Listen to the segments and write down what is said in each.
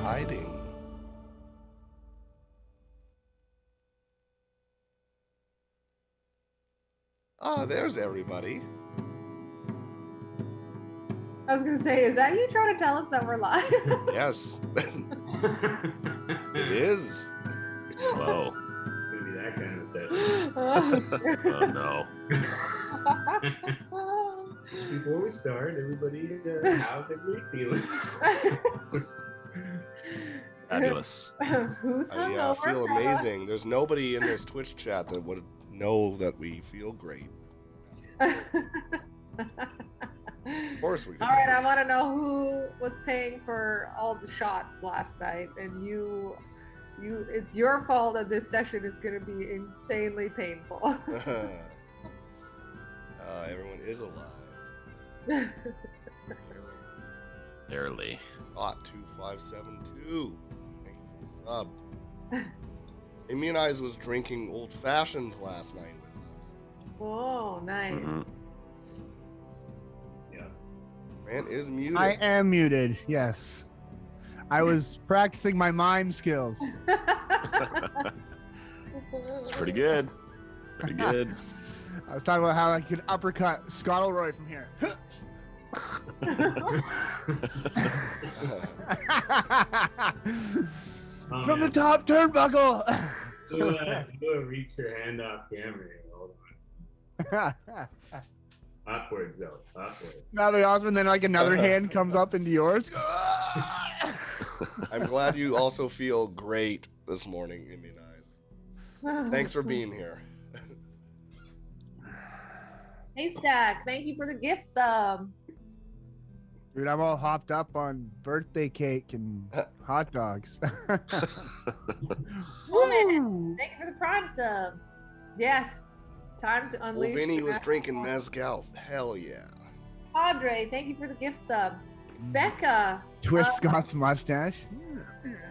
hiding? Ah, there's everybody. I was going to say, is that you trying to tell us that we're live? Yes. It is. Whoa. Gonna be that kind of session. Oh no. Before we start, everybody, how's everybody feeling? Fabulous. Who's I hungover? feel amazing. There's nobody in this Twitch chat that would know that we feel great. Of course we feel All right, I great. want to know who was paying for all the shots last night, and it's your fault that this session is going to be insanely painful. Everyone is alive. Barely. Hot 2572. Thank you for the sub. Amy and I was drinking old fashions last night with us. Oh, nice. Mhm. Yeah. Grant is muted. I am muted, yes. I was practicing my mime skills. It's pretty good. Pretty good. I was talking about how I could uppercut Scottleroy from here. From the top turnbuckle. Do a reach your hand off camera. Hold on. Upwards though. Upwards. Now the Osman, then like another hand comes up into yours. I'm glad you also feel great this morning, Amy and I. Thanks for being here. Hey, Stack, thank you for the gift sub. Dude, I'm all hopped up on birthday cake and hot dogs. Woman, thank you for the prime sub. Yes, time to Well, unleash. Vinny the was master drinking class. mezcal. Hell yeah. Padre, thank you for the gift sub. Becca, Twist Scott's mustache.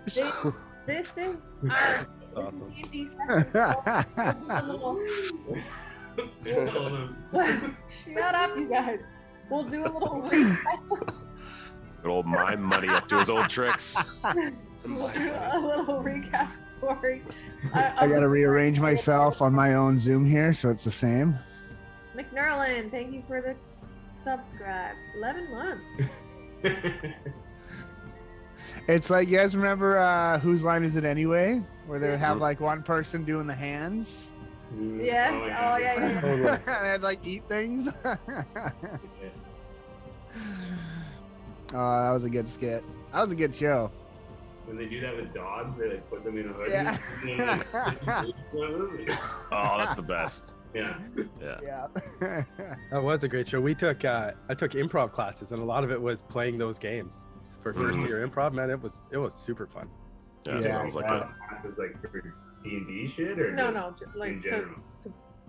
this is our Awesome. D&D session. Shut up, you guys. We'll do a little recap. Good old mime money up to his old tricks. We'll do a little recap story. I gotta rearrange myself on my own Zoom here so it's the same. McNerlin, thank you for the subscribe. 11 months. It's like, you guys remember Whose Line Is It Anyway? Where they have like one person doing the hands. Yes. Oh, yeah. And they'd like eat things. Oh, that was a good skit. That was a good show. When they do that with dogs, they like put them in a hoodie. Yeah. Oh, that's the best. Yeah. Yeah. Yeah. That was a great show. I took improv classes, and a lot of it was playing those games for first year improv. Man, it was super fun. Yeah, Yeah, sounds like it. Classes like for D&D shit or No, just like in to general?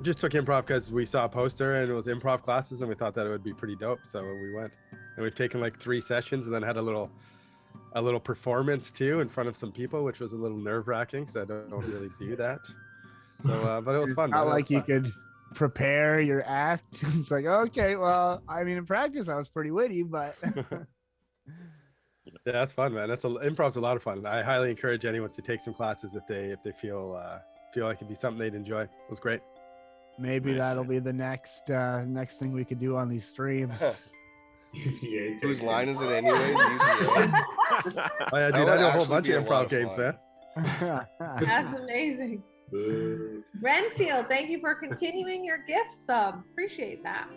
Just took improv because we saw a poster and it was improv classes, and we thought that it would be pretty dope. So we went, and we've taken like 3 sessions, and then had a little performance too in front of some people, which was a little nerve wracking because I don't really do that. So, but it was fun. Not man. It was like you fun. could prepare your act. It's like, okay, well, I mean, in practice, I was pretty witty, but Yeah, that's fun, man. Improv's a lot of fun, and I highly encourage anyone to take some classes if they feel like it'd be something they'd enjoy. It was great. maybe Nice. that'll be the next thing we could do on these streams. UTA Whose taken. line is it anyways? UTA? Oh yeah, That dude, would I know a whole actually bunch be of a lot improv of games, fun. man. That's amazing. Boo. Renfield, thank you for continuing your gift sub. Appreciate that.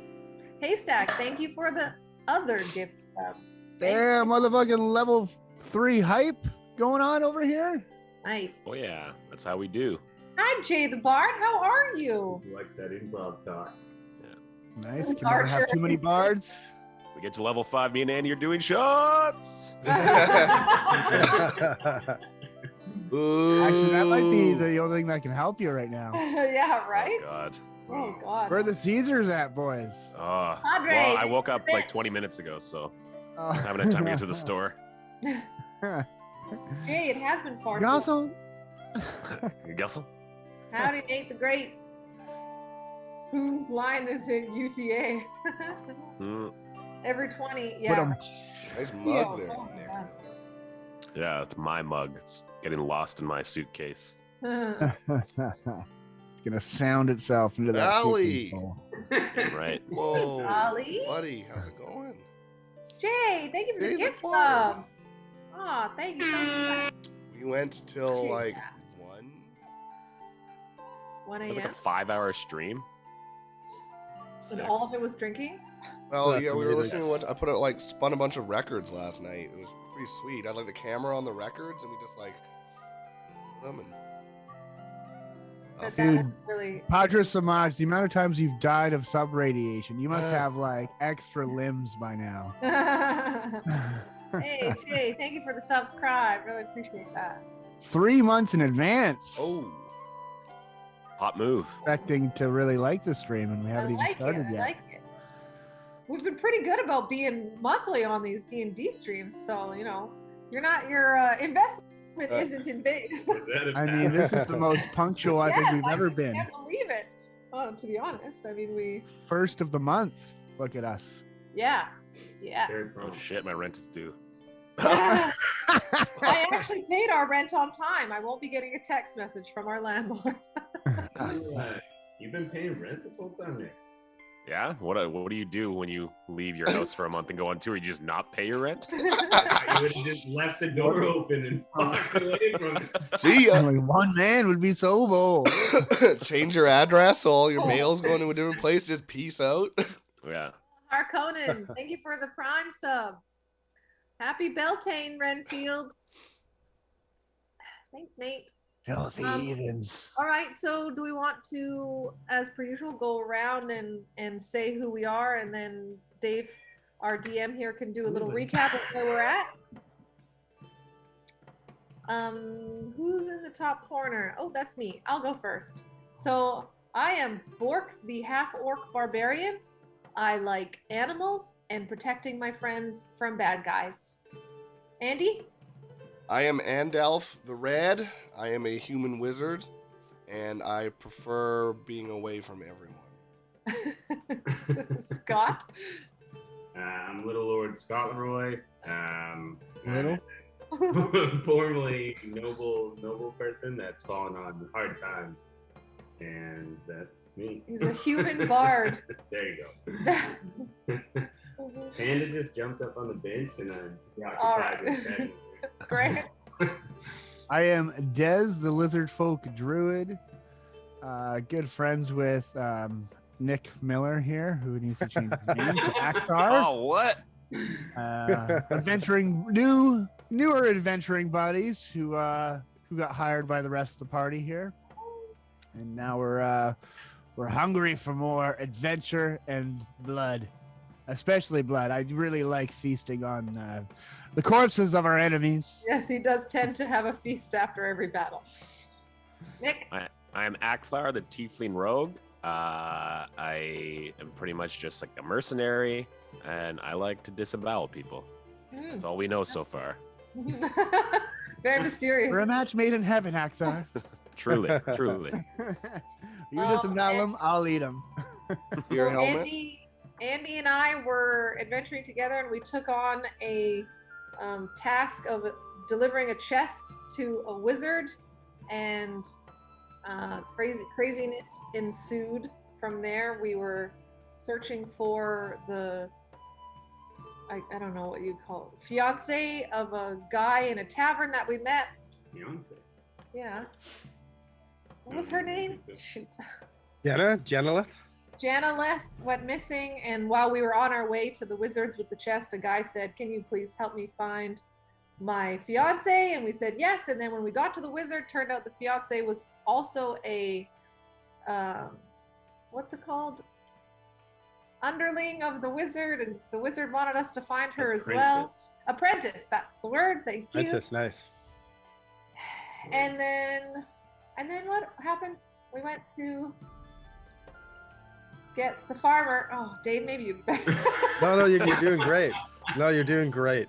Haystack, thank you for the other gift sub. Thank Damn, you. motherfucking level 3 hype going on over here. Nice. Oh yeah, that's how we do. Hi, Jay the Bard. How are you? Like that improv talk. Nice. Those Can never have archers. too many bards. We get to level 5, me and Andy are doing shots. Actually, that might be Ooh. the only thing that can help you right now. Yeah, right? Oh god. Oh, God. Where are the Caesars at, boys? Oh, Padre, well, I thank woke you up for like this. 20 minutes ago, so Oh. I haven't had time to get to the store. Jay, it has been far. too long. Gossel. You guessing? Howdy, Nate the Great. Whose line is in UTA? Mm, Every 20, Put yeah. 'em. Nice Yeah, mug there, oh, Nick. yeah. Yeah, it's my mug. It's getting lost in my suitcase. It's gonna sound itself into that Valley. hole. Right. Whoa. Ollie? Buddy, how's it going? Jay, thank you for the David gift Clark. subs. Oh, thank you so much. We went till Appreciate like that. 1. 1 It was like a.m. a 5-hour stream. And 6. all of it was drinking? Well, That's yeah, we were amazing. listening to what I put out, like spun a bunch of records last night. It was pretty sweet. I had like the camera on the records, and we just like listened to them and. That Dude. was really. Padre Samaj, the amount of times you've died of subradiation, you must have like extra limbs by now. Hey, Jay, thank you for the subscribe. Really appreciate that. 3 months in advance. Oh, Hot move. Expecting to really like the stream, and we haven't even started I yet. like it. We've been pretty good about being monthly on these D&D streams, so you know, your investment isn't in vain. Is that a I mean, this is the most punctual I think Yes, we've ever just been. can't believe it. To be honest, I mean, we. First of the month. Look at us. Yeah. Very Oh prompt. shit, my rent is due. I actually paid our rent on time. I won't be getting a text message from our landlord. You've been paying rent this whole time, Nick. Yeah? What do you do when you leave your house for a month and go on tour? You just not pay your rent? You would have just left the door open and walked away from it. see ya. Only one man would be so bold. Change your address, so all your mail's going to a different place. Just peace out. Yeah. Harkonnen, thank you for the prime sub. Happy Beltane, Renfield. Thanks, Nate. Filthy heathens. All right, so do we want to, as per usual, go around and say who we are, and then Dave, our DM here, can do a little recap of where we're at? Who's in the top corner? Oh, that's me. I'll go first. So I am Bork, the half-orc barbarian. I like animals and protecting my friends from bad guys. Andy? I am Andalf The Red. I am a human wizard, and I prefer being away from everyone. Scott? I'm Little Lord Scottleroy. Little? Formerly noble person that's fallen on hard times, and that's me. He's a human bard. There you go. Panda just jumped up on the bench, and I'm All preoccupied right. with that. Great. I am Dez, the lizardfolk druid. Good friends with Nick Miller here, who needs to change his name to Akthar. Oh, what? Newer adventuring buddies who got hired by the rest of the party here, and now we're hungry for more adventure and blood, especially blood. I really like feasting on the corpses of our enemies. Yes, he does tend to have a feast after every battle. Nick? I am Akthar, the tiefling rogue. I am pretty much just like a mercenary, and I like to disembowel people. That's all we know so far. Very mysterious. We're a match made in heaven, Akthar. Truly, truly. You disembowel them, I'll eat them. Your So helmet. Andy and I were adventuring together, and we took on a task of delivering a chest to a wizard, and craziness ensued. From there, we were searching for the I don't know what you'd call it, fiance of a guy in a tavern that we met. Beyonce. Yeah. What was her name? Shoot. Janelith? Janelith went missing, and while we were on our way to the wizards with the chest, a guy said, "Can you please help me find my fiance?" And we said yes. And then when we got to the wizard, turned out the fiance was also a what's it called? Underling of the wizard, and the wizard wanted us to find her as well. Apprentice, that's the word. Thank you. Apprentice, nice. And then what happened? We went to get the farmer. Oh, Dave, maybe you better. No, you're doing great. No, you're doing great.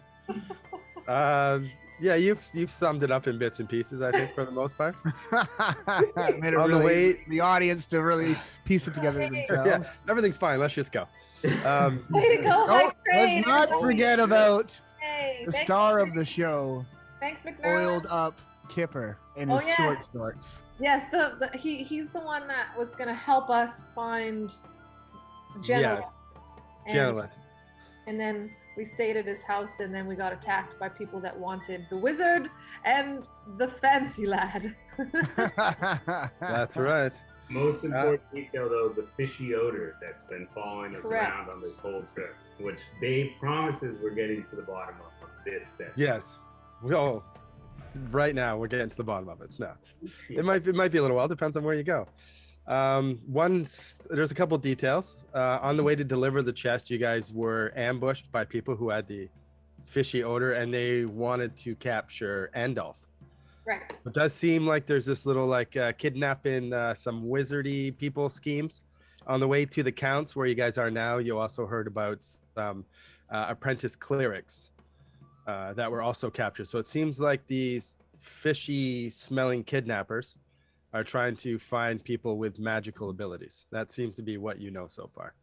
Yeah, you've summed it up in bits and pieces, I think, for the most part. Made it On the really, way- the audience to really piece it together themselves. Yeah, everything's fine. Let's just go. Way to go, Oh, high praise. let's not forget about Hey, the thank star you. of the show. Thanks, McNarland. oiled up Kipper in his short shorts. Yes, he's the one that was gonna help us find Jenna. Jenna. And then we stayed at his house, and then we got attacked by people that wanted the wizard and the fancy lad. That's right. Most important detail, though, the fishy odor that's been following us around on this whole trip, which Dave promises we're getting to the bottom of this set. Yes. Well, right now we're getting to the bottom of it. No, it might be a little while. Depends on where you go. There's a couple details. On the way to deliver the chest, you guys were ambushed by people who had the fishy odor, and they wanted to capture Andalf. Right. It does seem like there's this little like kidnapping some wizardy people schemes. On the way to the Counts, where you guys are now, you also heard about some apprentice clerics that were also captured. So it seems like these fishy smelling kidnappers are trying to find people with magical abilities. That seems to be what you know so far.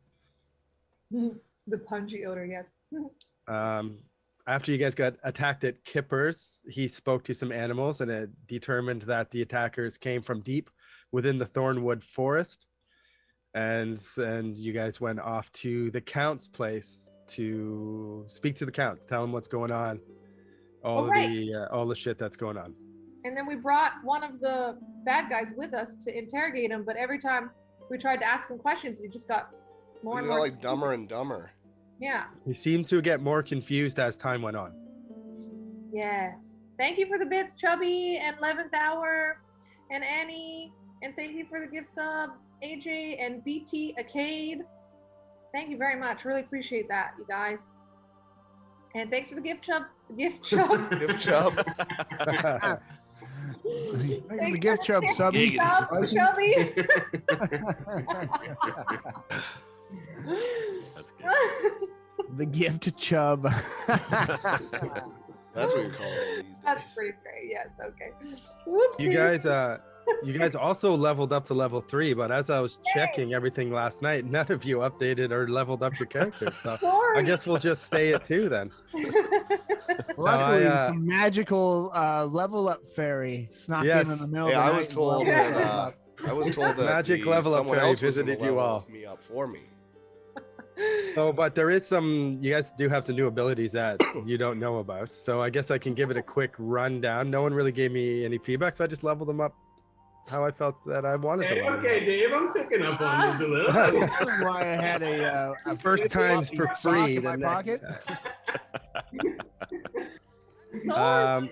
The pungent odor, yes. After you guys got attacked at Kipper's, he spoke to some animals, and it determined that the attackers came from deep within the Thornwood Forest. And you guys went off to the Count's place to speak to the Count, tell him what's going on, all the shit that's going on. And then we brought one of the bad guys with us to interrogate him, but every time we tried to ask him questions, he just got more and more like dumber and dumber. Yeah. He seemed to get more confused as time went on. Yes. Thank you for the bits, Chubby and 11th Hour and Annie. And thank you for the gift sub, AJ and BT Arcade. Thank you very much. Really appreciate that, you guys. And thanks for the gift chub. Gift chub. The gift chub, Subby. Chubby. That's good. The gift chub. That's what you call it these days. That's pretty great. Yes. Okay. Whoopsie. You guys also leveled up to level 3, but as I was checking everything last night, none of you updated or leveled up your characters. So I guess we'll just stay at 2 then. Luckily, the magical level up fairy snuck in the middle of the night. I was told that magic level up someone fairy else was visited gonna you level all. me up for me. So, but there is you guys do have some new abilities that you don't know about. So I guess I can give it a quick rundown. No one really gave me any feedback, so I just leveled them up how I felt that I wanted to. Okay, Dave, I'm picking up on this a little. That's why I had a first times for free. in my pocket. Well,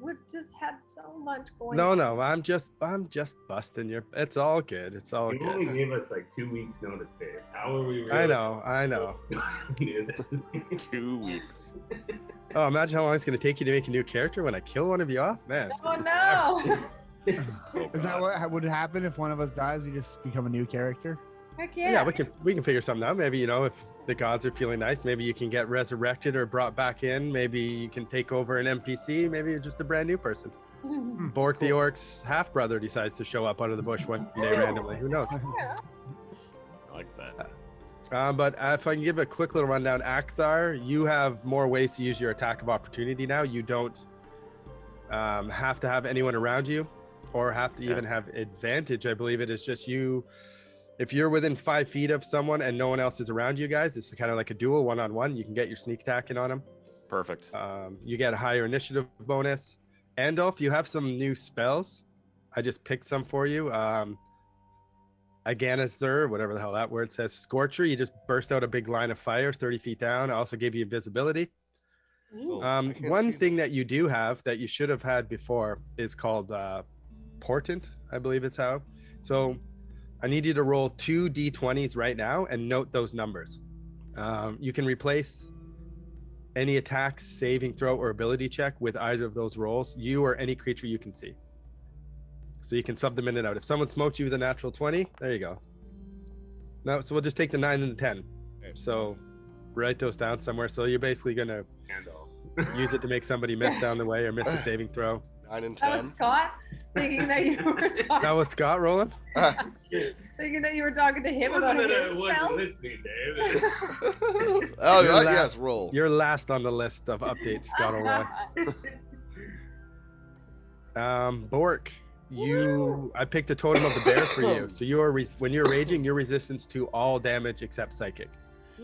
we just had so much going. No, I'm just busting your. It's all good. It's all You good. only gave us like 2 weeks notice, Dave. How are we? Really I know. 2 weeks. Oh, imagine how long it's gonna take you to make a new character when I kill one of you off, man. Oh no! Is that what would happen if one of us dies? We just become a new character. Heck yeah! Yeah, we can figure something out. Maybe if the gods are feeling nice, maybe you can get resurrected or brought back in. Maybe you can take over an NPC. Maybe you're just a brand new person. Bork the orc's half brother decides to show up out of the bush one day randomly. Who knows? Yeah. I like that. But if I can give a quick little rundown, Akthar, you have more ways to use your attack of opportunity now. You don't have to have anyone around you or have to even have advantage. I believe it is just you. If you're within 5 feet of someone and no one else is around you guys, it's kind of like a duel one-on-one. You can get your sneak attack in on them. Perfect. You get a higher initiative bonus. Andalf, you have some new spells. I just picked some for you. Aganazur, whatever the hell that word says, Scorcher. You just burst out a big line of fire 30 feet down. I also gave you invisibility. One thing that you do have that you should have had before is called Portent, I believe it's how. So I need you to roll 2 d20s right now and note those numbers. You can replace any attack, saving throw, or ability check with either of those rolls, you or any creature you can see. So you can sub them in and out. If someone smokes you with a natural 20, there you go. No, so we'll just take the 9 and the 10. Okay. So write those down somewhere. So you're basically going to use it to make somebody miss down the way or miss a saving throw. 9 and That 10. was Scott thinking that you were talking. That was Scott rolling? Thinking that you were talking to him about his spell. Oh, yes, roll. You're last on the list of updates, Scottleroy. Bork, I picked a totem of the bear for you. So when you're raging, you're resistant to all damage except psychic.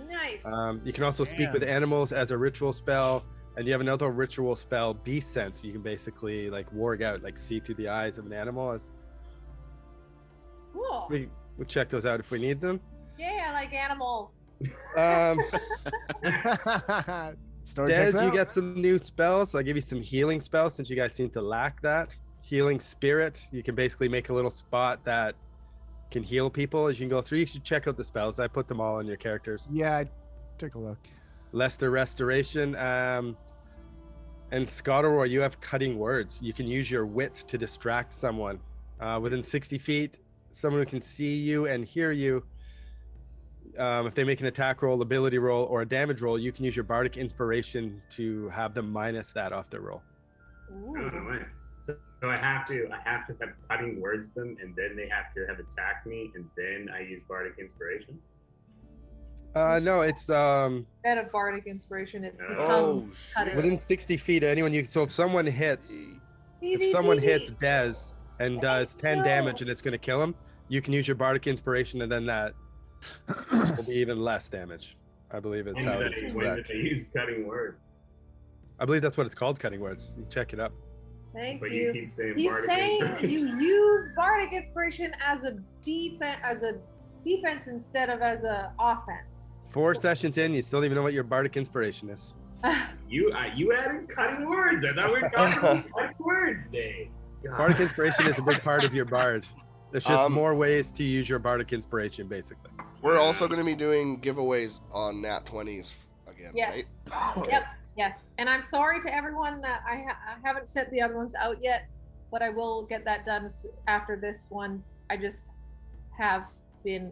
Nice. You can also speak with animals as a ritual spell, and you have another ritual spell, Beast Sense. You can basically like warg out, like see through the eyes of an animal. Cool. We'll check those out if we need them. Yeah, I like animals. Des, you get some new spells. So I'll give you some healing spells since you guys seem to lack that. Healing Spirit. You can basically make a little spot that can heal people as you can go through. You should check out the spells. I put them all on your characters. Yeah, take a look. Lester Restoration. And Scottleroy, you have Cutting Words. You can use your wit to distract someone. Within 60 feet, someone who can see you and hear you. If they make an attack roll, ability roll, or a damage roll, you can use your bardic inspiration to have them minus that off their roll. Oh, right. So I have to have Cutting Words them, and then they have to have attacked me, and then I use bardic inspiration. No, it's Instead of bardic inspiration, it becomes cutting. within 60 feet. So if someone hits Des and does 10 damage and it's going to kill him, you can use your bardic inspiration, and then that will be even less damage. I believe it's how it's when did they use Cutting Words? I believe that's what it's called, Cutting Words. You check it up. Thank But you. you keep saying He's bardic saying inspiration. you use bardic inspiration as a defense instead of as a offense. 4 sessions in, you still don't even know what your bardic inspiration is. You added Cutting Words. I thought we were talking about Cutting Words, Dave. God. Bardic inspiration is a big part of your bard. There's just more ways to use your bardic inspiration, basically. We're also going to be doing giveaways on Nat 20s again, Yes. right? Okay. Yep. Yes. And I'm sorry to everyone that I haven't sent the other ones out yet, but I will get that done after this one. I just have been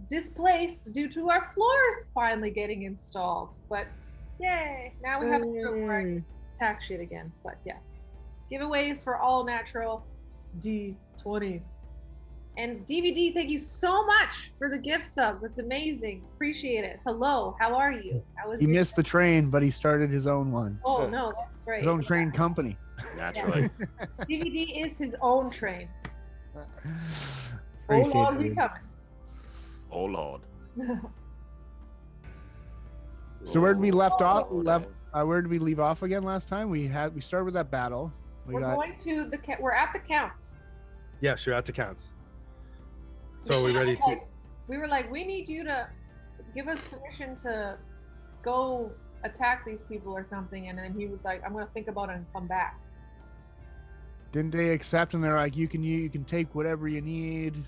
displaced due to our floors finally getting installed. But yay! Now we have a room where I can attack shit again. But yes, giveaways for all natural D20s. And DVD, thank you so much for the gift subs. It's amazing. Appreciate it. Hello, how are you? He missed the train, but he started his own one. Oh no, that's great. His own train company. Naturally. DVD is his own train. Oh Appreciate Lord, it, we dude. coming. Oh Lord. So where did we left off? Lord. Where did we leave off again last time? We started with that battle. We're going to we're at the counts. Yes, you're at the counts. So are we ready to? We were like, we need you to give us permission to go attack these people or something, and then he was like, I'm gonna think about it and come back. Didn't they accept? And they're like, you can take whatever you need.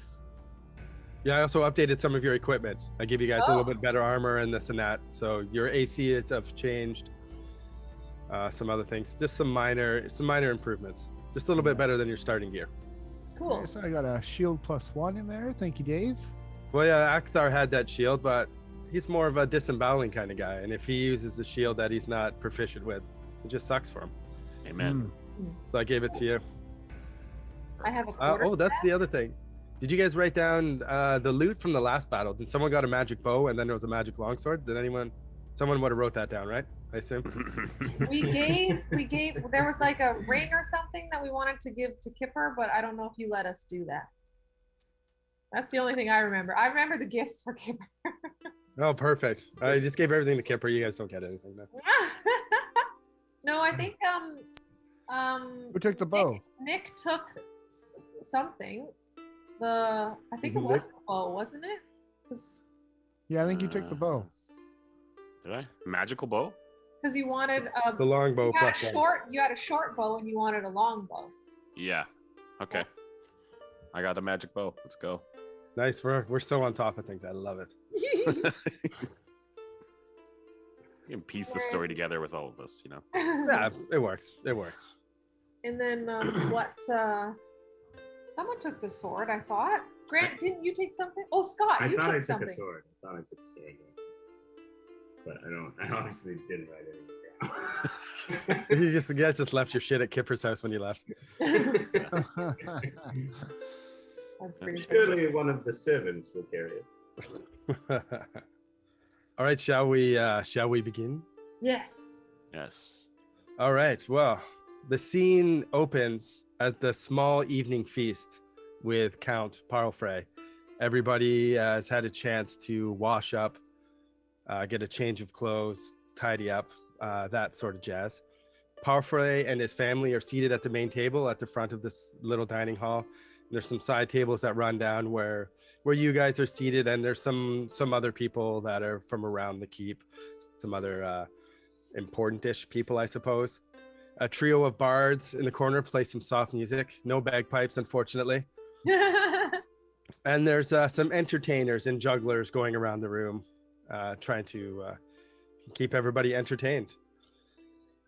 Yeah, I also updated some of your equipment. I give you guys a little bit better armor and this and that. So your AC is have changed. Some other things, just some minor improvements. Just a little bit better than your starting gear. Cool. So I got a shield +1 in there. Thank you, Dave. Well, yeah, Akthar had that shield, but he's more of a disemboweling kind of guy. And if he uses the shield that he's not proficient with, it just sucks for him. Amen. So I gave it to you. I have a quarter. That's the other thing. Did you guys write down the loot from the last battle? Did someone got a magic bow and then there was a magic longsword? Someone would have wrote that down, right? I assume. We gave there was like a ring or something that we wanted to give to Kipper, but I don't know if you let us do that. That's the only thing I remember. I remember the gifts for Kipper. Oh, perfect. I just gave everything to Kipper. You guys don't get anything then. No, I think Who took the bow? Nick took something. I think it was the bow, wasn't it? 'Cause Yeah, I think you took the bow. Did I? Magical bow? Because you wanted The longbow you had plus a one. you had a short bow and you wanted a long bow. Yeah. Okay. I got a magic bow. Let's go. Nice. We're so on top of things. I love it. You can piece the story together with all of us, you know. Yeah, it works. It works. And then someone took the sword, I thought. Grant, didn't you take something? Oh, Scott, I you thought I took took something. a sword. But I obviously didn't write anything down. You guys just left your shit at Kipper's house when you left. That's pretty Surely one of the servants will carry it. All right, shall we begin? Yes. Yes. All right. Well, the scene opens at the small evening feast with Count Parlfrey, everybody has had a chance to wash up, get a change of clothes, tidy up, that sort of jazz. Parlfrey and his family are seated at the main table at the front of this little dining hall. There's some side tables that run down where you guys are seated, and there's some other people that are from around the keep, some other important-ish people, I suppose. A trio of bards in the corner play some soft music. No bagpipes, unfortunately. And there's some entertainers and jugglers going around the room, trying to keep everybody entertained.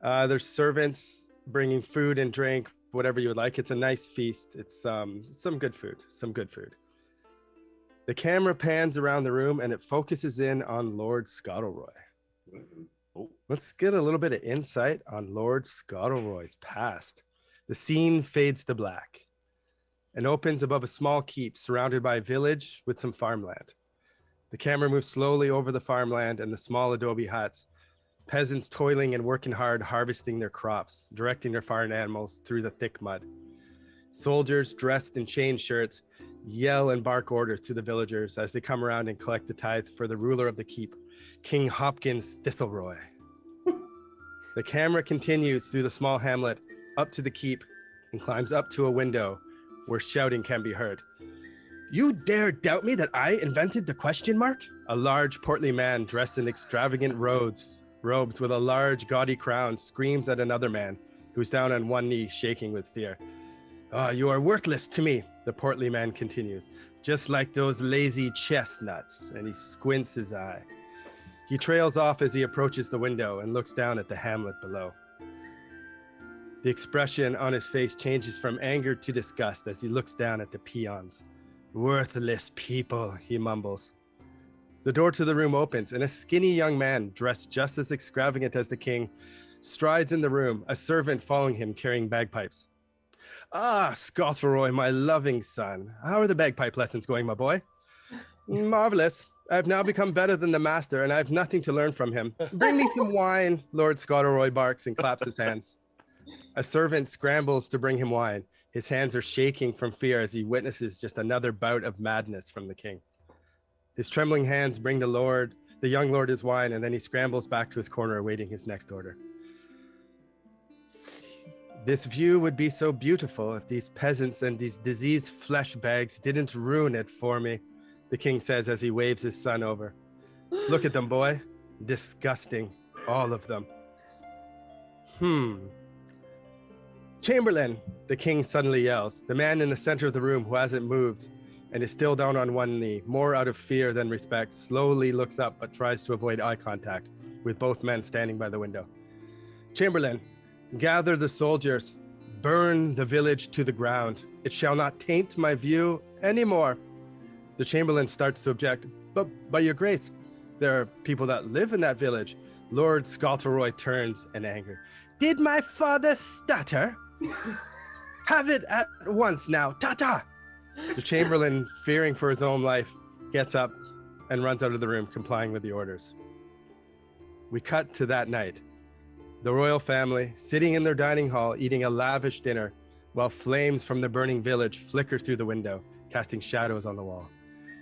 There's servants bringing food and drink, whatever you would like. It's a nice feast. It's some good food. The camera pans around the room and it focuses in on Lord Scottleroy. Let's get a little bit of insight on Lord Scottleroy's past. The scene fades to black and opens above a small keep surrounded by a village with some farmland. The camera moves slowly over the farmland and the small adobe huts. Peasants toiling and working hard, harvesting their crops, directing their farm animals through the thick mud. Soldiers dressed in chain shirts yell and bark orders to the villagers as they come around and collect the tithe for the ruler of the keep, King Hopkins Thistleroy. The camera continues through the small hamlet up to the keep and climbs up to a window where shouting can be heard. "You dare doubt me that I invented the question mark?" A large portly man dressed in extravagant robes with a large gaudy crown screams at another man who's down on one knee shaking with fear. You are worthless to me," the portly man continues, "just like those lazy chestnuts," and he squints his eye. He trails off as he approaches the window and looks down at the hamlet below. The expression on his face changes from anger to disgust as he looks down at the peons. "Worthless people," he mumbles. The door to the room opens and a skinny young man, dressed just as extravagant as the king, strides in the room, a servant following him carrying bagpipes. "Ah, Scottleroy, my loving son. How are the bagpipe lessons going, my boy?" "Marvelous. I've now become better than the master, and I have nothing to learn from him. Bring me some wine," Lord Scottleroy barks and claps his hands. A servant scrambles to bring him wine. His hands are shaking from fear as he witnesses just another bout of madness from the king. His trembling hands bring the young lord his wine, and then he scrambles back to his corner awaiting his next order. "This view would be so beautiful if these peasants and these diseased flesh bags didn't ruin it for me," the king says as he waves his son over. "Look at them, boy. Disgusting. All of them." "Chamberlain," the king suddenly yells. The man in the center of the room who hasn't moved and is still down on one knee, more out of fear than respect, slowly looks up but tries to avoid eye contact with both men standing by the window. "Chamberlain, gather the soldiers, burn the village to the ground. It shall not taint my view anymore." The chamberlain starts to object. But by your grace, there are people that live in that village." Lord Scottleroy turns in anger. "Did my father stutter? Have it at once now, ta-ta!" The chamberlain, fearing for his own life, gets up and runs out of the room, complying with the orders. We cut to that night. The royal family, sitting in their dining hall, eating a lavish dinner, while flames from the burning village flicker through the window, casting shadows on the wall.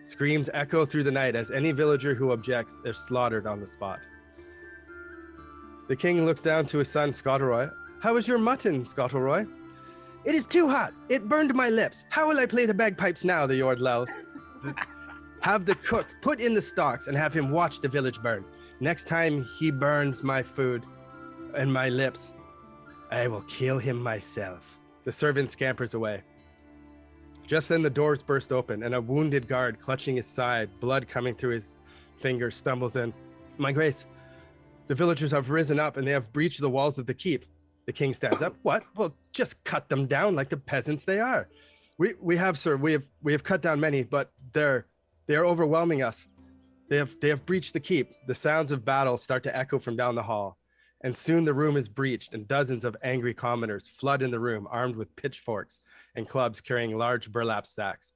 Screams echo through the night as any villager who objects is slaughtered on the spot. The king looks down to his son, Scottleroy. "How is your mutton, Scottleroy?" "It is too hot. It burned my lips. How will I play the bagpipes now?" the Yord yells. "Have the cook put in the stocks and have him watch the village burn. Next time he burns my food and my lips, I will kill him myself." The servant scampers away. Just then the doors burst open and a wounded guard clutching his side, blood coming through his fingers, stumbles in. "My grace, the villagers have risen up and they have breached the walls of the keep." The king stands up. "What? Well, just cut them down like the peasants they are." We have, sir. We have cut down many, but they are overwhelming us. They have breached the keep." The sounds of battle start to echo from down the hall, and soon the room is breached and dozens of angry commoners flood in the room, armed with pitchforks and clubs carrying large burlap sacks.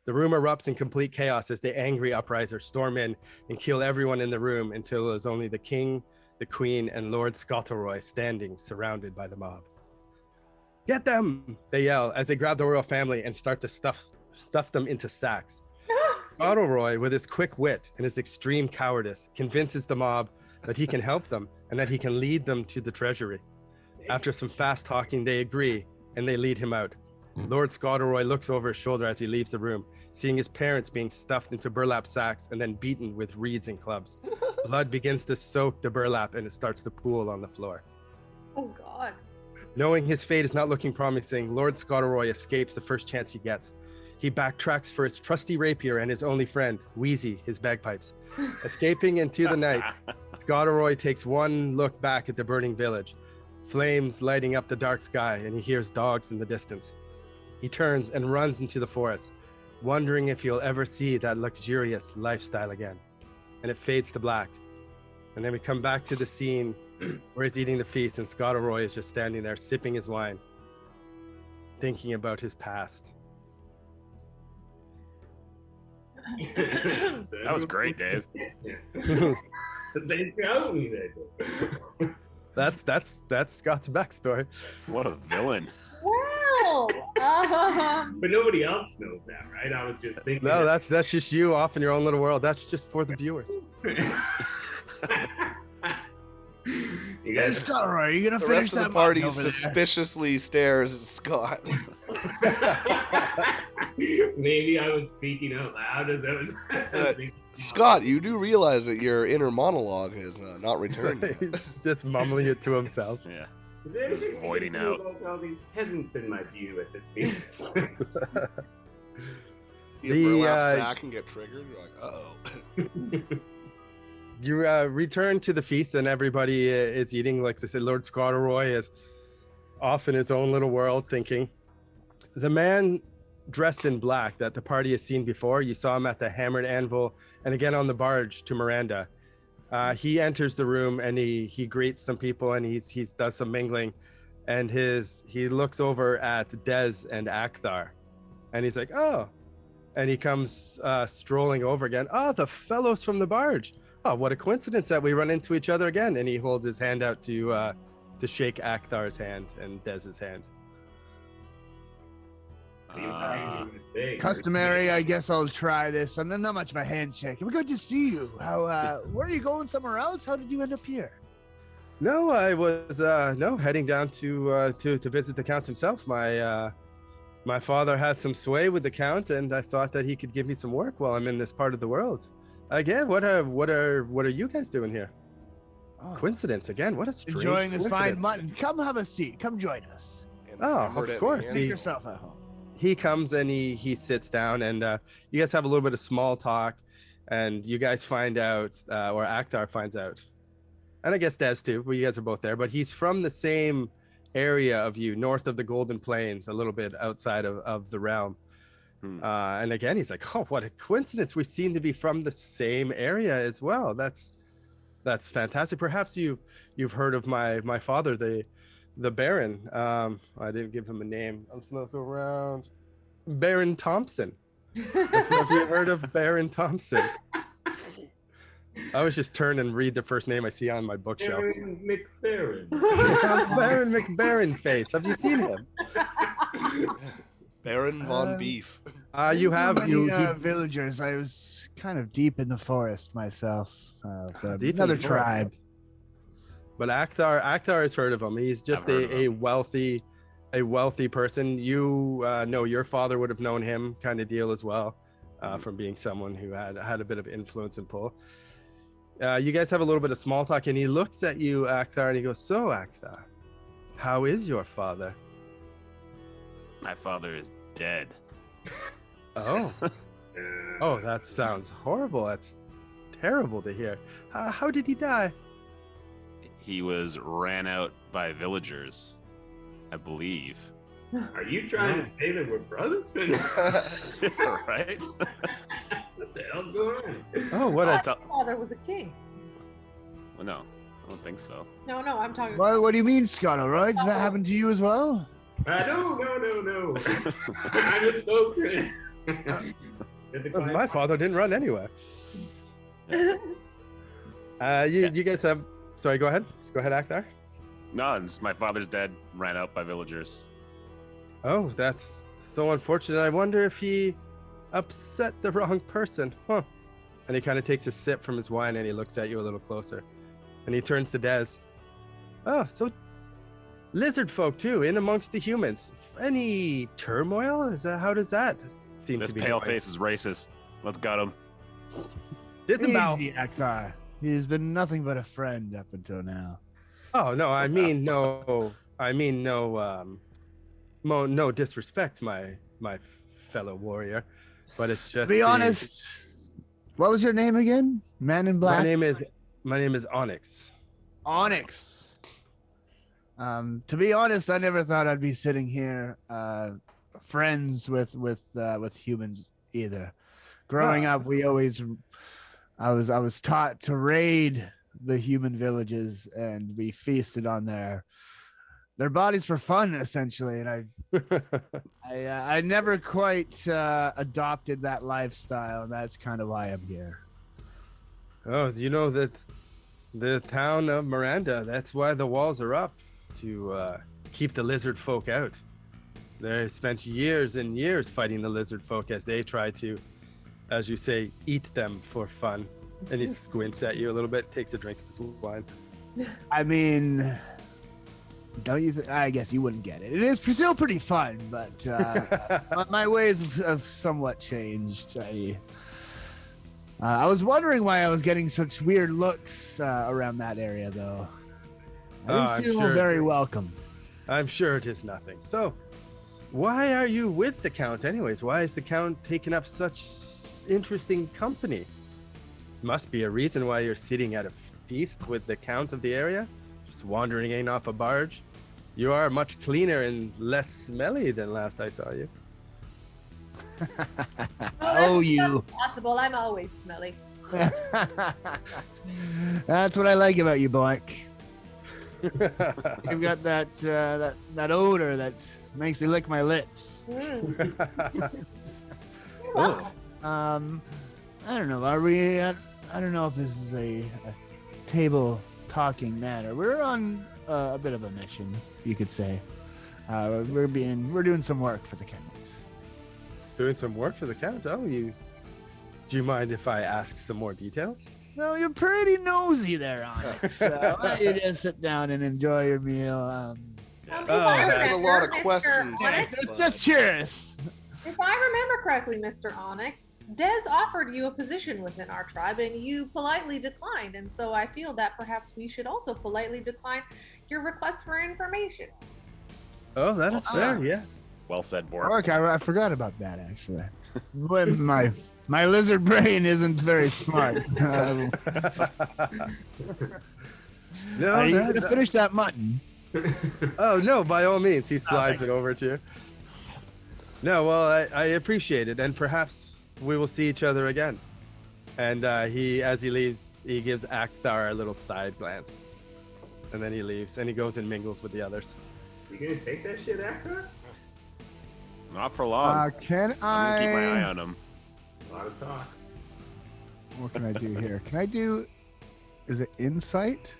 The room erupts in complete chaos as the angry uprisers storm in and kill everyone in the room until it is only the king, the queen, and Lord Scottleroy standing surrounded by the mob. Get them! They yell as they grab the royal family and start to stuff them into sacks. Scottleroy, with his quick wit and his extreme cowardice, convinces the mob that he can help them and that he can lead them to the treasury. After some fast talking, they agree and they lead him out. Lord Scottleroy looks over his shoulder as he leaves the room, seeing his parents being stuffed into burlap sacks and then beaten with reeds and clubs. Blood begins to soak the burlap and it starts to pool on the floor. Oh God. Knowing his fate is not looking promising, Lord Scottleroy escapes the first chance he gets. He backtracks for his trusty rapier and his only friend, Wheezy, his bagpipes. Escaping into the night, Scottleroy takes one look back at the burning village, flames lighting up the dark sky, and he hears dogs in the distance. He turns and runs into the forest, wondering if he'll ever see that luxurious lifestyle again. And it fades to black. And then we come back to the scene where he's eating the feast and Scottleroy is just standing there sipping his wine, thinking about his past. That was great, Dave. They showed me that. That's Scott's backstory. What a villain. Wow. But nobody else knows that, right? I was just thinking. No, that's just you off in your own little world. That's just for the viewers. You Hey, guys, Scottleroy, are you gonna The finish rest of that the party mutton over there? suspiciously stares at Scott. maybe I was speaking out loud as I was. Scott, you do realize that your inner monologue has not returned yet. Just mumbling it to himself. Yeah. Is there anything Just voiding I can do out. about all these peasants in my view at this point? You burlap sack and get triggered. You're like, uh-oh. You return to the feast and everybody is eating. Like I said, Lord Scottleroy is off in his own little world thinking. The man dressed in black that the party has seen before, you saw him at the hammered anvil and again on the barge to Miranda. He enters the room and he greets some people and he does some mingling, and he looks over at Dez and Akthar and he's like, oh, and he comes strolling over again. Oh, the fellows from the barge. Oh, what a coincidence that we run into each other again. And he holds his hand out to shake Akthar's hand and Dez's hand. Customary, I guess I'll try this. I'm not much of a handshake. We're good to see you. How? Where are you going? Somewhere else? How did you end up here? No, I was heading down to visit the Count himself. My father has some sway with the Count, and I thought that he could give me some work while I'm in this part of the world. Again, what are you guys doing here? Oh, Coincidence again. What a strange enjoying this fine coincidence. mutton. Come have a seat. Come join us. And Oh, hammered of at course. the Make end. yourself at home. He comes and he sits down and you guys have a little bit of small talk, and you guys find out, or Akthar finds out, and I guess Des too, but you guys are both there, but he's from the same area of you, north of the Golden Plains, a little bit outside of the realm. And again, he's like, oh, what a coincidence. We seem to be from the same area as well. That's fantastic. Perhaps you've heard of my father, the Baron. I didn't give him a name. Let's look around. Baron Thompson. Have you heard of Baron Thompson? I always just turn and read the first name I see on my bookshelf. Baron McBaron. Baron McBaron face. Have you seen him? Baron von Beef. You have villagers. I was kind of deep in the forest myself. Deep in Another the forest. tribe. But Akthar has heard of him. He's just I've heard of a wealthy person. You know your father would have known him, kind of deal as well, from being someone who had a bit of influence and pull. You guys have a little bit of small talk, and he looks at you, Akthar, and he goes, "So, Akthar, how is your father?" My father is dead. Oh, oh, that sounds horrible. That's terrible to hear. How did he die? He was ran out by villagers, I believe. Are you trying to say that we're brothers? Right? What the hell's going on? Oh, what My a father was a king. Well, no, I don't think so. No, I'm talking. What do you mean, Scottleroy? Does that happen to you as well? No. I'm a spoken. my father didn't run anywhere. You guys have. Sorry, go ahead. Go ahead, Akthar. No, it's my father's dead. Ran out by villagers. Oh, that's so unfortunate. I wonder if he upset the wrong person. Huh. And he kind of takes a sip from his wine and he looks at you a little closer. And he turns to Dez. Oh, so lizard folk too, in amongst the humans. Any turmoil? How does that seem This to be pale going? face is racist. Let's gut him. Disembowel. Easy, Akthar. He's been nothing but a friend up until now. Oh no, I mean no. No disrespect, my fellow warrior, but it's just. To be honest, what was your name again? Man in Black. My name is Onyx. Onyx. To be honest, I never thought I'd be sitting here, friends with humans either. Growing up, I was taught to raid the human villages, and we feasted on their bodies for fun, essentially. And I never quite adopted that lifestyle, and that's kind of why I'm here. Oh, you know that the town of Miranda, that's why the walls are up, to keep the lizard folk out. They spent years and years fighting the lizard folk as they try to, as you say, eat them for fun. And he squints at you a little bit, takes a drink of his wine. I mean, don't you? I guess you wouldn't get it. It is still pretty fun, but my ways have somewhat changed. I was wondering why I was getting such weird looks around that area, though. I didn't feel very welcome. I'm sure it is nothing. So, why are you with the Count anyways? Why is the Count taking up such interesting company? Must be a reason why you're sitting at a feast with the Count of the area, just wandering in off a barge. You are much cleaner and less smelly than last I saw you. Oh, you. Possible. I'm always smelly. That's what I like about you, Bork. You've got that odor that makes me lick my lips. Oh. I don't know. Are we? I don't know if this is a table talking matter. We're on a bit of a mission, you could say. We're doing some work for the Count. Doing some work for the Count? Oh, do you mind if I ask some more details? Well, you're pretty nosy there, Onyx. Why don't you just sit down and enjoy your meal? I've got a lot of questions. It's just cheers. If I remember correctly, Mr. Onyx, Dez offered you a position within our tribe and you politely declined. And so I feel that perhaps we should also politely decline your request for information. Oh, that is fair, yes. Well said, Bork. Bork, I forgot about that, actually. When my lizard brain isn't very smart. No, Are you going to finish that mutton? Oh, no, by all means. He slides it over to you. No, well, I appreciate it. And perhaps we will see each other again. And as he leaves, he gives Akthar a little side glance. And then he leaves and he goes and mingles with the others. You gonna take that shit, Akthar? Not for long. Can I'm gonna keep my eye I? on him. A lot of talk. What can I do here? Can I do? Is it insight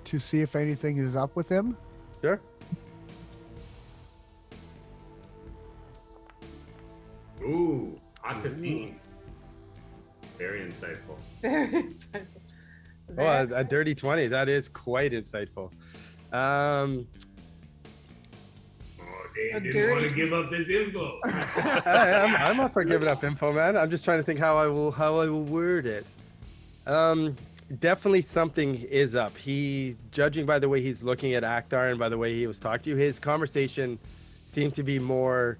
to see if anything is up with him? Sure. Ooh, hot 15. Very insightful. Very insightful. Oh, a dirty 20. That is quite insightful. Oh, Dave didn't want to give up his info. I'm up for giving up info, man. I'm just trying to think how I will word it. Definitely something is up. Judging by the way he's looking at Akthar and by the way he was talking to you, his conversation seemed to be more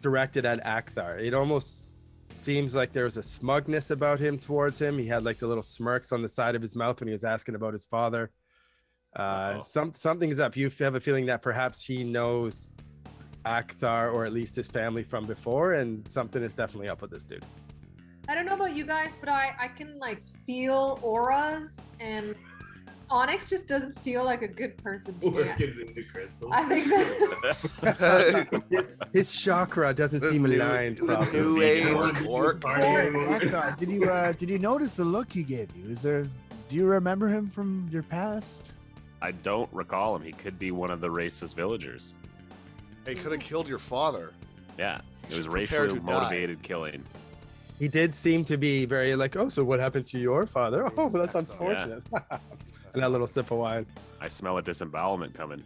directed at Akthar. It almost seems like there was a smugness about him towards him. He had like the little smirks on the side of his mouth when he was asking about his father. Something is up. You have a feeling that perhaps he knows Akthar or at least his family from before, and something is definitely up with this dude. I don't know about you guys, but I can like feel auras, and Onyx just doesn't feel like a good person to me. Bork is into crystals. I think that His chakra doesn't seem aligned. The new age Bork. Akthar, did you notice the look he gave you? Do you remember him from your past? I don't recall him. He could be one of the racist villagers. He could have killed your father. Yeah, it was Prepare racially to die. motivated killing. He did seem to be very like, oh, so what happened to your father? Oh, that's Akthar. unfortunate. And that little sip of wine. I smell a disembowelment coming.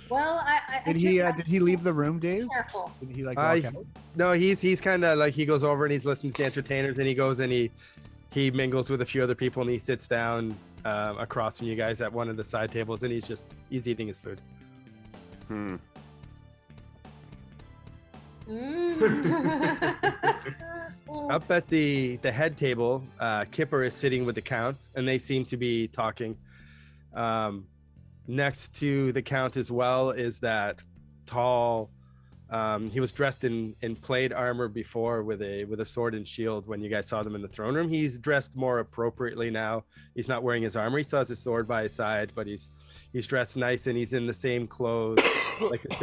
Well, I Did he leave the room, Dave? Careful. Did he like walk out? No, he's kind of like, he goes over and he's listening to entertainers, and he goes and he mingles with a few other people, and he sits down across from you guys at one of the side tables, and he's eating his food. Hmm. Up at the head table, Kipper is sitting with the Count, and they seem to be talking. Next to the Count as well is that tall. He was dressed in plate armor before with a sword and shield when you guys saw them in the throne room. He's dressed more appropriately now. He's not wearing his armor. He still has his sword by his side, but he's dressed nice, and he's in the same clothes, like the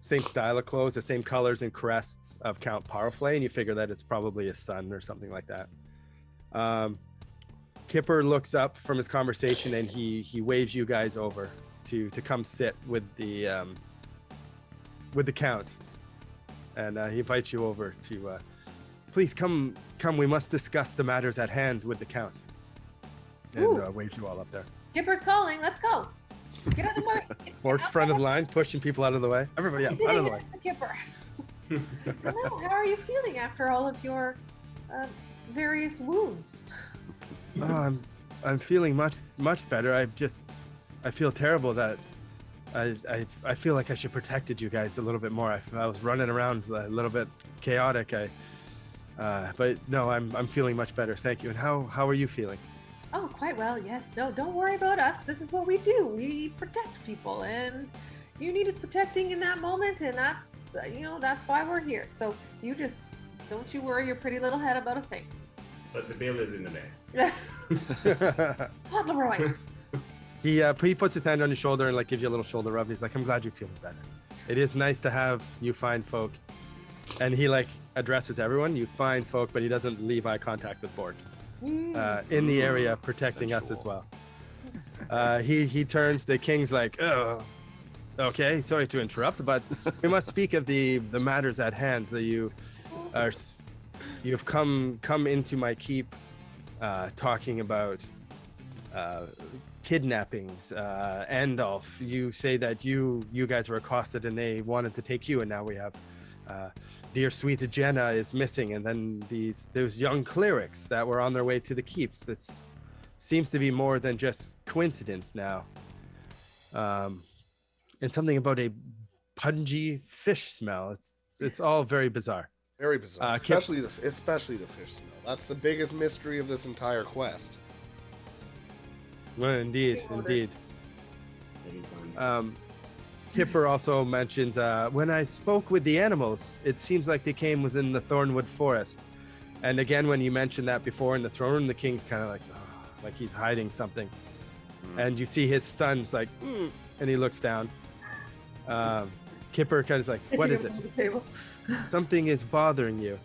same style of clothes, the same colors and crests of Count Powerflay, and you figure that it's probably his son or something like that. Kipper looks up from his conversation, and he waves you guys over to come sit with the Count, and he invites you over to please come, we must discuss the matters at hand with the Count, and waves you all up there. Kipper's calling. Let's go. Get out of the way. Bork's front of the line, pushing people out of the way. Everybody out of the way. Kipper. Hello, how are you feeling after all of your various wounds? Oh, I'm feeling much better. I feel terrible that I feel like I should have protected you guys a little bit more. I was running around a little bit chaotic. But no, I'm feeling much better. Thank you. And how are you feeling? Oh, quite well. Yes. No, don't worry about us. This is what we do. We protect people, and you needed protecting in that moment, and that's why we're here. So you just don't you worry your pretty little head about a thing. But the bill is in the bag. Scottleroy. He puts his hand on your shoulder and like gives you a little shoulder rub. He's like, I'm glad you're feeling better. It is nice to have you fine folk. And he like addresses everyone, you fine folk, but he doesn't leave eye contact with Bork. In the area, protecting us as well. He turns. The king's like, oh, okay, sorry to interrupt, but we must speak of the matters at hand. You've come into my keep, talking about kidnappings. Andalf, you say that you guys were accosted and they wanted to take you, and now we have dear sweet Jenna is missing, and then those young clerics that were on their way to the keep. That seems to be more than just coincidence now. And something about a pungy fish smell. It's all very bizarre. Very bizarre, especially the fish smell. That's the biggest mystery of this entire quest. Well, indeed. Kipper also mentioned, when I spoke with the animals, it seems like they came within the Thornwood Forest. And again, when you mentioned that before in the throne room, the king's kind of like he's hiding something. And you see his son's like, and he looks down. Kipper kind of like, what is it? Something is bothering you.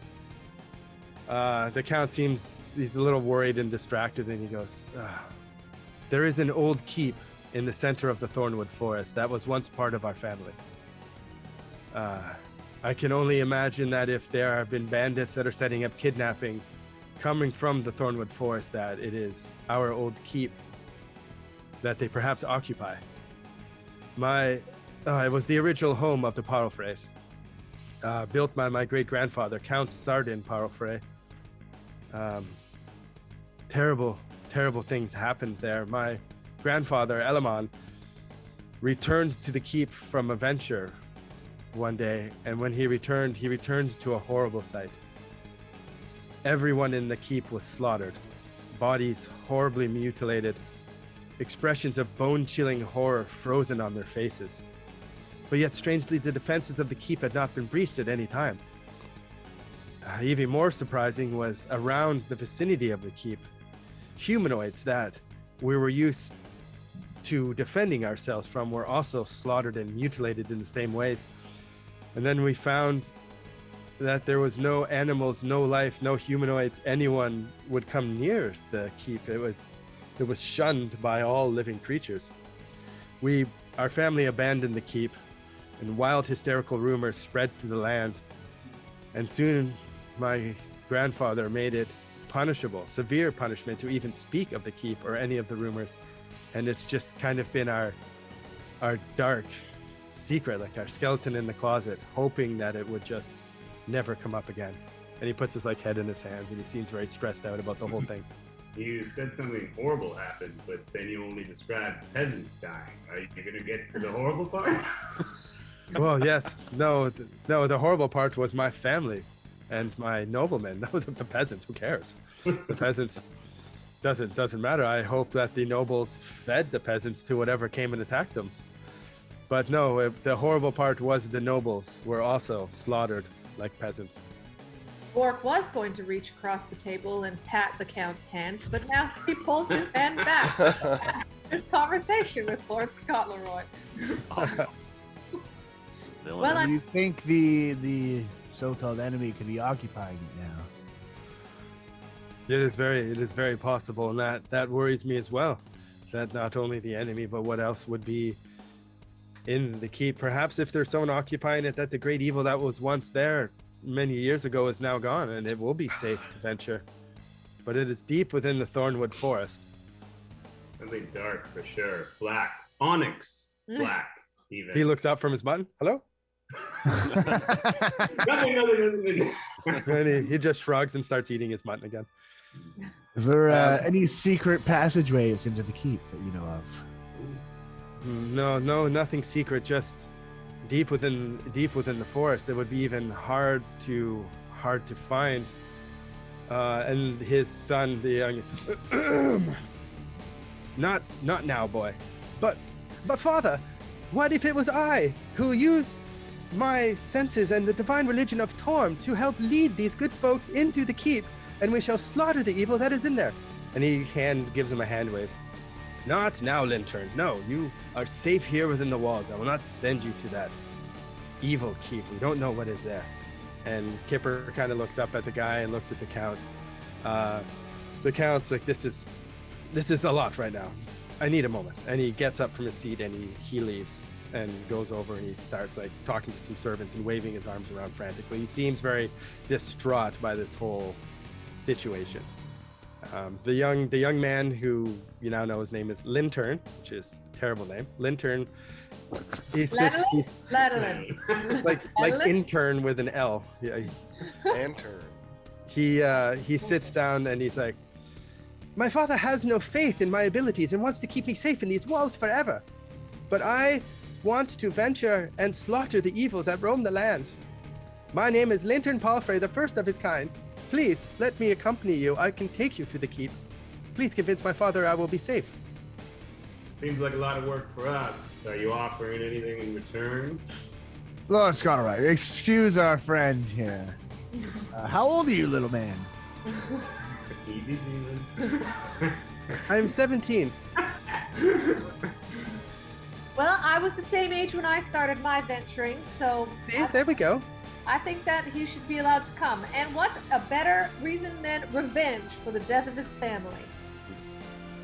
The Count he's a little worried and distracted, and he goes, there is an old keep in the center of the Thornwood Forest that was once part of our family. I can only imagine that if there have been bandits that are setting up kidnapping coming from the Thornwood Forest, that it is our old keep that they perhaps occupy. It was the original home of the Powerfrays, built by my great-grandfather, Count Sardin Powerfray. Terrible things happened there. My grandfather, Elamon, returned to the keep from a venture one day, and when he returned to a horrible sight. Everyone in the keep was slaughtered, bodies horribly mutilated, expressions of bone-chilling horror frozen on their faces. But yet, strangely, the defenses of the keep had not been breached at any time. Even more surprising was around the vicinity of the keep, humanoids that we were used to defending ourselves from were also slaughtered and mutilated in the same ways. And then we found that there was no animals, no life, no humanoids, anyone would come near the keep. It was shunned by all living creatures. We our family abandoned the keep, and wild hysterical rumors spread to the land. And soon my grandfather made it punishable, severe punishment, to even speak of the keep or any of the rumors. And it's just kind of been our dark secret, like our skeleton in the closet, hoping that it would just never come up again. And he puts his head in his hands, and he seems very stressed out about the whole thing. You said something horrible happened, but then you only described peasants dying. Are you going to get to the horrible part? Well, yes. No, the horrible part was my family and my noblemen. No, the peasants, who cares? The peasants, doesn't matter. I hope that the nobles fed the peasants to whatever came and attacked them. But no, the horrible part was the nobles were also slaughtered like peasants. Bork was going to reach across the table and pat the Count's hand, but now he pulls his hand back. His conversation with Lord Scottleroy. Well, do you think the so-called enemy could be occupying it now? It is very possible, and that worries me as well. That not only the enemy, but what else would be in the keep. Perhaps if there's someone occupying it, that the great evil that was once there many years ago is now gone, and it will be safe to venture. But it is deep within the Thornwood Forest. Something dark for sure. Black. Onyx. Black, even. He looks up from his button. Hello? Nothing. And he just shrugs and starts eating his mutton again. Is there any secret passageways into the keep that you know of? No, nothing secret. Just deep within the forest. It would be even hard to find. And his son, the young, not now, boy, but father, what if it was I who used my senses and the divine religion of Torm to help lead these good folks into the keep, and we shall slaughter the evil that is in there? And he gives him a hand wave. Not now, Lintern. No, you are safe here within the walls. I will not send you to that evil keep. We don't know what is there. And Kipper kind of looks up at the guy and looks at the Count. The Count's like, this is a lot right now. I need a moment. And he gets up from his seat and he leaves and goes over and he starts talking to some servants and waving his arms around frantically. He seems very distraught by this whole situation. The young man, who you now know his name is Lintern, which is a terrible name. Lintern. He sits like intern with an L. Yeah. Lantern. He sits down and he's like, my father has no faith in my abilities and wants to keep me safe in these walls forever. But I want to venture and slaughter the evils that roam the land. My name is Lintern Palfrey, the first of his kind. Please, let me accompany you. I can take you to the keep. Please convince my father I will be safe. Seems like a lot of work for us. Are you offering anything in return? Lord Scottleroy, excuse our friend here. How old are you, little man? Easy, demon. I'm 17. Well, I was the same age when I started my venturing, so... See, there we go. I think that he should be allowed to come. And what a better reason than revenge for the death of his family.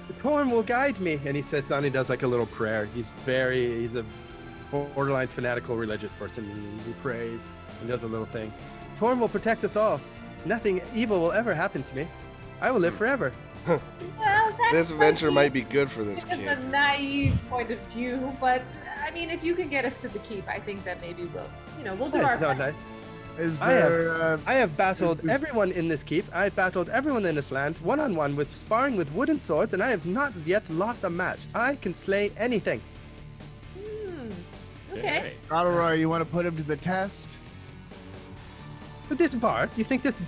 The Torm will guide me. And he sits down, he does a little prayer. He's a borderline fanatical religious person. He prays and does a little thing. Torm will protect us all. Nothing evil will ever happen to me. I will live forever. Well, This venture might be good for this It's kid. a naive point of view, but I mean, if you can get us to the keep, I think that maybe we'll do our best. I have battled everyone in this keep. I've battled everyone in this land, one-on-one, with sparring with wooden swords, and I have not yet lost a match. I can slay anything. Okay. Scottleroy, you want to put him to the test? But this part, you think this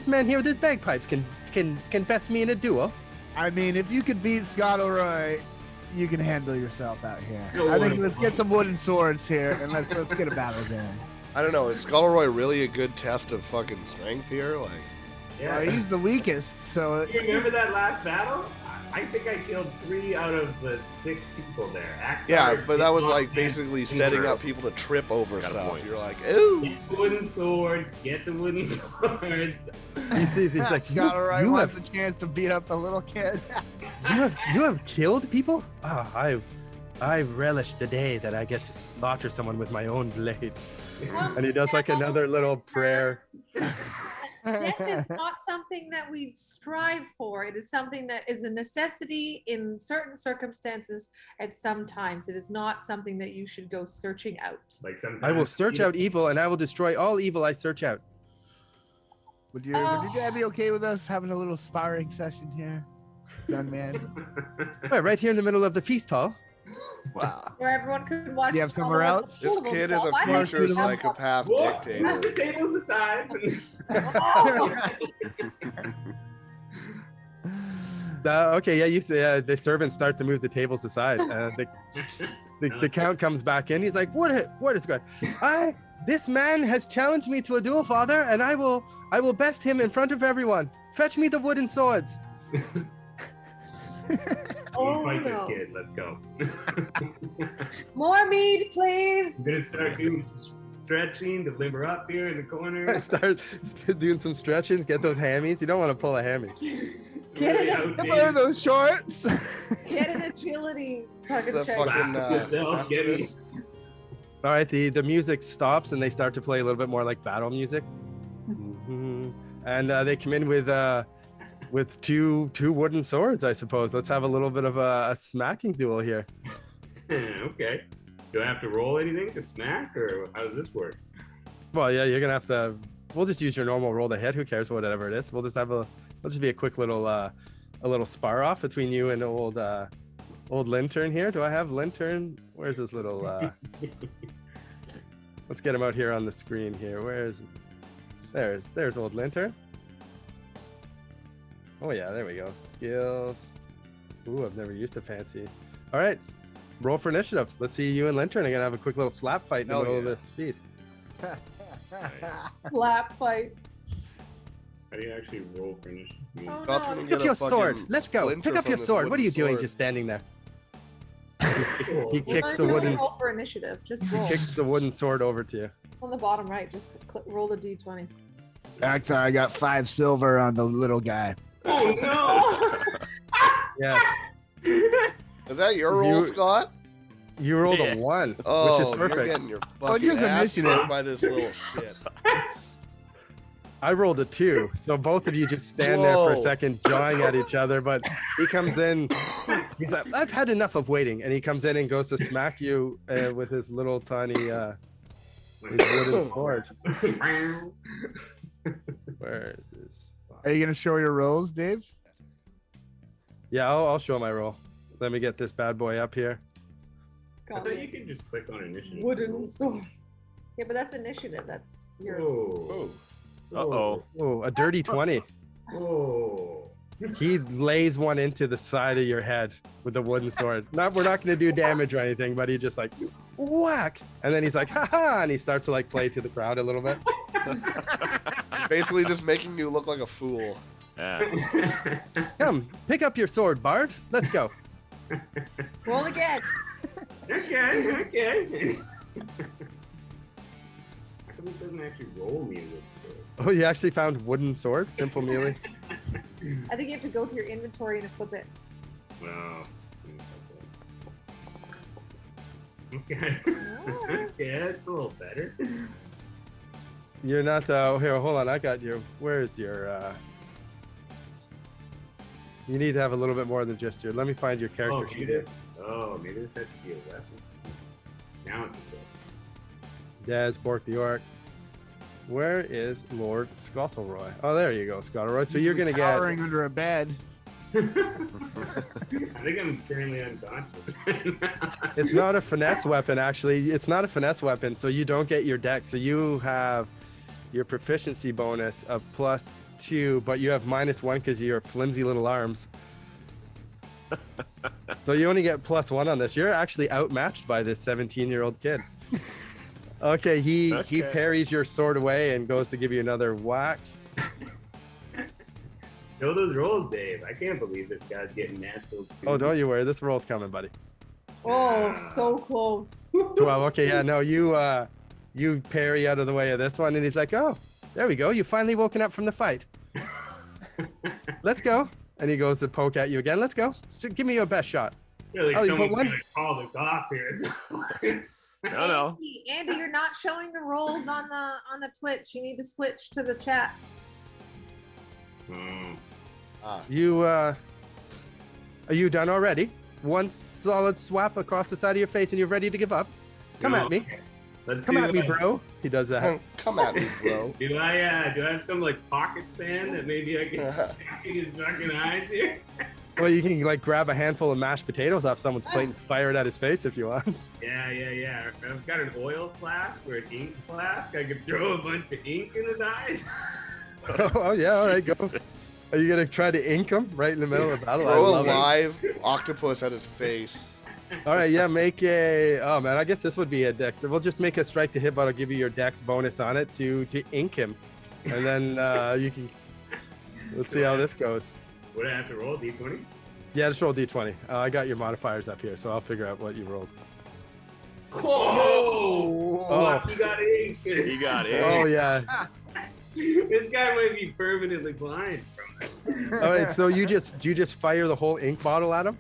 man here with his bagpipes can best me in a duel? I mean, if you could beat Scottleroy, you can handle yourself out here. No I think worries. let's get some wooden swords here and let's get a battle going. I don't know. Is Scottleroy really a good test of fucking strength here? Yeah. Well, he's the weakest, so You remember that last battle? I think I killed 3 out of the 6 people there. Akthar, yeah, but that was Infiltrating, basically setting up people to trip over He's got a stuff. point. You're like, ooh. Get the wooden swords. Get the wooden swords. He's like, Scottleroy you wants have, the chance to beat up the little kid. you have killed people? I relish the day that I get to slaughter someone with my own blade. Well, And he does like another little prayer. Death is not something that we strive for. It is something that is a necessity in certain circumstances at some times. It is not something that you should go searching out. Like sometimes I will search out evil and I will destroy all evil I search out. Would your dad be okay with us having a little sparring session here, young man? Right here in the middle of the feast hall. Wow. Where everyone could watch. Do you have somewhere Scottleroy else? This fool kid is a himself. future psychopath Whoa, knock dictator. the tables aside. Okay, yeah, you say the servants start to move the tables aside. The count comes back in. He's like, "What is going? This man has challenged me to a duel, father, and I will best him in front of everyone. Fetch me the wooden swords." Oh, Fight no. this kid. Let's go. More mead, please. I'm gonna start doing some stretching to limber up here in the corner. Start doing some stretching. Get those hammies. You don't want to pull a hammy. Get it. What are those shorts? Get an agility fucking The check. fucking Yourself, get me. Festivus. All right, the music stops and they start to play a little bit more like battle music. And they come in with two wooden swords, I suppose. Let's have a little bit of a smacking duel here. Okay. Do I have to roll anything to smack, or how does this work? Well, yeah, you're gonna have to. We'll just use your normal roll to hit. Who cares, whatever it is. We'll just have It'll just be a quick little spar off between you and old Lintern here. Do I have Lintern? Where's this little? Let's get him out here on the screen here. There's old Lintern. Oh yeah, there we go. Skills. Ooh, I've never used a fancy. All right, roll for initiative. Let's see you and Lintern are gonna have a quick little slap fight in the Hell middle of yeah. this feast. Slap fight. How do you actually roll for initiative? Oh, Scott's no. gonna Pick get up your a sword. fucking Let's go. splinter Pick up from your this sword. What are you wooden doing sword. just standing there? Cool. He You kicks don't the even wooden roll for initiative. Just roll. kicks the wooden sword over to you. It's on the bottom right. Just roll the d20. Akthar, I got 5 silver on the little guy. Oh no! Yes. Is that your roll, You- Scott? You rolled Yeah. a 1, Oh, which is you're perfect. getting your Oh, fucking just ass initiative. kicked by this little shit. I rolled a 2, so both of you just stand there for a Whoa. second, jawing at each other. But he comes in. He's like, "I've had enough of waiting," and he comes in and goes to smack you with his little tiny his wooden sword. Where is this? Are you gonna show your rolls, Dave? Yeah, I'll show my roll. Let me get this bad boy up here. I thought you could just click on initiative. Wooden sword. Yeah, but that's initiative. That's your. Whoa. Oh, Uh-oh. Oh, a dirty 20. Whoa. He lays one into the side of your head with the wooden sword. We're not going to do damage or anything, but he just like whack, and then he's like, "Ha ha!" and he starts to like play to the crowd a little bit. he's basically just making you look like a fool. Yeah. Come, pick up your sword, Bard. Let's go. Roll again. Okay. How come it doesn't actually roll me with Oh, you actually found wooden sword? Simple melee. I think you have to go to your inventory and equip it. Wow. Okay. Ah. Okay, that's a little better. You're not. Here, hold on. I got your. Where's your? You need to have a little bit more than just your. Let me find your character sheet here. Maybe this has to be a weapon. Now it's a weapon. Yeah, it's Bork the Orc. Where is Lord Scottleroy? Oh, there you go, Scottleroy. So you're gonna get. Cowering under a bed. I think I'm currently unconscious. It's not a finesse weapon, actually. It's not a finesse weapon, so you don't get your dex. So you have your proficiency bonus of +2, but you have -1 because of your flimsy little arms. So you only get +1 on this. You're actually outmatched by this 17-year-old kid. Okay, he parries your sword away and goes to give you another whack. Show those rolls, Dave. I can't believe this guy's getting natural too. Oh, don't you worry. This roll's coming, buddy. Oh, so close. 12. Okay, yeah, no, you parry out of the way of this one, and he's like, "Oh, there we go. You finally woken up from the fight. Let's go." And he goes to poke at you again. "Let's go. So give me your best shot." feel like Oh, you put someone's one? gonna call this off here. No. Andy, you're not showing the rolls on the Twitch. You need to switch to the chat. You are you done already? One solid swap across the side of your face and you're ready to give up? Come at me. Let's Come do at me, it. bro. He does that. Come at me, bro. Do I have some like pocket sand that maybe I can stick in his fucking eyes here? Well, you can like grab a handful of mashed potatoes off someone's plate and fire it at his face if you want. Yeah. I've got an oil flask or an ink flask. I could throw a bunch of ink in his eyes. Oh yeah, all right, go. Jesus. Are you gonna try to ink him right in the middle of the battle? I Throw a love it. live octopus at his face. All right, yeah, make a. Oh man, I guess this would be a dex. We'll just make a strike to hit, but I'll give you your dex bonus on it to ink him, and then you can. Let's see how this goes. Would I have to roll d20? Yeah, just roll d20. I got your modifiers up here, so I'll figure out what you rolled. Whoa! Oh. He got ink. He got it. Oh yeah. This guy might be permanently blind from this. All right, so you just fire the whole ink bottle at him.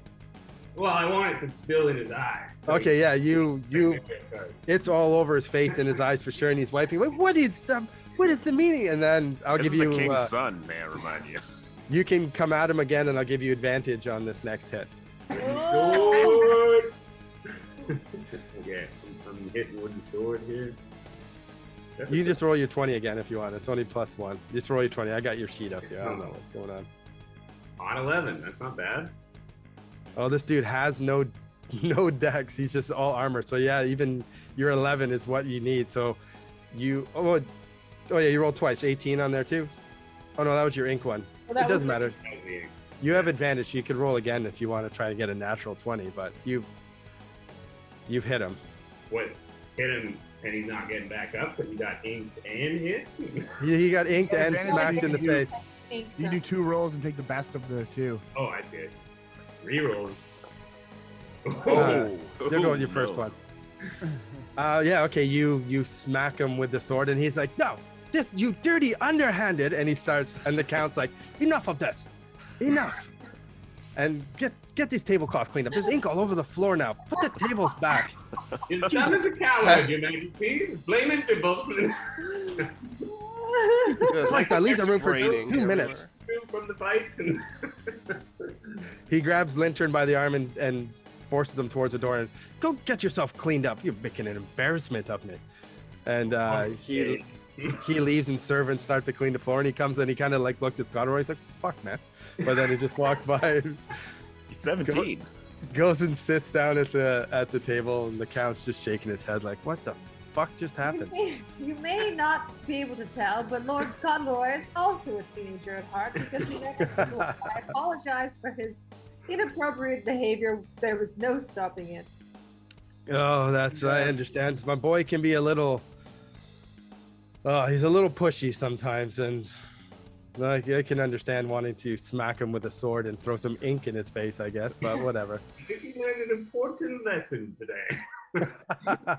Well, I want it to spill in his eyes. So Okay, yeah, you. It's all over his face and his eyes for sure, and he's wiping. Like, what is the meaning? And then I'll This give is you. the king's son, may I remind you. You can come at him again, and I'll give you advantage on this next hit. Sword. Okay, I'm hitting with the sword here. You can just roll your 20 again if you want. It's only +1. Just roll your 20. I got your sheet up here. I don't know what's going on. On 11. That's not bad. Oh, this dude has no dex. He's just all armor. So yeah, even your 11 is what you need. So you oh yeah, you rolled twice. 18 on there too. Oh no, that was your ink one. Well, It doesn't matter. That was me. You have advantage. You could roll again if you want to try to get a natural 20, but you've hit him. What? Hit him and he's not getting back up because he got inked and hit? He got inked and Advantage smacked in the you- face. You do 2 rolls and take the best of the 2. Oh, I see. Rerolling. Oh, there goes your no. first one. Yeah, okay, you smack him with the sword, and he's like, no, this, you dirty underhanded, and he starts, and the count's like, enough of this, enough. And get these tablecloths cleaned up. There's ink all over the floor now. Put the tables back. His son is a coward, Your Majesty. Blame it simple. Just Like that, leave the room for spraying 2 minutes. From the fight. He grabs Lintern by the arm and forces him towards the door and go get yourself cleaned up. You're making an embarrassment of me. And he leaves and servants start to clean the floor, and he comes and he kind of like looks at Scottleroy. He's like, fuck, man. But then he just walks by, He's 17. goes and sits down at the table, and the count's just shaking his head like, what the fuck just happened? You may not be able to tell, but Lord Scottleroy is also a teenager at heart because he never I apologize for his inappropriate behavior. There was no stopping it. Oh, I understand. My boy can be a little, he's a little pushy sometimes, and like I can understand wanting to smack him with a sword and throw some ink in his face, I guess, but whatever. I think he learned an important lesson today.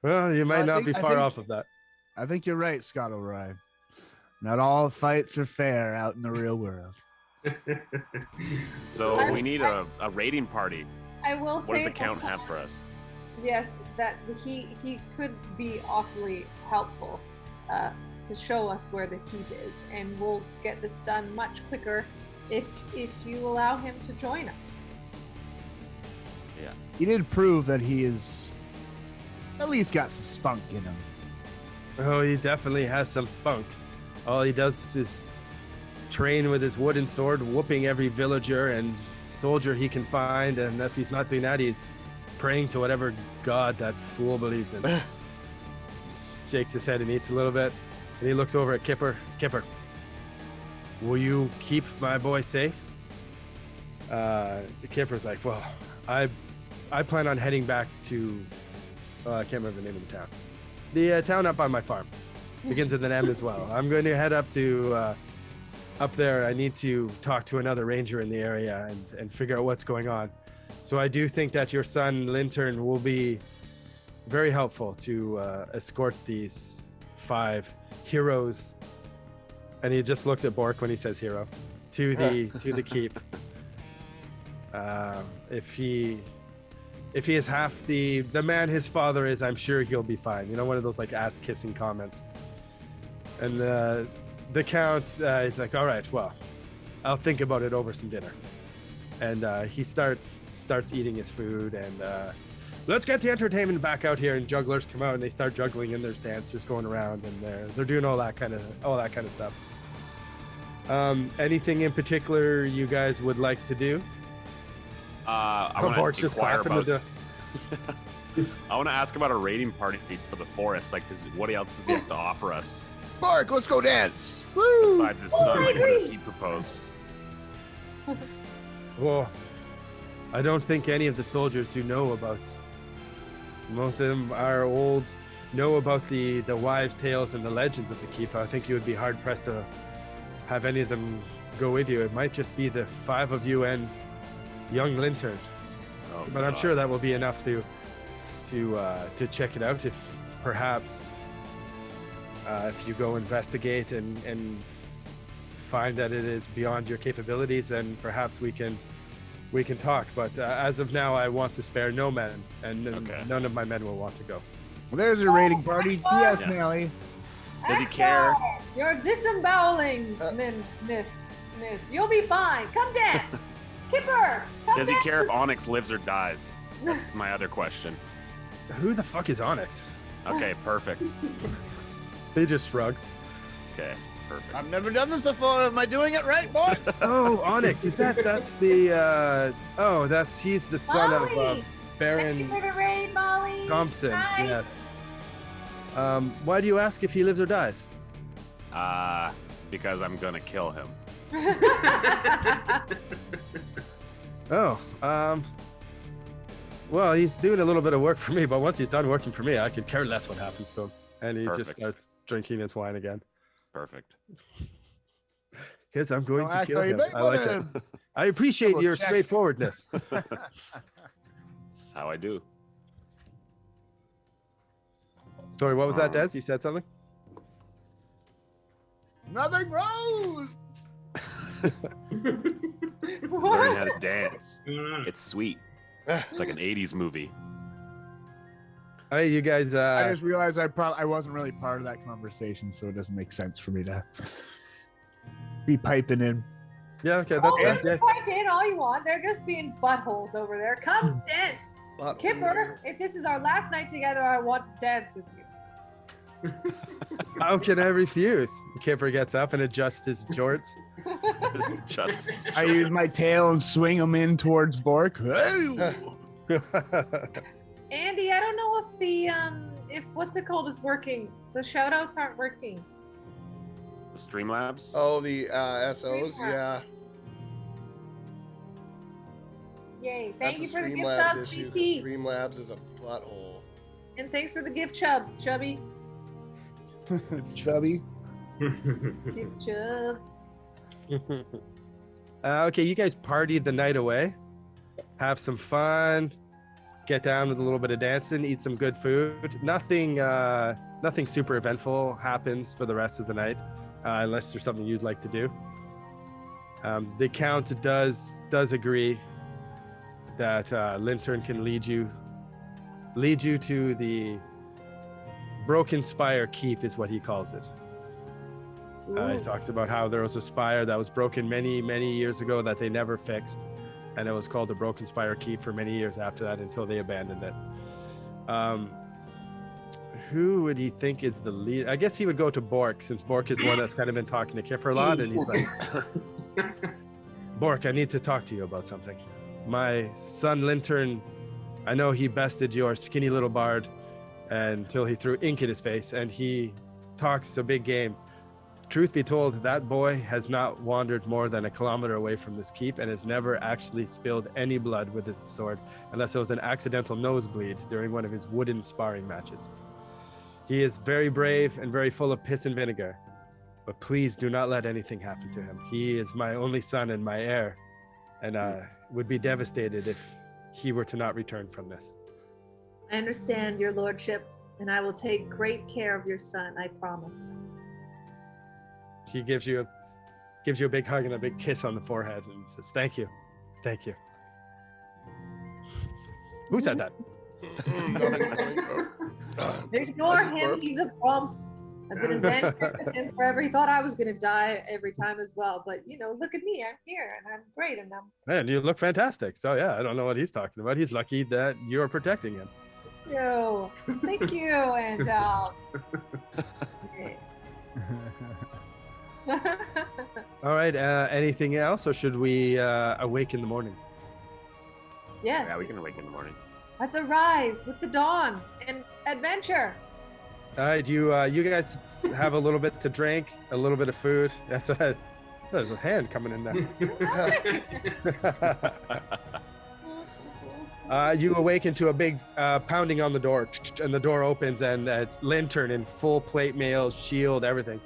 Well, you might I not think- be I far think- off of that. I think you're right, Scottleroy. Not all fights are fair out in the real world. So we need a raiding party. I will What say does the count have for us? Yes, that he could be awfully helpful to show us where the keep is, and we'll get this done much quicker if you allow him to join us. He did prove that he is at least got some spunk in him. Oh, he definitely has some spunk. All he does is train with his wooden sword, whooping every villager and soldier he can find, and if he's not doing that, he's praying to whatever god that fool believes in. Shakes his head and eats a little bit, and he looks over at Kipper. Kipper, will you keep my boy safe? Kipper's like, well, I plan on heading back to I can't remember the name of the town. The town up on my farm. Begins with an M as well. I'm going to head up to up there. I need to talk to another ranger in the area and figure out what's going on. So I do think that your son Lintern will be very helpful to escort these 5 heroes. And he just looks at Bork when he says hero to the keep. If he is half the man his father is, I'm sure he'll be fine. You know, one of those like ass kissing comments. And the count is like, all right, well, I'll think about it over some dinner. And he starts eating his food, and let's get the entertainment back out here. And jugglers come out and they start juggling, and there's dancers going around, and they're doing all that kind of stuff. Anything in particular you guys would like to do? I want to inquire about. I want to ask about a raiding party for the forest. Like, what else does he have to offer us Bork, let's go dance. Woo! besides his son? Like, what does he propose? Well, I don't think any of the soldiers who know about, most of them are old, know about the wives' tales and the legends of the keep. I think you would be hard pressed to have any of them go with you. It might just be the 5 of you and young Lintern. Oh, But I'm God. sure that will be enough to check it out. If perhaps if you go investigate and find that it is beyond your capabilities, then perhaps we can talk. But as of now, I want to spare no men, and Okay. none of my men will want to go. Well, there's your raiding party. Yes, Yeah. Nelly. Does he care? You're disemboweling, miss. You'll be fine. Come dance. Kipper, come Does he dance. care if Onyx lives or dies? That's my other question. Who the fuck is Onyx? Okay, perfect. He just shrugs. Okay, perfect. I've never done this before. Am I doing it right, boy? Oh, Onyx, that's he's the son of Molly! Thank you Baron for the raid, Molly. Thompson. Hi. Yes. Why do you ask if he lives or dies? Because I'm gonna kill him. Oh, well, he's doing a little bit of work for me, but once he's done working for me, I could care less what happens to him. And he just Perfect. starts drinking his wine again. Perfect. Because I'm going Oh, to kill actually, him. you may I like it. wanna I appreciate double your check. straightforwardness. That's how I do. Sorry, what was that, Des? You said something? Nothing wrong. Learning how to dance. Mm. It's sweet. It's like an 80s movie. Hey, you guys. I just realized I wasn't really part of that conversation, so it doesn't make sense for me to be piping in. Yeah, okay, that's Oh, fine. you Yeah. can pipe in all you want. They're just being buttholes over there. Come dance. Kipper, if this is our last night together, I want to dance with you. How can I refuse? Kipper gets up and adjusts his jorts. Just I use my tail and swing him in towards Bork. Andy, I don't know if the if what's it called is working. The shout outs aren't working. Streamlabs. Oh, the SOs, yeah. Yay. Thank That's you a for the gift Streamlabs subs, issue. 'Cause CT. Streamlabs is a butthole. And thanks for the gift chubs, Chubby. Chubby. Gift chubs. Okay, you guys party the night away, have some fun, get down with a little bit of dancing, eat some good food. Nothing super eventful happens for the rest of the night, unless there's something you'd like to do. The Count does agree that Lintern can lead you to the Broken Spire Keep, is what he calls it. He Ooh. talks about how there was a spire that was broken many, many years ago that they never fixed. And it was called the Broken Spire Keep for many years after that until they abandoned it. Who would he think is the lead? I guess he would go to Bork, since Bork is the one that's kind of been talking to Kipper a lot. And he's like, Bork, I need to talk to you about something. My son Lintern, I know he bested your skinny little bard until he threw ink in his face, and he talks a big game. Truth be told, that boy has not wandered more than a kilometer away from this keep and has never actually spilled any blood with his sword, unless it was an accidental nosebleed during one of his wooden sparring matches. He is very brave and very full of piss and vinegar, but please do not let anything happen to him. He is my only son and my heir, and would be devastated if he were to not return from this. I understand, your lordship, and I will take great care of your son, I promise. He gives you a big hug and a big kiss on the forehead and says, thank you. Who said that? Nothing. Ignore just him. burped. He's a bump. I've been adventuring with him forever. He thought I was going to die every time as well. But, look at me. I'm here and I'm great. And I'm. Man, you look fantastic. So yeah, I don't know what he's talking about. He's lucky that you're protecting him. Thank you. And All right. Anything else, or should we awake in the morning? Yeah, we can awake in the morning. Let's arise with the dawn and adventure. All right, you guys have a little bit to drink, a little bit of food. There's a hand coming in there. You awaken to a big pounding on the door, and the door opens, and it's Lintern in full plate mail, shield, everything.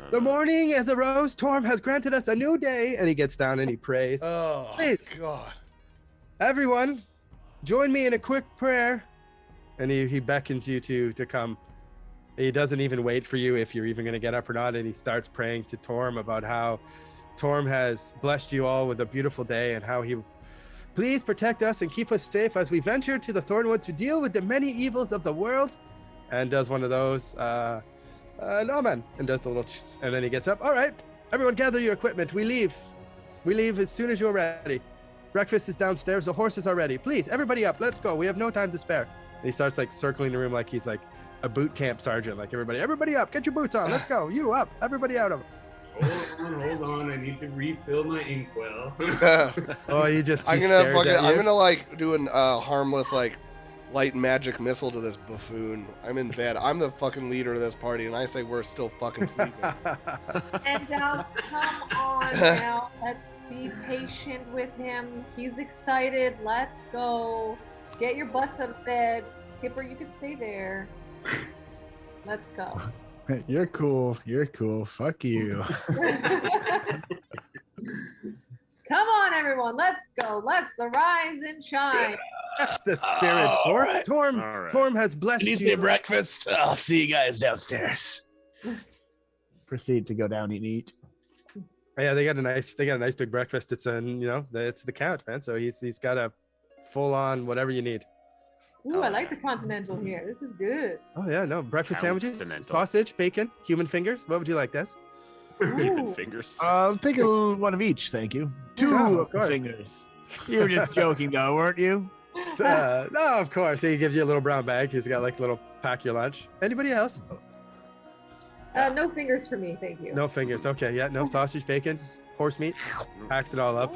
The morning as arose, Torm has granted us a new day, and he gets down and he prays. Oh, Please, God. everyone, join me in a quick prayer. And he beckons you to come. He doesn't even wait for you if you're even going to get up or not, and he starts praying to Torm about how Torm has blessed you all with a beautiful day, and how he please protect us and keep us safe as we venture to the Thornwood to deal with the many evils of the world. And does one of those no man, and does the little and then he gets up. All right, everyone gather your equipment. We leave as soon as you're ready. Breakfast is downstairs. The horses are ready. Please, everybody up. Let's go. We have no time to spare. And he starts like circling the room like he's like a boot camp sergeant. Like everybody up. Get your boots on. Let's go. You up. Everybody out of them. Hold on. I need to refill my inkwell. Oh, he just. I'm gonna like do an harmless like light magic missile to this buffoon. I'm in bed. I'm the fucking leader of this party, and I say we're still fucking sleeping. And come on now. Let's be patient with him. He's excited. Let's go. Get your butts out of bed. Kipper, you can stay there. Let's go. You're cool. Fuck you. Come on, everyone. Let's go. Let's arise and shine. That's the spirit. All right. Torm has blessed Need you. breakfast. I'll see you guys downstairs. Proceed to go down and eat. Yeah, they got a nice big breakfast. It's it's the count, man. So he's got a full on whatever you need. Ooh, I like the continental here. This is good. Oh yeah, no breakfast sandwiches, Continental. sausage, bacon, human fingers. What would you like, Des? Human Ooh. fingers. I'll take one of each, thank you. Two of course. fingers. You were just joking, though, weren't you? No, of course. He gives you a little brown bag. He's got like a little pack your lunch. Anybody else? No fingers for me, thank you. No fingers. Okay, yeah, no sausage, bacon, horse meat. Packs it all up.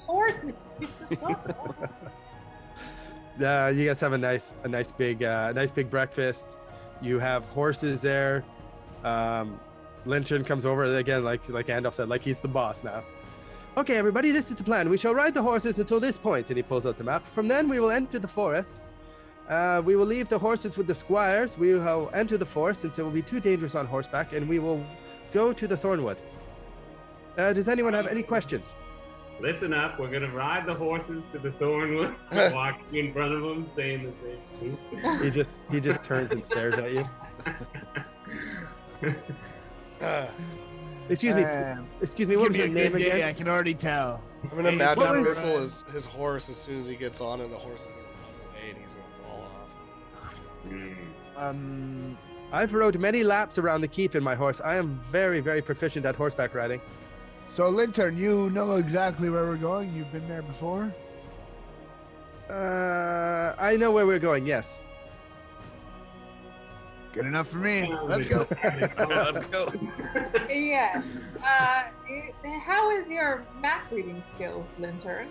Horse meat. You guys have a nice big breakfast. You have horses there. Lintern comes over again, like Andalf said, like he's the boss now. Okay, everybody, this is the plan. We shall ride the horses until this point, and he pulls out the map. From then, we will enter the forest. We will leave the horses with the squires. We will enter the forest, since it will be too dangerous on horseback, and we will go to the Thornwood. Does anyone have any questions? Listen up, we're gonna ride the horses to the Thornwood, walking in front of them, saying the same shit. He just turns and stares at you. Excuse me. What was your name again? I can already tell. I'm gonna magic missile his horse as soon as he gets on, and the horse is gonna run away, and he's gonna fall off. I've rode many laps around the keep in my horse. I am very, very proficient at horseback riding. So, Lintern, you know exactly where we're going? You've been there before? I know where we're going, yes. Good enough for me. Let's go. Let's go. Yes. How is your map reading skills, Lintern?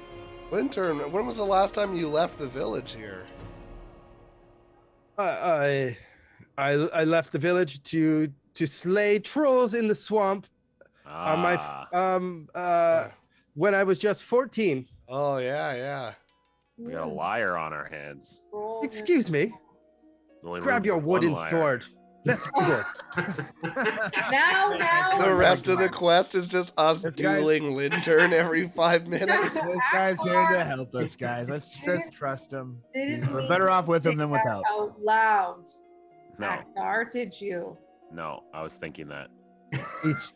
Lintern, when was the last time you left the village here? I left the village to slay trolls in the swamp. On my when I was just 14. Oh yeah. We got a liar on our hands. Excuse me. Grab your wooden sword. Let's do it. Now. The rest of the quest is just us dueling Lintern every 5 minutes. This guy's here to help us, guys. Let's just trust him. We're better off with him than without. Out loud. No. Akthar, did you? No, I was thinking that.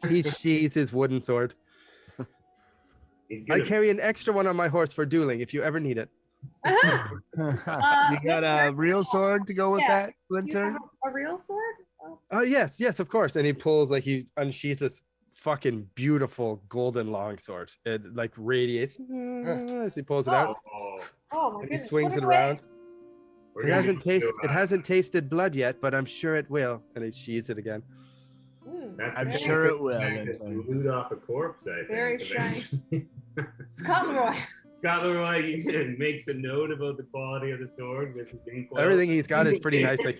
He sheathes his wooden sword. I carry an extra one on my horse for dueling if you ever need it. You got a real sword to go with Yeah. that, You have Lintern? a real sword? Oh. Oh yes, of course. And he pulls like he unsheathes this fucking beautiful golden longsword. It like radiates as he pulls it out. Oh my And he goodness. swings Put it away. around. We're It gonna hasn't need to, tasted blood yet, but I'm sure it will. And he sheathes it again. That's I'm the sure it will, fact that Linton. you loot off a corpse, I think. Very shiny. eventually. Scottleroy. Scottleroy makes a note about the quality of the sword with his inkwell. Everything he's got is pretty nice. Like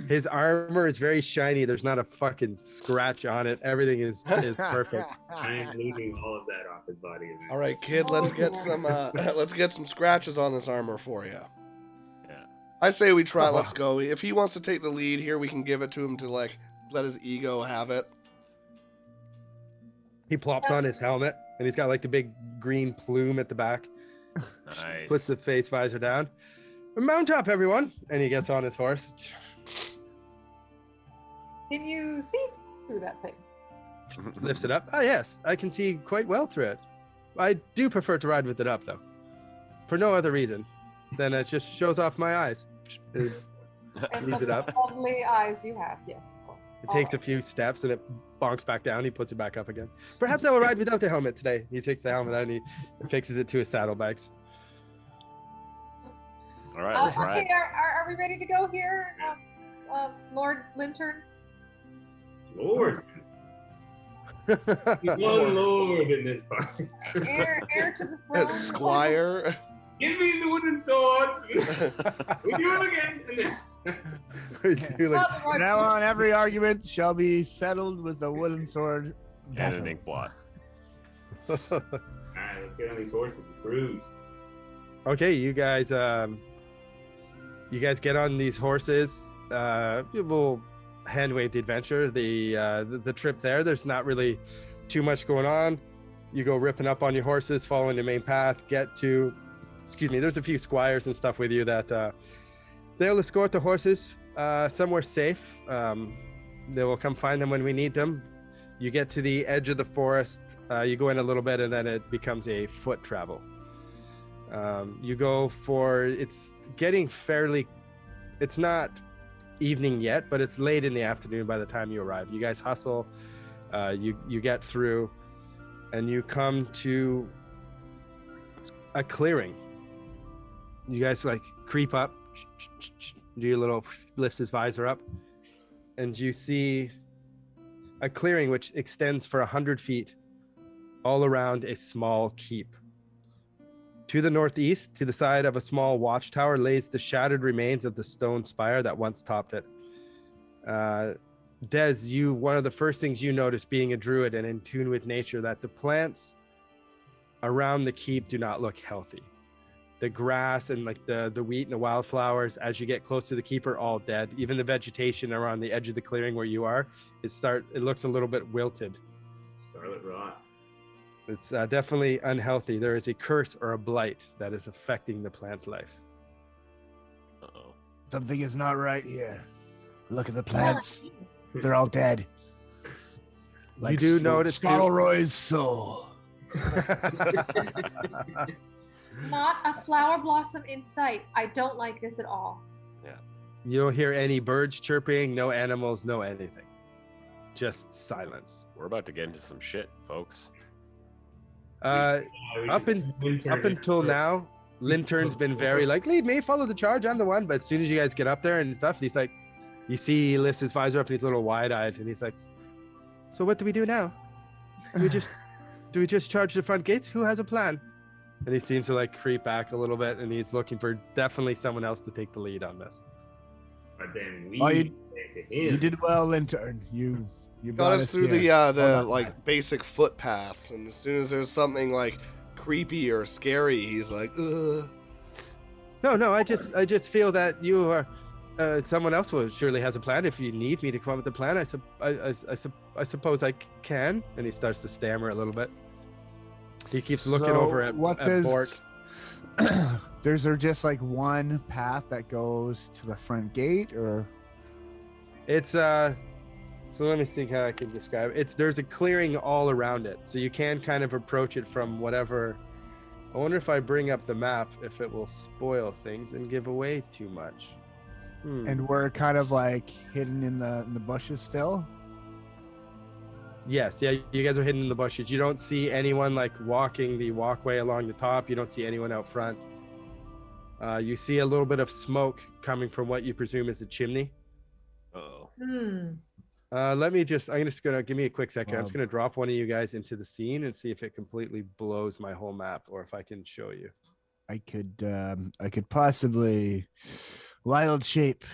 his armor is very shiny. There's not a fucking scratch on it. Everything is perfect. I am looting all of that off his body. eventually. All right, kid, let's get some scratches on this armor for you. Yeah. I say we try. Let's go. If he wants to take the lead here, we can give it to him to like let his ego have it. He plops on his helmet, and he's got like the big green plume at the back. Nice. Puts the face visor down. Mount up, everyone! And he gets on his horse. Can you see through that thing? Lifts it up. Oh yes, I can see quite well through it. I do prefer to ride with it up, though, for no other reason than it just shows off my eyes. It And leaves the it up. lovely eyes you have. Yes, of course. It takes a few steps and it bonks back down. He puts it back up again. Perhaps I will ride without the helmet today. He takes the helmet out and he fixes it to his saddlebags. All right, let's Okay, ride. are we ready to go here, Lord Lintern? Lord. One lord in this party. Heir to the throne. Squire. Give me the wooden swords. We do it again. Do like- From now on, every argument shall be settled with a wooden sword. And an ink blot. All right, let's get on these horses and cruise. Okay, you guys get on these horses. We'll hand wave the adventure. The trip there's not really too much going on. You go ripping up on your horses, following the main path, there's a few squires and stuff with you that they'll escort the horses somewhere safe. They will come find them when we need them. You get to the edge of the forest, you go in a little bit, and then it becomes a foot travel. You go for, it's getting it's not evening yet, but it's late in the afternoon by the time you arrive. You guys hustle, you get through, and you come to a clearing. You guys like creep up, do your little, lifts his visor up, and you see a clearing which extends for 100 feet all around a small keep. To the northeast, to the side of a small watchtower, lays the shattered remains of the stone spire that once topped it. Des, one of the first things you notice being a druid and in tune with nature, that the plants around the keep do not look healthy. The grass and like the wheat and the wildflowers, as you get close to the keep, are all dead. Even the vegetation around the edge of the clearing where you are, it looks a little bit wilted. Scarlet rot. It's definitely unhealthy. There is a curse or a blight that is affecting the plant life. Uh-oh. Something is not right here. Look at the plants. They're all dead. You do notice too- Scottleroy's soul. Not a flower blossom in sight. I don't like this at all. You don't hear any birds chirping, no animals, no anything. Just silence. We're about to get into some shit, folks. Up until now, Lintern's been very like, lead me, follow the charge, I'm the one. But as soon as you guys get up there and stuff, he's like, you see he lifts his visor up and he's a little wide-eyed and he's like, so what do we do now? Do we just charge the front gates? Who has a plan? And he seems to like creep back a little bit and he's looking for definitely someone else to take the lead on this. But then we Oh, say to him, You did well, Lintern. You Got brought us through here. the like basic footpaths, and as soon as there's something like creepy or scary, he's like, ugh. No, I just feel that you are someone else surely has a plan. If you need me to come up with a plan, I suppose I can. And he starts to stammer a little bit. He keeps looking So over at Bork. Is there just like one path that goes to the front gate, or? It's so let me think how I can describe it. There's a clearing all around it, so you can kind of approach it from whatever I wonder if I bring up the map, if it will spoil things and give away too much. And we're kind of like hidden in the bushes still. Yes, yeah, you guys are hidden in the bushes. You don't see anyone like walking the walkway along the top. You don't see anyone out front. You see a little bit of smoke coming from what you presume is a chimney. Uh-oh. I'm just gonna give me a quick second. I'm just gonna drop one of you guys into the scene and see if it completely blows my whole map, or if I can show you. I could possibly wild shape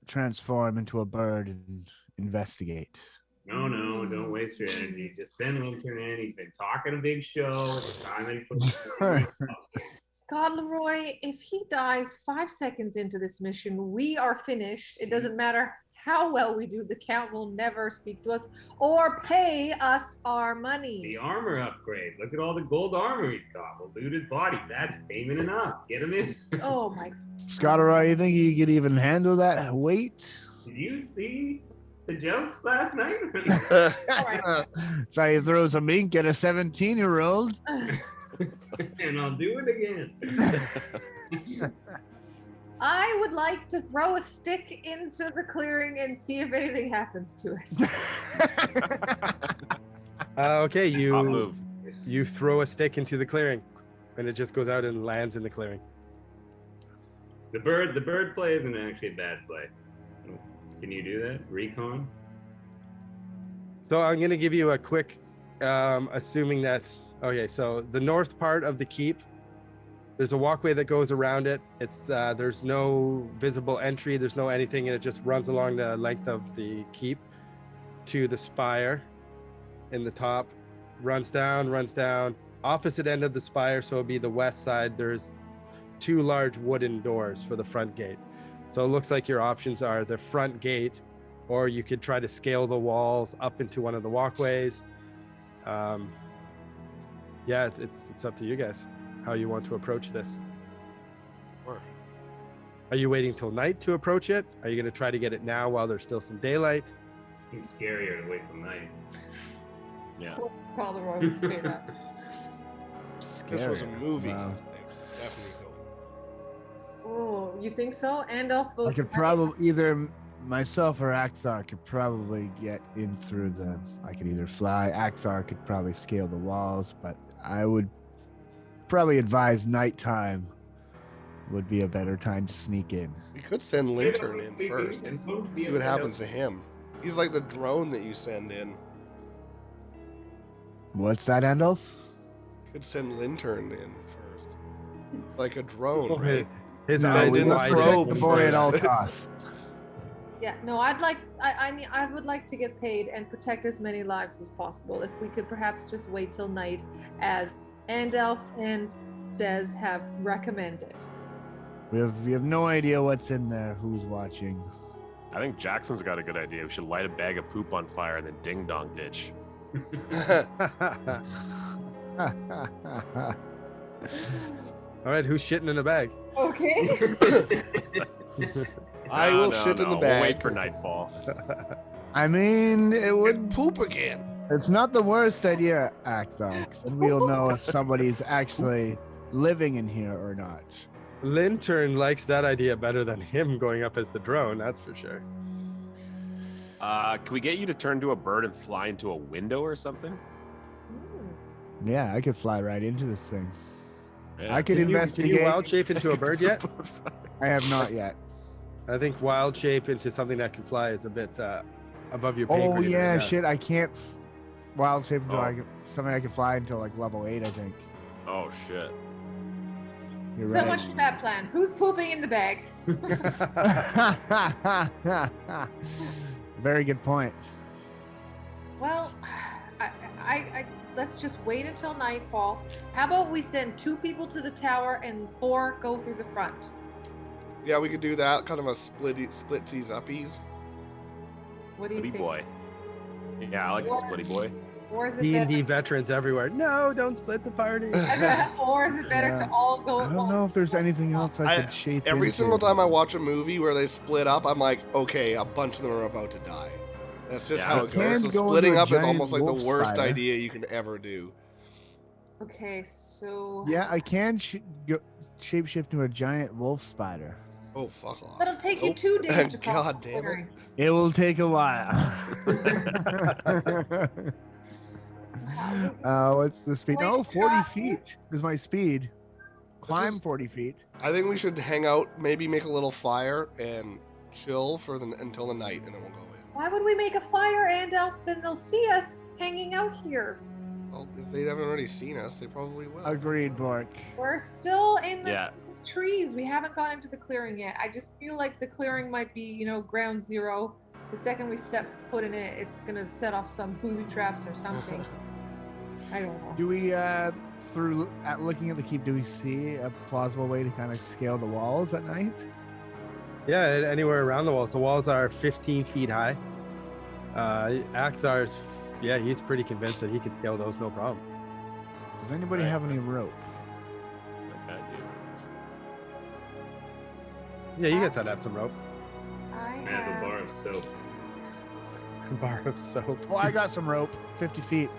transform into a bird and investigate. No, don't waste your energy. Just send Lantern in. He's been talking a big show. Scottleroy, if he dies 5 seconds into this mission, we are finished. It doesn't matter how well we do. The Count will never speak to us or pay us our money. The armor upgrade. Look at all the gold armor he's got. We'll loot his body. That's payment enough. Get him in. Oh my. Scottleroy, you think you could even handle that weight? Did you see the jokes last night? So you throw some ink at a 17-year-old. And I'll do it again. I would like to throw a stick into the clearing and see if anything happens to it. Okay, I'll move. you throw a stick into the clearing, and it just goes out and lands in the clearing. The bird play isn't actually a bad play. Can you do that? Recon? So I'm gonna give you a quick, assuming that's okay. So the north part of the keep, there's a walkway that goes around it. It's there's no visible entry. There's no anything, and it just runs along the length of the keep to the spire in the top. Runs down. Opposite end of the spire, so it'll be the west side. There's 2 large wooden doors for the front gate. So it looks like your options are the front gate, or you could try to scale the walls up into one of the walkways. Yeah, it's up to you guys how you want to approach this. Sure. Are you waiting till night to approach it? Are you going to try to get it now while there's still some daylight? Seems scarier to wait till night. Yeah. Scottleroy would say that. This was a Scary. movie. Wow. They definitely go. Oh, you think so? Andalf I could probably either myself or Akthar could probably get in through the. I could either fly. Akthar could probably scale the walls, but I would probably advise nighttime would be a better time to sneak in. We could send Lantern in first. See what happens to him. He's like the drone that you send in. What's that, Andalf? Could send Lantern in first. It's like a drone, Oh, right? His No, eyes in the wide probe open. The boy at all first. costs. Yeah, no, I would like to get paid and protect as many lives as possible. If we could perhaps just wait till night, as Andalf and Des have recommended. We have no idea what's in there. Who's watching? I think Jackson's got a good idea. We should light a bag of poop on fire and then ding dong ditch. All right, who's shitting in the bag? Okay. I will shit in the We'll bag. wait for nightfall. I mean, it would. And poop again. It's not the worst idea, Akthar. And we'll know if somebody's actually living in here or not. Lintern likes that idea better than him going up as the drone, that's for sure. Can we get you to turn to a bird and fly into a window or something? Yeah, I could fly right into this thing. Yeah. I could Can investigate. you wild shape into a bird yet? I have not yet. I think wild shape into something that can fly is a bit above your pay Oh grade yeah, right now. shit! I can't wild shape until Oh. something I can fly until like level 8, I think. Oh shit. You're So right. much for that plan. Who's pooping in the bag? Very good point. Well, I let's just wait until nightfall. How about we send 2 people to the tower and 4 go through the front? Yeah, we could do that. Kind of a splitsies uppies. What do you Splitty think? boy. Yeah, I like the splitty boy. Or is it D&D better? veterans everywhere. No, don't split the party. Or is it better Yeah. to all go I at don't once? know if there's anything else I could shape Every into. single time I watch a movie where they split up, I'm like, okay, a bunch of them are about to die. That's just Yeah, how it's it goes. So hard to go splitting into a up is giant almost like the wolf worst spider. idea you can ever do. Okay, so Yeah, I can shapeshift into a giant wolf spider. Oh, fuck off. that'll take you Nope. 2 days to cross God the damn it. clearing. It will take a while. What's the speed? Oh, 40 feet is my speed. Climb 40 feet. I think we should hang out, maybe make a little fire and chill until the night, and then we'll go in. Why would we make a fire, Andalf? Then they'll see us hanging out here. Well, if they haven't already seen us, they probably will. Agreed, Bork. We're still in the Yeah. trees. We haven't gone into the clearing yet. I just feel like the clearing might be, ground zero. The second we step foot in it, it's gonna set off some booby traps or something. I don't know. Do we, looking at the keep, do we see a plausible way to kind of scale the walls at night? Yeah, anywhere around the walls. The walls are 15 feet high. Akthar's, he's pretty convinced that he can scale those no problem. Does anybody have any rope? I do. Yeah, you guys have some rope. I I have a have... bar of soap. Bar of soap. Oh, I got some rope. 50 feet.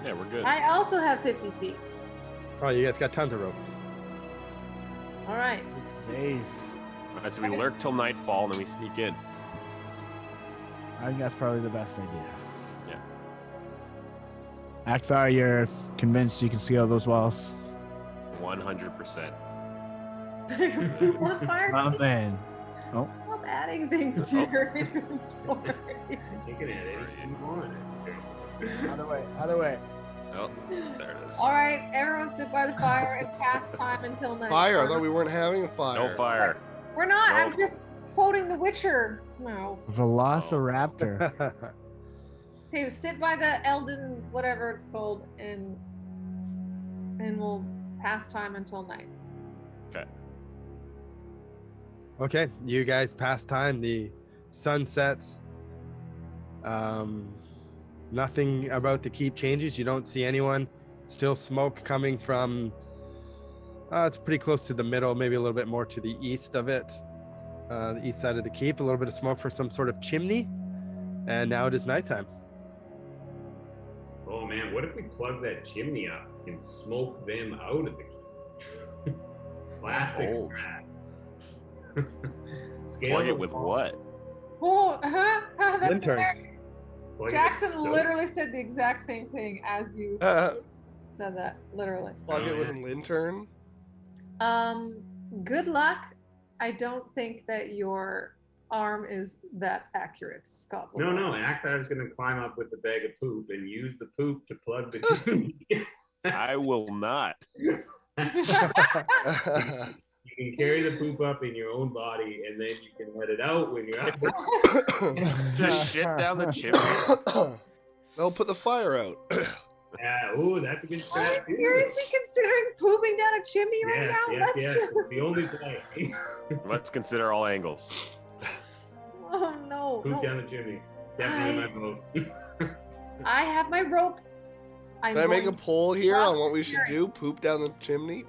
Yeah, we're good. I also have 50 feet. Oh, you guys got tons of rope. All right. Nice. All right, so we lurk till nightfall, and then we sneak in. I think that's probably the best idea. Yeah. Akthar, you're convinced you can scale those walls? 100%. One fire Oh, team. man. Oh, Stop adding things to your inventory. You can add anything you want. other way. Oh, there it is. All right, everyone sit by the fire and pass time until night. Fire? I thought we weren't having a fire. No fire. We're not. I'm Nope. just quoting The Witcher. No. Velociraptor. Okay, sit by the Elden, whatever it's called, and we'll pass time until night. Okay. Okay, you guys pass time. The sun sets. Nothing about the keep changes. You don't see anyone. Still smoke coming from. It's pretty close to the middle, maybe a little bit more to the east of it. The east side of the keep. A little bit of smoke for some sort of chimney. And now it is nighttime. Oh man, what if we plug that chimney up and smoke them out of the keep? Classic Bold. strat. Plug it with what? Oh, that's Lantern. hilarious. Plug it with Jackson soap. literally said the exact same thing as you Plug said that. Literally. it with a lantern. Good luck. I don't think that your arm is that accurate, Scott. No, Akthar's gonna climb up with the bag of poop and use the poop to plug the chimney. I will not. You can carry the poop up in your own body, and then you can let it out when you're out. Just shit down the chimney. They'll put the fire out. Yeah, ooh, that's a good Are strat. you too. seriously considering pooping down a chimney right Yes, now? yes, That's yes. just... It's the only play. Let's consider all angles. Oh no. Poop no. down the chimney. Definitely my vote. I have my rope. I'm Can I make a going- poll here on what we should do? Poop down the chimney?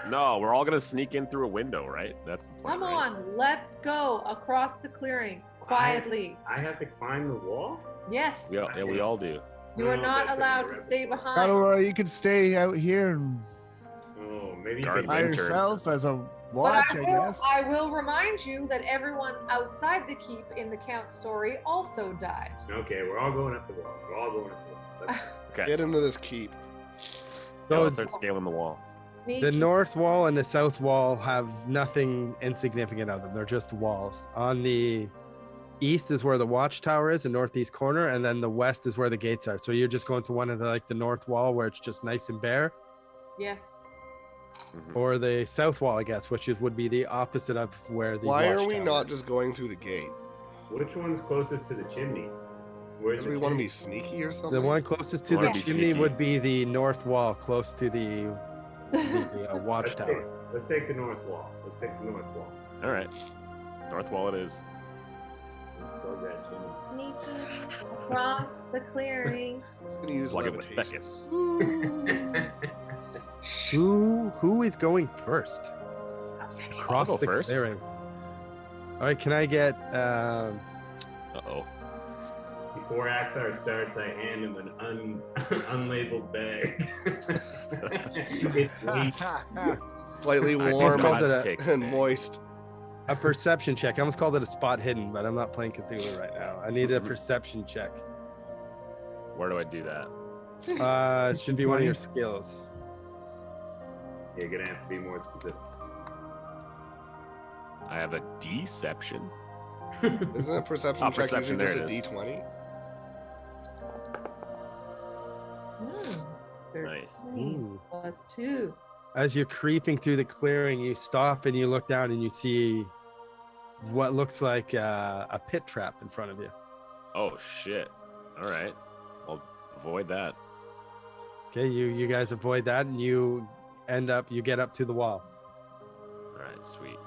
No, we're all gonna sneak in through a window, right? That's the plan. Come right? on, let's go across the clearing quietly. I have to climb the wall? Yes. We all do. You are No, not that's allowed to incorrect. stay behind. Scottleroy, you could stay out here and Oh, maybe you Guard can by Lantern. yourself as a But watch, I I guess. will remind you that everyone outside the keep in the Count story also died. Okay, we're all going up the wall. We're all going up the wall. That's Okay. Get into this keep. So So let's start scaling the wall. the Sneaky. north wall and the south wall have nothing insignificant of them. They're just walls. On the east is where the watchtower is, the northeast corner, and then the west is where the gates are. So you're just going to one of the north wall where it's just nice and bare, Yes. Mhm. or the south wall, I guess, which would be the opposite of where the. Why are we watchtower not is. just going through the gate? Which one's closest to the chimney? Where's Do the we want to chimney? be sneaky or something? The one closest to Wanna the be chimney sneaky. would be the north wall, close to the watchtower. Let's take the north wall. Let's take the north wall. All right. North wall it is. Let's plug that chimney. Sneaky across the clearing. I'm gonna use Plug it with levitation. Beckus. Who is going first? Cross go the first. clearing. All right, can I get Uh-oh. Before Akthar starts, I hand him an unlabeled bag. It's weight. Slightly I warm called not it a- take and the moist. A perception check. I almost called it a spot hidden, but I'm not playing Cthulhu right now. I need a perception check. Where do I do that? It should be one of your skills. You're gonna have to be more specific. I have a deception. Isn't a perception Oh, check perception, usually just a there it is. D20? Nice. 13 plus 2. As you're creeping through the clearing, you stop and you look down and you see what looks like a pit trap in front of you. Oh shit. All right. I'll avoid that. Okay, you guys avoid that and you get up to the wall. All right, sweet.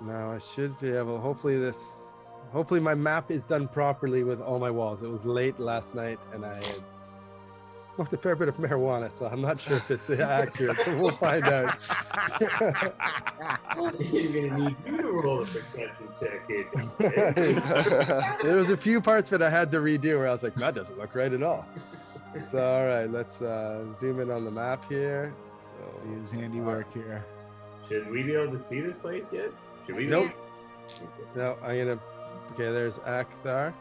Now I should be able, hopefully my map is done properly with all my walls. It was late last night and I had smoked a fair bit of marijuana, so I'm not sure if it's accurate, but we'll find out. You're gonna need you to roll a perception check here. There was a few parts that I had to redo where I was like, that doesn't look right at all. So, all right, let's zoom in on the map here. So, His handiwork here. Should we be able to see this place yet? Should we? Nope. No, okay, there's Akthar.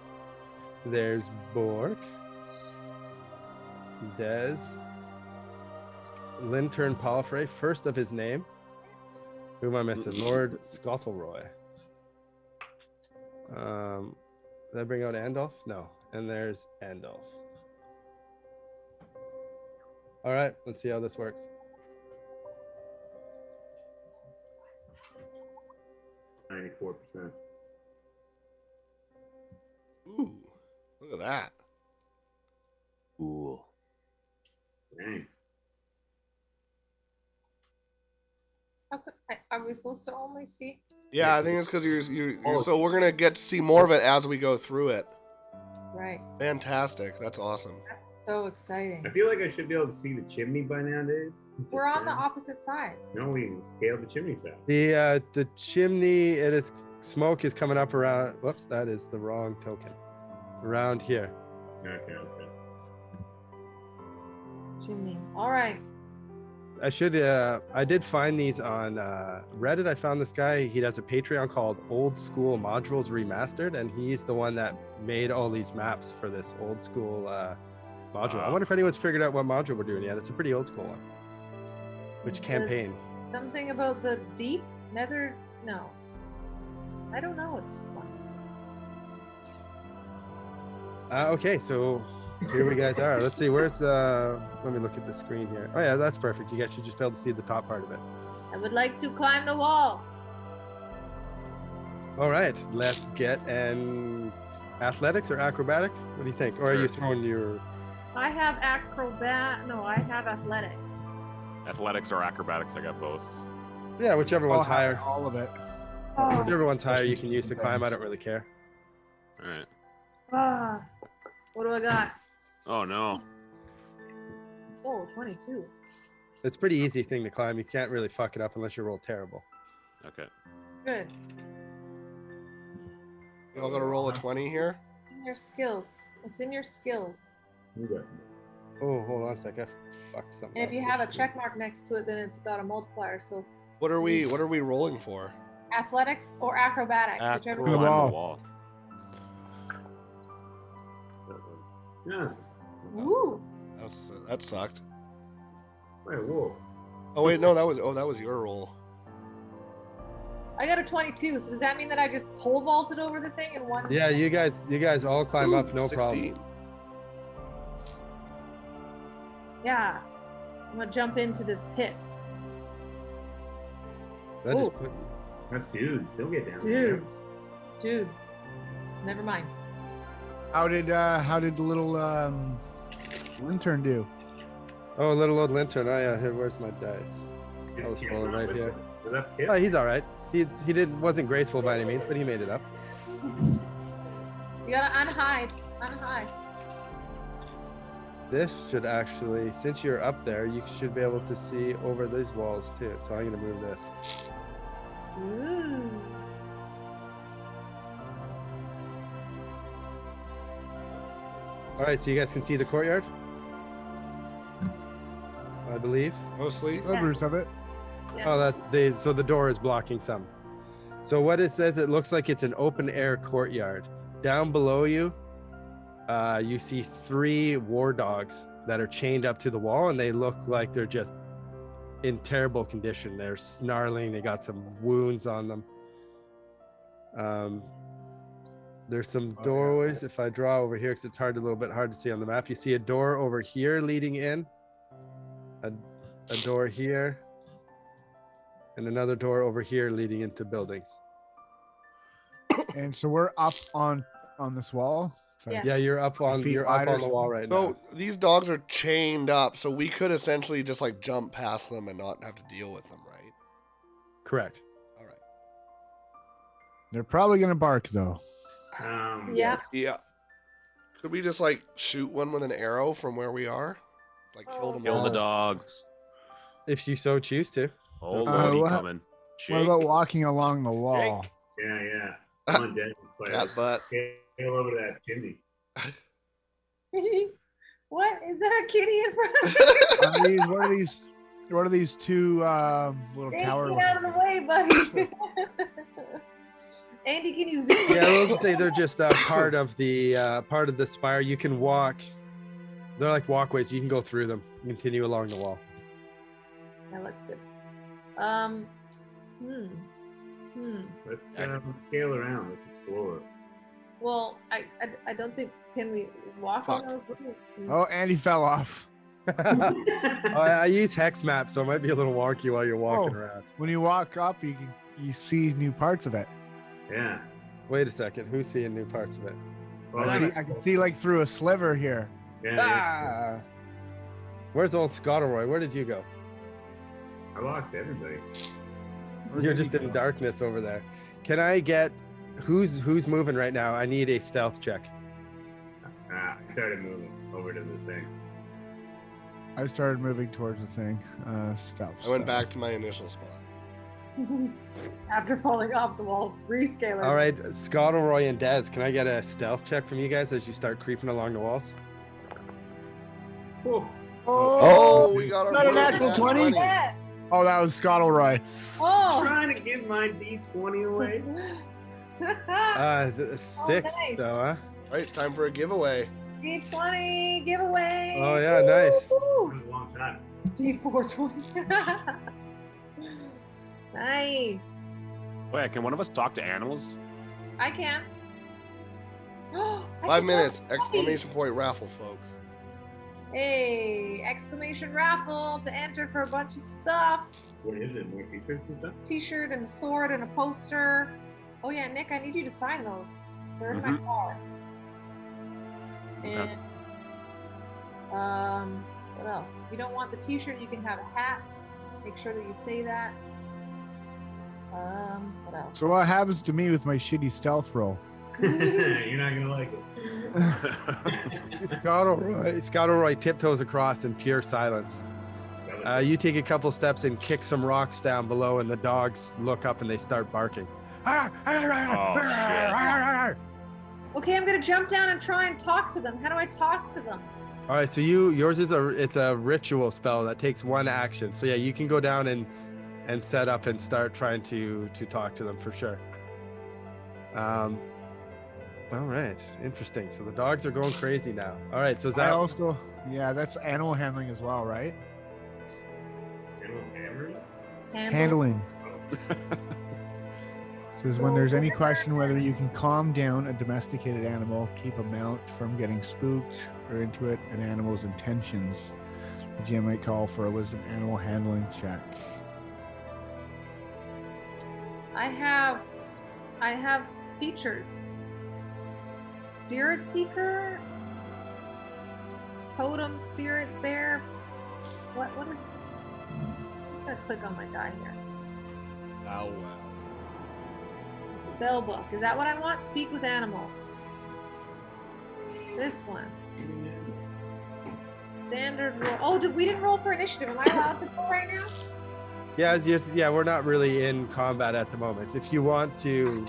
There's Bork. Des. Lintern Palfrey, first of his name. Who am I missing? Lord Scottleroy. Did I bring out Andalf? No. And there's Andalf. All right, let's see how this works. .94%. Ooh, look at that. Cool. Dang. Are we supposed to only see? Yeah, I think it's because you're so we're gonna get to see more of it as we go through it. Right. Fantastic. That's awesome. That's so exciting. I feel like I should be able to see the chimney by now, Dave. Just We're on the saying. opposite side. No, we can scale the chimney side. The chimney, smoke is coming up around. Whoops, that is the wrong token. Around here. Okay. Chimney. All right. I did find these on Reddit. I found this guy. He does a Patreon called Old School Modules Remastered, and he's the one that made all these maps for this old school module. I wonder if anyone's figured out what module we're doing yet. It's a pretty old school one. Which campaign? Something about the deep nether. No. I don't know what this one is. Okay, so here we guys are. Let's see, where's the... Let me look at the screen here. Oh yeah, that's perfect. You guys should just be able to see the top part of it. I would like to climb the wall. All right, let's get an athletics or acrobatic? What do you think? Or are you throwing your... I have I have athletics. Athletics or acrobatics, I got both. Yeah, whichever one's I'll have higher. all of it. Oh. Whichever one's higher you can use to climb. I don't really care. All right. Ah. What do I got? Oh no. Oh, 22. It's a pretty easy thing to climb. You can't really fuck it up unless you roll terrible. Okay. Good. Y'all gonna roll a 20 here? In your skills. It's in your skills. Okay. Oh, hold on a sec. I fucked something And if up. you have a check mark next to it, then it's got a multiplier. So What are we rolling for? athletics or acrobatics, whichever Acro- one. Climb wall. the wall. Yes. Ooh. That sucked. Wait, whoa. Oh wait, no, that was your roll. I got a 22. So does that mean that I just pole vaulted over the thing in one? Yeah, you guys all climb up, no 16. problem. Yeah. I'm gonna jump into this pit. That just Ooh. put- That's dudes. They'll get down there. Dudes. Never mind. How did the little lantern do? Oh, little old lantern. Oh yeah, here, where's my dice? Is I was Kid rolling not right with here. us? Is that Kid? Oh, he's all right. He wasn't graceful by any means, but he made it up. You gotta unhide. Unhide. This should actually, since you're up there, you should be able to see over these walls too. So I'm gonna move this. Ooh. All right, so you guys can see the courtyard, I believe. Mostly. Slivers of it. Yes. Oh, so the door is blocking some. So what it says, it looks like it's an open air courtyard. Down below you, you see 3 war dogs that are chained up to the wall, and they look like they're just in terrible condition. They're snarling. They got some wounds on them. There's some doorways. If I draw over here, because it's a little bit hard to see on the map. You see a door over here leading in, a door here, and another door over here leading into buildings. And so we're up on this wall. So Yeah. Yeah, you're up on Feet the wide wall right So now. these dogs are chained up, so we could essentially just like jump past them and not have to deal with them, right? Correct. All right. they're probably gonna bark though. Yep. Yes. Yeah. Could we just like shoot one with an arrow from where we are? Like kill them Kill all? the dogs. If you so choose to. Oh, Lordy what- coming. What about Jake. walking along the wall? Jake. Yeah. Come on, Dad. Cat butt. Hail over to that chimney. What is that? A kitty in front of me? What are these 2 little Hey, tower? get out of the way, buddy. Andy, can you zoom? Yeah, those say they're just part of the spire. You can walk. They're like walkways. You can go through them. Continue along the wall. That looks good. Let's scale around. Let's explore. Well, I don't think, can we walk Fuck. on those little? Oh, Andy fell off. I use hex maps, so it might be a little wonky while you're walking Oh. around. When you walk up, you see new parts of it. Yeah. Wait a second. Who's seeing new parts of it? Well, I can see like through a sliver here. yeah. Ah! Where's old Scottleroy? Where did you go? I lost everybody. You're just in darkness over there. Can I get who's moving right now? I need a stealth check. I started moving over to the thing. I started moving towards the thing. Stealth. I went back to my initial spot. After falling off the wall, rescaling. All right, Scottleroy and Des, can I get a stealth check from you guys as you start creeping along the walls? Oh, Oh, we got our Not a first natural nat 20? Yes. Oh, that was Scottleroy. Oh. trying to give my D20 away. 6 nice. though, huh? All right, it's time for a giveaway. D20 giveaway. Oh, yeah, nice. That Woo. was a long time. D420. Nice. Wait, can one of us talk to animals? I can. I 5 can minutes! talk. Exclamation point raffle, folks. Hey, exclamation raffle to enter for a bunch of stuff. What is it? More features and stuff? T-shirt and a sword and a poster. Oh yeah, Nick, I need you to sign those. They're in my Mhm. car. Okay. And what else? If you don't want the T-shirt, you can have a hat. Make sure that you say that. What else? So what happens to me with my shitty stealth roll? You're not gonna like it. Scottleroy tiptoes across in pure silence. You take a couple steps and kick some rocks down below, and the dogs look up and they start barking. Oh, shit. Okay, I'm gonna jump down and try and talk to them. How do I talk to them? All right, so yours is a ritual spell that takes 1 action. So yeah, you can go down and set up and start trying to talk to them for sure. All right, interesting. So the dogs are going crazy now. All right, so is that That's animal handling as well, right? Handle. Handling. Says when there's any question whether you can calm down a domesticated animal, keep a mount from getting spooked or into it, an animal's intentions, the GM might call for a wisdom animal handling check. I have features. Spirit Seeker, Totem Spirit Bear. What is? I'm just gonna click on my die here. Oh wow. Spellbook. Is that what I want? Speak with animals. This one. Standard roll. Oh, we didn't roll for initiative. Am I allowed to go right now? Yeah, we're not really in combat at the moment. If you want to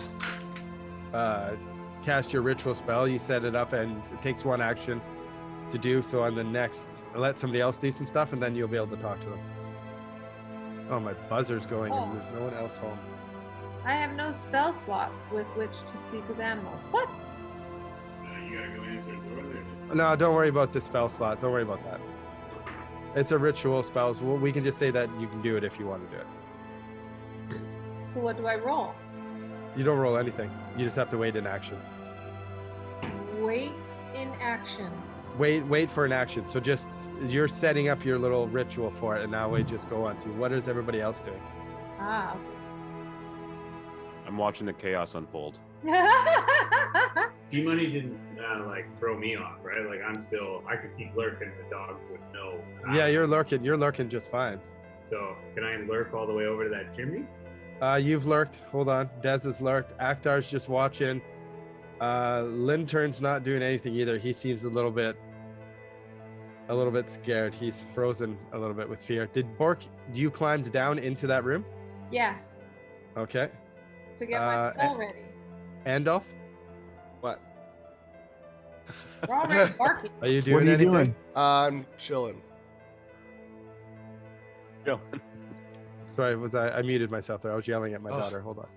cast your ritual spell, you set it up and it takes 1 action to do. So on the next, let somebody else do some stuff, and then you'll be able to talk to them. Oh, my buzzer's going, and there's no one else home. I have no spell slots with which to speak with animals. What? You gotta go answer the door there. No, don't worry about the spell slot. Don't worry about that. It's a ritual spell, so we can just say that you can do it if you want to do it. So what do I roll? You don't roll anything. You just have to wait in action. Wait in action. Wait for an action. So just you're setting up your little ritual for it, and now we just go on to what is everybody else doing? Ah, I'm watching the chaos unfold. okay. T-Money didn't like throw me off, right? Like I could keep lurking. The dogs would know. Yeah, you're lurking. You're lurking just fine. So can I lurk all the way over to that chimney? You've lurked. Hold on. Dez has lurked. Akhtar's just watching. Lintern's not doing anything either. He seems a little bit scared. He's frozen a little bit with fear. Did Bork, you climbed down into that room? Yes. Okay. To get my spell ready. Andalf, What? We're already barking. are you What doing are you anything? doing? I'm chilling. Yo. Sorry, I muted myself there. I was yelling at my daughter. Hold on.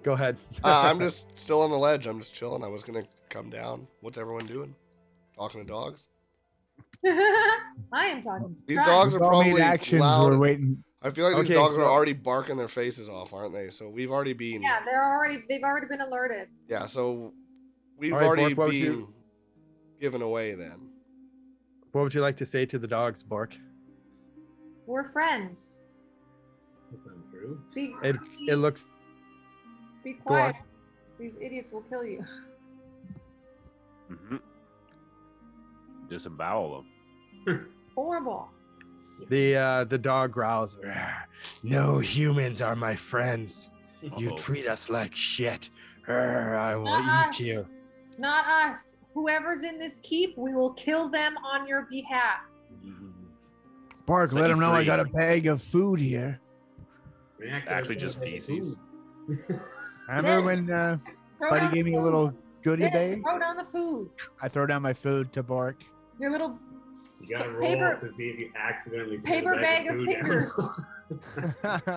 Go ahead. I'm just still on the ledge. I'm just chilling. I was gonna come down. What's everyone doing? Talking to dogs? I am talking. These Try. dogs are We've all made probably actions. loud. We're waiting. I feel like these Okay, dogs so- are already barking their faces off, aren't they? So we've already been. Yeah, they've already been alerted. Yeah, so we've All right, already Bork, what would been you- given away then. What would you like to say to the dogs, Bork? We're friends. That's untrue. It looks. Be Go on. quiet. These idiots will kill you. Mm-hmm. Disembowel them. Horrible. The dog growls. No humans are my friends. You Uh-oh. treat us like shit. I will Not eat you. Not us. Whoever's in this keep, we will kill them on your behalf. Bark, Set let you him know I free. got a bag of food here. Actually just feces. Remember when Throw Buddy down gave the me a food. little goodie Dennis, bag? throw down the food. I throw down my food to Bark. Your little You gotta roll Paper- to see if you accidentally threw paper the bag of food down. fingers.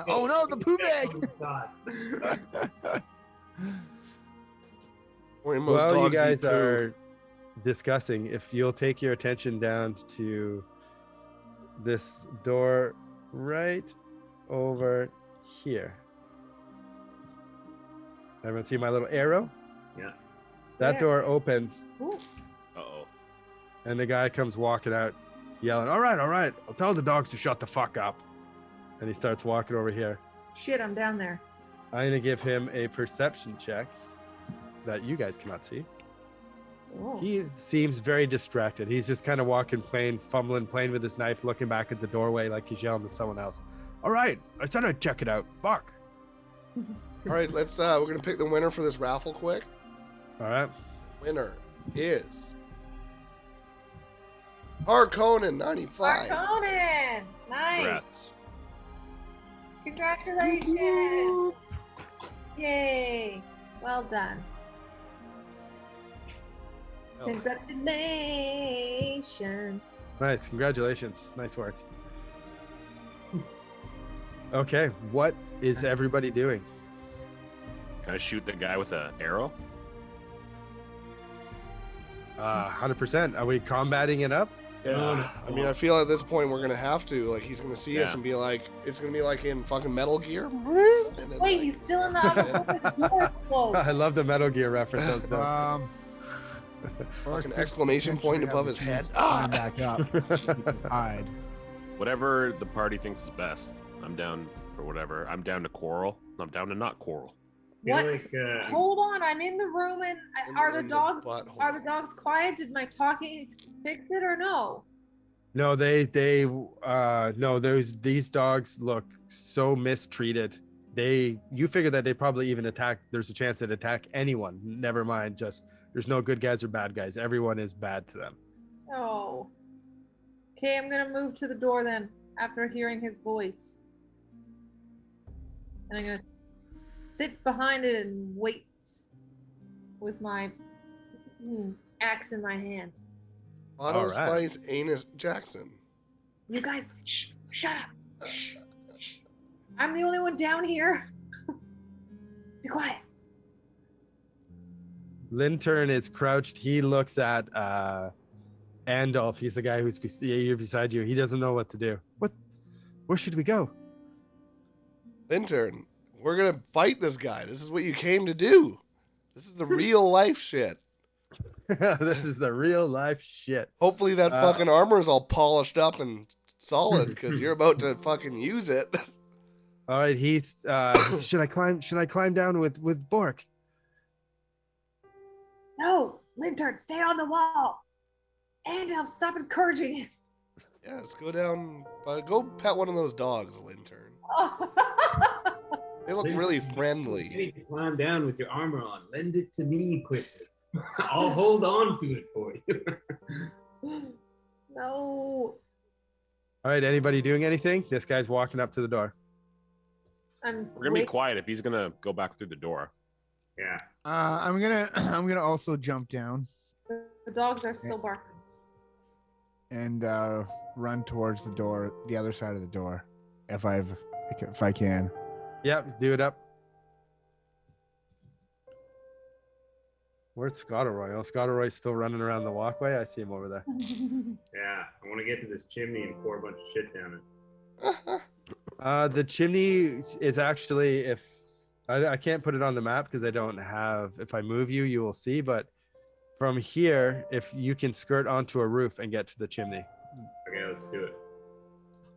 Oh no, the poo bag! God. Or most Well, you dogs eat guys poo. are discussing. If you'll take your attention down to this door right over here. Everyone see my little arrow? Yeah. That Where? door opens Ooh. Uh-oh. and the guy comes walking out yelling, all right, I'll tell the dogs to shut the fuck up. And he starts walking over here. Shit, I'm down there. I'm gonna give him a perception check that you guys cannot see. Oh. He seems very distracted. He's just kind of walking, fumbling, playing with his knife, looking back at the doorway like he's yelling to someone else. All right, I said I'd check it out. Fuck. All right, let's we're gonna pick the winner for this raffle quick. All right. Winner is Harkonnen 95. Conan! Nice. Congrats. Congratulations. Yay. Well done. Oh, Congratulations. Nice. Congratulations. Nice work. Okay, what is everybody doing? Can I shoot the guy with an arrow? 100%. Are we combating it up? yeah. I mean, I feel at this point we're gonna have to. Like, he's gonna see us Yeah. and be like, it's gonna be like in fucking Metal Gear. And then, Wait, like, he's still in the other room with the doors closed. I love the Metal Gear reference. That was dope. fucking exclamation point above his head. Climb back up. Hide. Whatever the party thinks is best. I'm down for whatever. I'm down to quarrel. I'm down to not quarrel. What? Like, Hold on, I'm in the room and are the In dogs butthole. quiet? Did my talking fix it or no? No, these dogs look so mistreated. You figure that they probably even attack. There's a chance they'd attack anyone. Never mind, just there's no good guys or bad guys. Everyone is bad to them. Oh. Okay, I'm gonna move to the door then after hearing his voice. And I'm gonna sit behind it and wait with my axe in my hand. Auto All right. Spice Anus Jackson. You guys, shut up. Shh. I'm the only one down here. Be quiet. Lintern is crouched. He looks at Andalf. He's the guy who's beside you. He doesn't know what to do. Where should we go? Lintern, we're gonna fight this guy. This is what you came to do. This is the real life shit. This is the real life shit. Hopefully that fucking armor is all polished up and solid because you're about to fucking use it. All right, he's should I climb down with Bork? No, Lintern, stay on the wall. Andalf, stop encouraging him. Yeah, let's go down. Go pet one of those dogs, Lintern. They look really You friendly. need to climb down with your armor on. Lend it to me quickly. I'll hold on to it for you. No. All right, anybody doing anything? This guy's walking up to the door. I'm We're gonna be quiet if he's gonna go back through the door. Yeah. I'm gonna also jump down The dogs are still barking. and run towards the door, the other side of the door, if I can. Yep, do it up. Where's Scottleroy? Oh, Scottleroy's still running around the walkway. I see him over there. Yeah. I want to get to this chimney and pour a bunch of shit down it. The chimney is actually, if I can't put it on the map because I don't have, if I move you, you will see, but from here, if you can skirt onto a roof and get to the chimney. Okay, let's do it.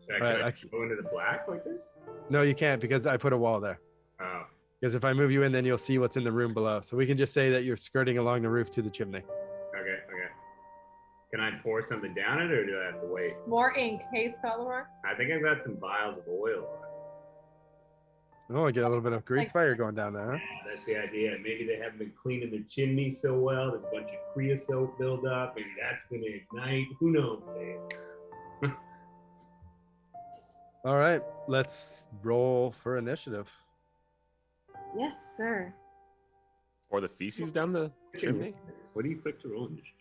Should All right, I go into the black like this? No, you can't because I put a wall there. Oh. Because if I move you in, then you'll see what's in the room below. So we can just say that you're skirting along the roof to the chimney. Okay. Can I pour something down it or do I have to wait? More ink. Hey, Scottleroy. I think I've got some vials of oil. Oh, I get a little bit of grease fire going down there, huh? Yeah, that's the idea. Maybe they haven't been cleaning their chimney so well. There's a bunch of creosote buildup. Maybe that's going to ignite. Who knows, Dave? All right, let's roll for initiative. Yes, sir. Or the feces down the chimney. What do you click to roll initiative?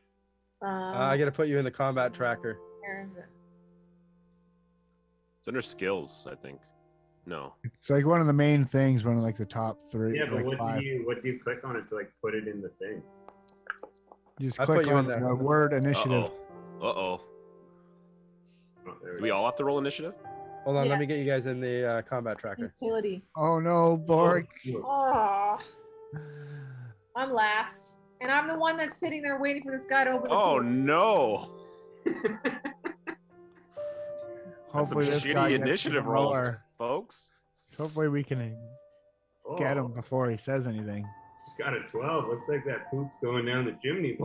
I got to put you in the combat tracker. Where is it? It's under skills, I think. No. It's like one of the main things, one of like the top three. Yeah, but like what five. do you click on it to like put it in the thing? You just I click put you on in there. the word initiative. Uh-oh. Oh, there Do we all have to roll initiative? Hold on, Yeah. let me get you guys in the combat tracker. Utility. Oh no, Bork. Oh, I'm last. And I'm the one that's sitting there waiting for this guy to open the Oh door. no. That's some Hopefully this guy shitty gets initiative some rolls, more. folks. Hopefully we can get him before he says anything. He's got a 12. Looks like that poop's going down the chimney.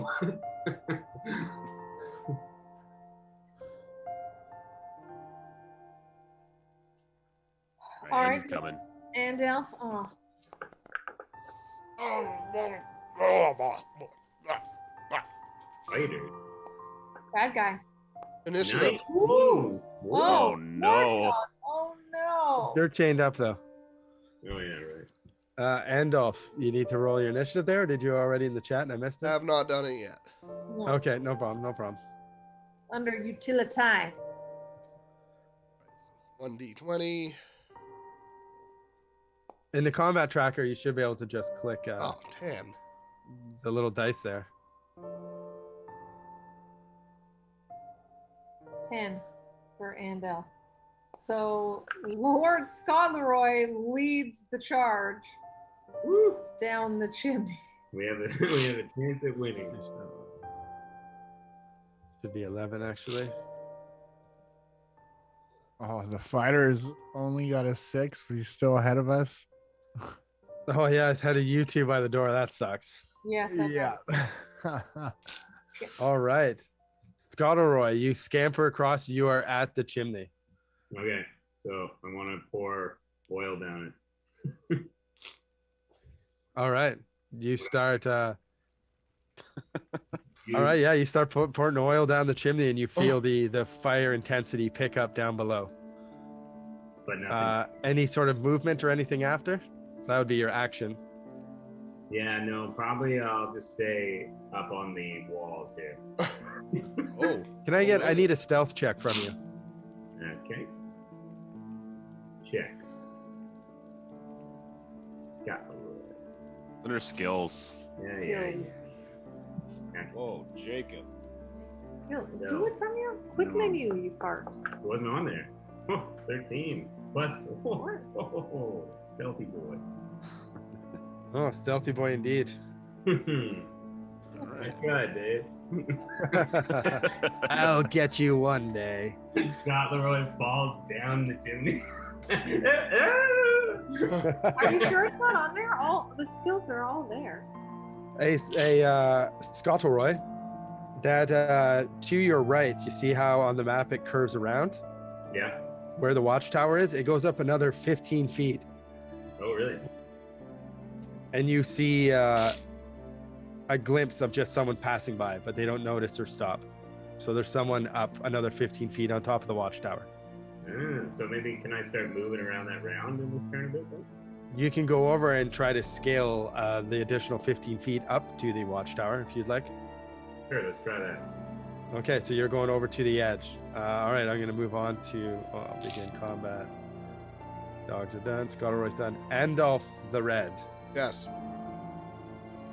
Right, All Andy's right. coming. Andalf. Oh, Fighter. bad guy. Initiative. Nice. Ooh. Oh, Oh, no. Oh no. You're chained up though. Oh yeah, right. Andolf, you need to roll your initiative there. Or did you already in the chat and I missed I it? have not done it yet. No. Okay, no problem. Under utility. 1d20. In the combat tracker, you should be able to just click 10. the little dice there. 10 for Andalf. So Lord Scottleroy leads the charge Woo. down the chimney. We have a chance at winning. Should be 11 actually. Oh, the fighter's only got a 6, but he's still ahead of us. Oh yeah, it's had a U2 by the door. That sucks. Yes. That Yeah. does. All right, Scottleroy, you scamper across. You are at the chimney. Okay, so I want to pour oil down it. All right, you start. All You- right, yeah, you start pouring oil down the chimney, and you feel the fire intensity pick up down below. But nothing. Any sort of movement or anything after? So that would be your action. Yeah, no, probably I'll just stay up on the walls here. Oh. Can I get? I need a stealth check from you. Okay. Checks. Scottleroy. Under skills. Yeah. Whoa, Jacob. Skill. Do it from your quick menu, you fart. It wasn't on there. Oh, 13. Plus, stealthy boy. Oh, stealthy boy indeed. Nice try, Dave. I'll get you one day. Scottleroy falls down the chimney. Are you sure it's not on there? All the skills are all there. Hey, Scottleroy, that to your right, you see how on the map it curves around? Yeah. Where the watchtower is, it goes up another 15 feet. Oh, really? And you see a glimpse of just someone passing by, but they don't notice or stop. So there's someone up another 15 feet on top of the watchtower. So maybe can I start moving around that round in this turn a bit? Then? You can go over and try to scale the additional 15 feet up to the watchtower if you'd like. Sure, let's try that. Okay, so you're going over to the edge. All right, I'm going to move on to begin combat. Dogs are done. Scottleroy's done. Andalf the Red. Yes.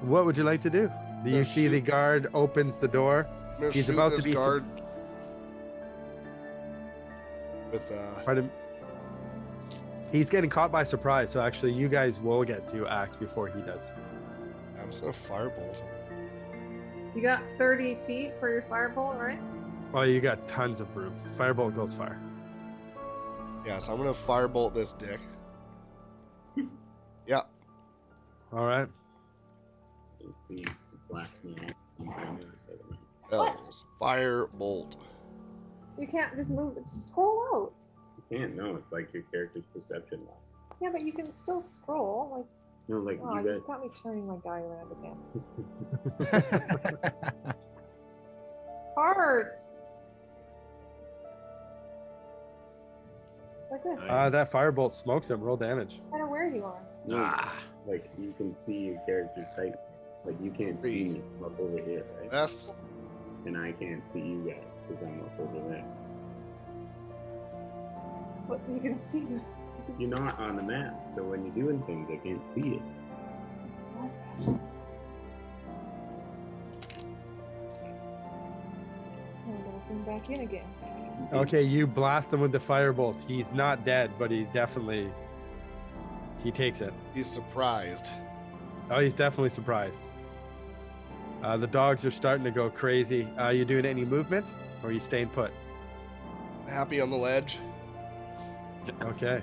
What would you like to do? Do you see the guard opens the door? I'm gonna He's shoot about this to be guard with Pardon? He's getting caught by surprise, so actually you guys will get to act before he does. I'm just gonna firebolt. You got 30 feet for your firebolt, right? Oh, you got tons of room. Firebolt goes fire. Yeah, so I'm gonna firebolt this dick. Yeah. All right. Let's see. Blacksmith. Else. Firebolt. You can't just move it. Scroll out. You can't. No, it's like your character's perception lock. Yeah, but you can still scroll. Like, No, like oh, you you got me turning my guy around again. Hearts. Like this. Nice. That firebolt smokes him. Roll damage. No matter where you are. No, like you can see your character's sight. Like you can't see me I'm up over here, right? Best. And I can't see you guys because I'm up over there. But you can see me. You're not on the map, so when you're doing things, I can't see it. I'm gonna zoom back in again. Okay, you blast him with the firebolt. He's not dead, but he takes it. He's surprised. Oh, he's definitely surprised. The dogs are starting to go crazy. You doing any movement, or are you staying put? Happy on the ledge. Okay.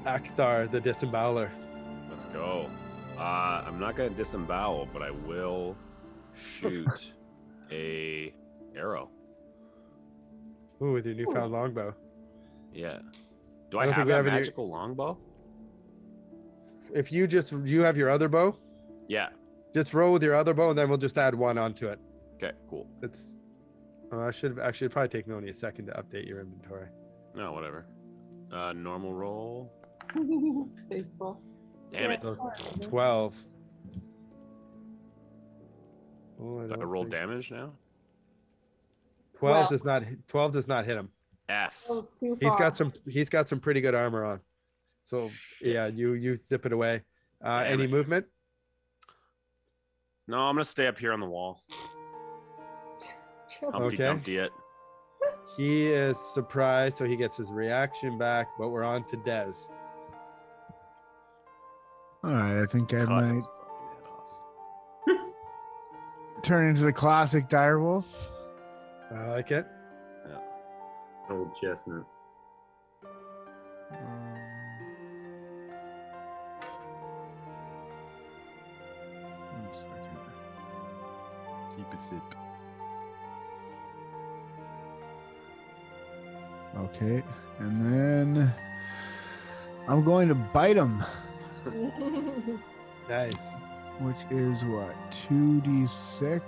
Akthar, the disemboweler. Let's go. I'm not gonna disembowel, but I will shoot a arrow. Ooh, with your newfound longbow. Yeah. Do I don't think have we a have any- magical longbow? If you have your other bow, Yeah. just roll with your other bow, and then we'll just add one onto it. Okay. Cool. It's. I should actually probably take me only a second to update your inventory. No, whatever. Normal roll. Baseball. Damn it. So 12. Oh, Do I roll damage now? 12 does not. 12 does not hit him. F. Oh, too He's far. got some pretty good armor on. So yeah, you zip it away. Any it. movement? No, I'm gonna stay up here on the wall. Humpty Okay. Dumpty it. He is surprised, so he gets his reaction back. But we're on to Dez. All right, I think I Cut might his fucking head off. turn into the classic direwolf. I like it. Old chestnut. One second. Keep it zip. Okay, and then I'm going to bite him, Nice. which is what, 2d6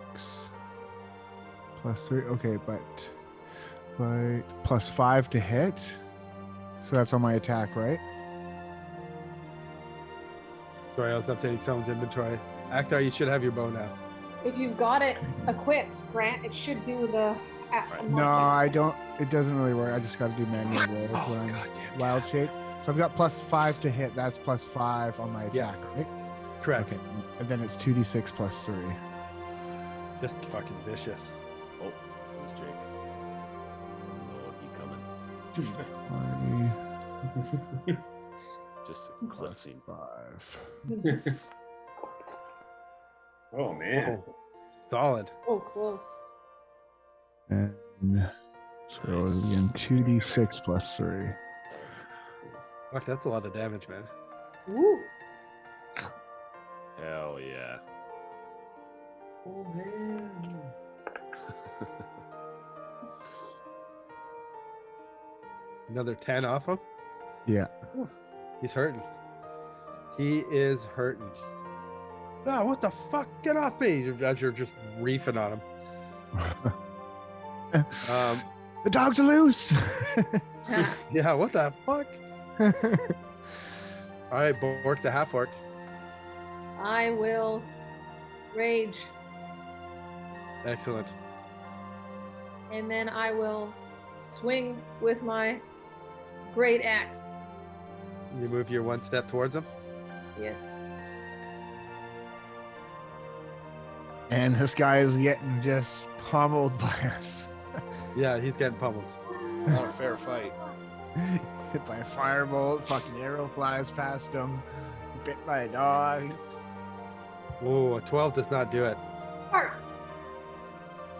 plus 3. Okay, but plus 5 to hit. So that's on my attack, right? Sorry, I was updating someone's inventory. Akthar, you should have your bow now. if you've got it equipped, Grant, it should do the. No, I don't. It doesn't really work. I just got to do manual rolls Oh, when I'm goddamn wild cat. shape. So I've got +5 to hit. That's +5 on my attack, right? Correct. Okay. And then it's 2d6 +3. Just fucking vicious. Oh, there's Jake. Oh, he coming. 20 Just eclipsing. 5. Oh man. Oh, solid. Oh, close. And so Nice. again, 2d6 +3. Fuck, that's a lot of damage, man. Woo. Hell yeah. Oh man. Another 10 off him. Yeah. He's hurting. He is hurting. Oh, what the fuck? Get off me! As you're just reefing on him. The dogs are loose. Yeah, what the fuck? All right, Bork the half-orc. I will rage, Excellent. and then I will swing with my great axe. You move your one step towards him. Yes. And this guy is getting just pummeled by us. Yeah, he's getting pummeled. Not a fair fight. Hit by a firebolt, fucking arrow flies past him, bit by a dog. Oh, a 12 does not do it. Hearts.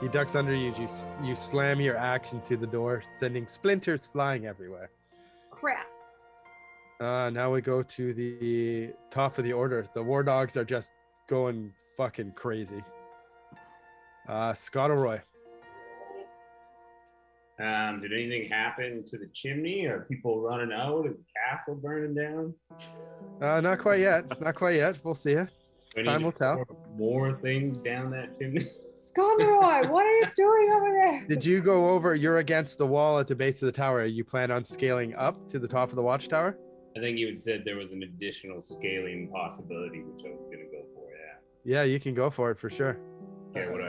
He ducks under you. You slam your axe into the door, sending splinters flying everywhere. Crap. Now we go to the top of the order. The war dogs are just going fucking crazy. Scottleroy. Did anything happen to the chimney? Are people running out? Is the castle burning down? Not quite yet. Not quite yet. We'll see. Do I need Time to will tell. pour more things down that chimney. Scottleroy, what are you doing over there? Did you go over? You're against the wall at the base of the tower. You plan on scaling up to the top of the watchtower? I think you had said there was an additional scaling possibility, which I was gonna go for. Yeah, you can go for it for sure. Yeah. Okay. What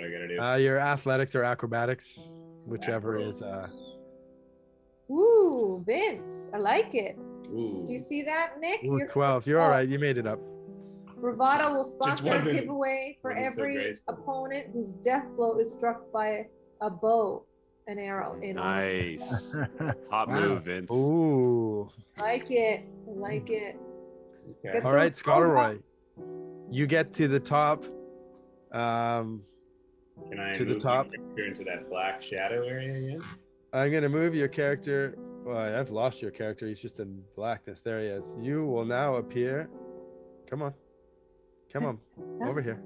I gotta do? Your athletics or acrobatics, whichever is. Ooh, Vince, I like it. Ooh. Do you see that, Nick? Ooh, 12. You're all right. You made it up. Bravado will sponsor a wasn't- giveaway for wasn't so every graceful. opponent whose death blow is struck by a bow, an arrow in. Nice. Hot move, Vince. Ooh. Like it. I like it. Okay. Get All right, those Scottleroy. You get to the top. Can I to the move top. my character into that black shadow area again? I'm gonna move your character. Well, I've lost your character. He's just in blackness. There he is. You will now appear. Come on. Come on. Over here.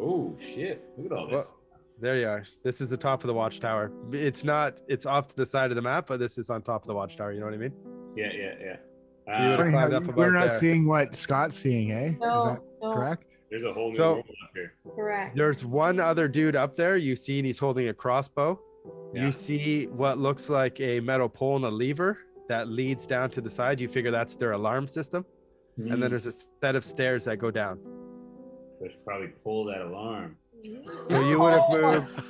Oh shit! Look at all this. There you are. This is the top of the watchtower. It's not. It's off to the side of the map, but this is on top of the watchtower. You know what I mean? Yeah. So you would've Funny climbed how up we're about not there. seeing what Scott's seeing, eh? No, Is that no. correct? There's a whole new So- world up here. Correct. There's one other dude up there. You see, and he's holding a crossbow. Yeah. You see what looks like a metal pole and a lever that leads down to the side. You figure that's their alarm system. And then there's a set of stairs that go down. I should probably pull that alarm. So you would have moved.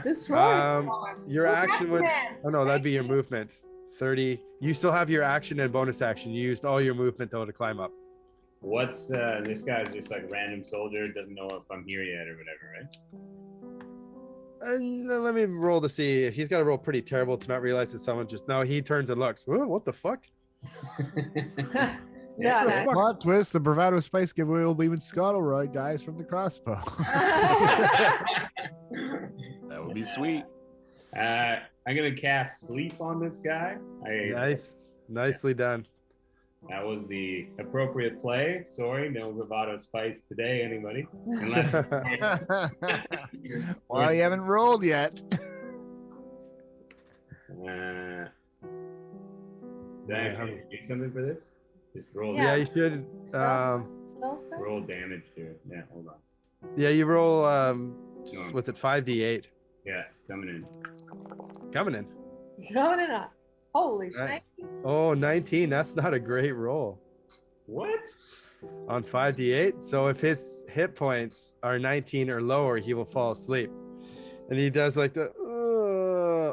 Destroy Your action would. Oh no, that'd be your movement. 30. You still have your action and bonus action. You used all your movement though to climb up. What's this guy's just like random soldier, doesn't know if I'm here yet or whatever, right? And let me roll to see. He's got to roll pretty terrible to not realize that someone just. No, he turns and looks. Whoa, what the fuck? Yeah, that- Plot twist: the Bravado Spice giveaway will be when Scottleroy dies from the crossbow. That would be sweet. I'm gonna cast sleep on this guy. Nice, nicely done. That was the appropriate play. Sorry, no bravado spice today, anybody. Unless Well, you haven't rolled yet. did I have to do something for this? Just roll. Yeah, you should. Spell stuff? Roll damage here. Yeah, hold on. Yeah, you roll. What's it? 5d8 Yeah, coming in. coming in. Coming up. Holy Right. shit. Oh, 19. That's not a great roll. What? on 5d8. So if his hit points are 19 or lower, he will fall asleep. And he does like the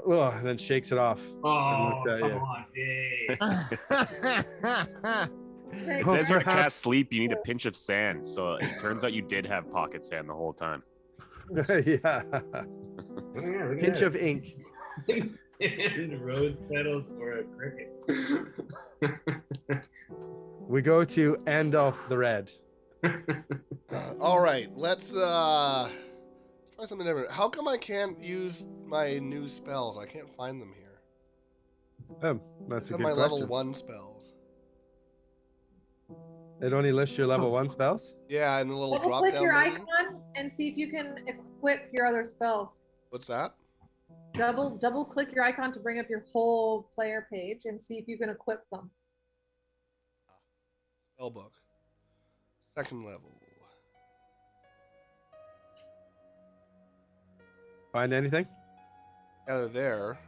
and then shakes it off. And looks Oh, at come you. on, Dave. It says here to cast sleep, you need a pinch of sand. So it turns out you did have pocket sand the whole time. Yeah. Oh, yeah, look at Pinch that. of ink. And rose petals for a cricket. We go to Andalf the Red. All right, let's try something different. How come I can't use my new spells? I can't find them here. That's It's a on good my question. level 1 spells. It only lists your level 1 spells? Yeah, and the little Double drop click down your menu. icon and see if you can equip your other spells. What's that? Double click your icon to bring up your whole player page and see if you can equip them. Spellbook. 2nd level. Find anything? Yeah, they're there.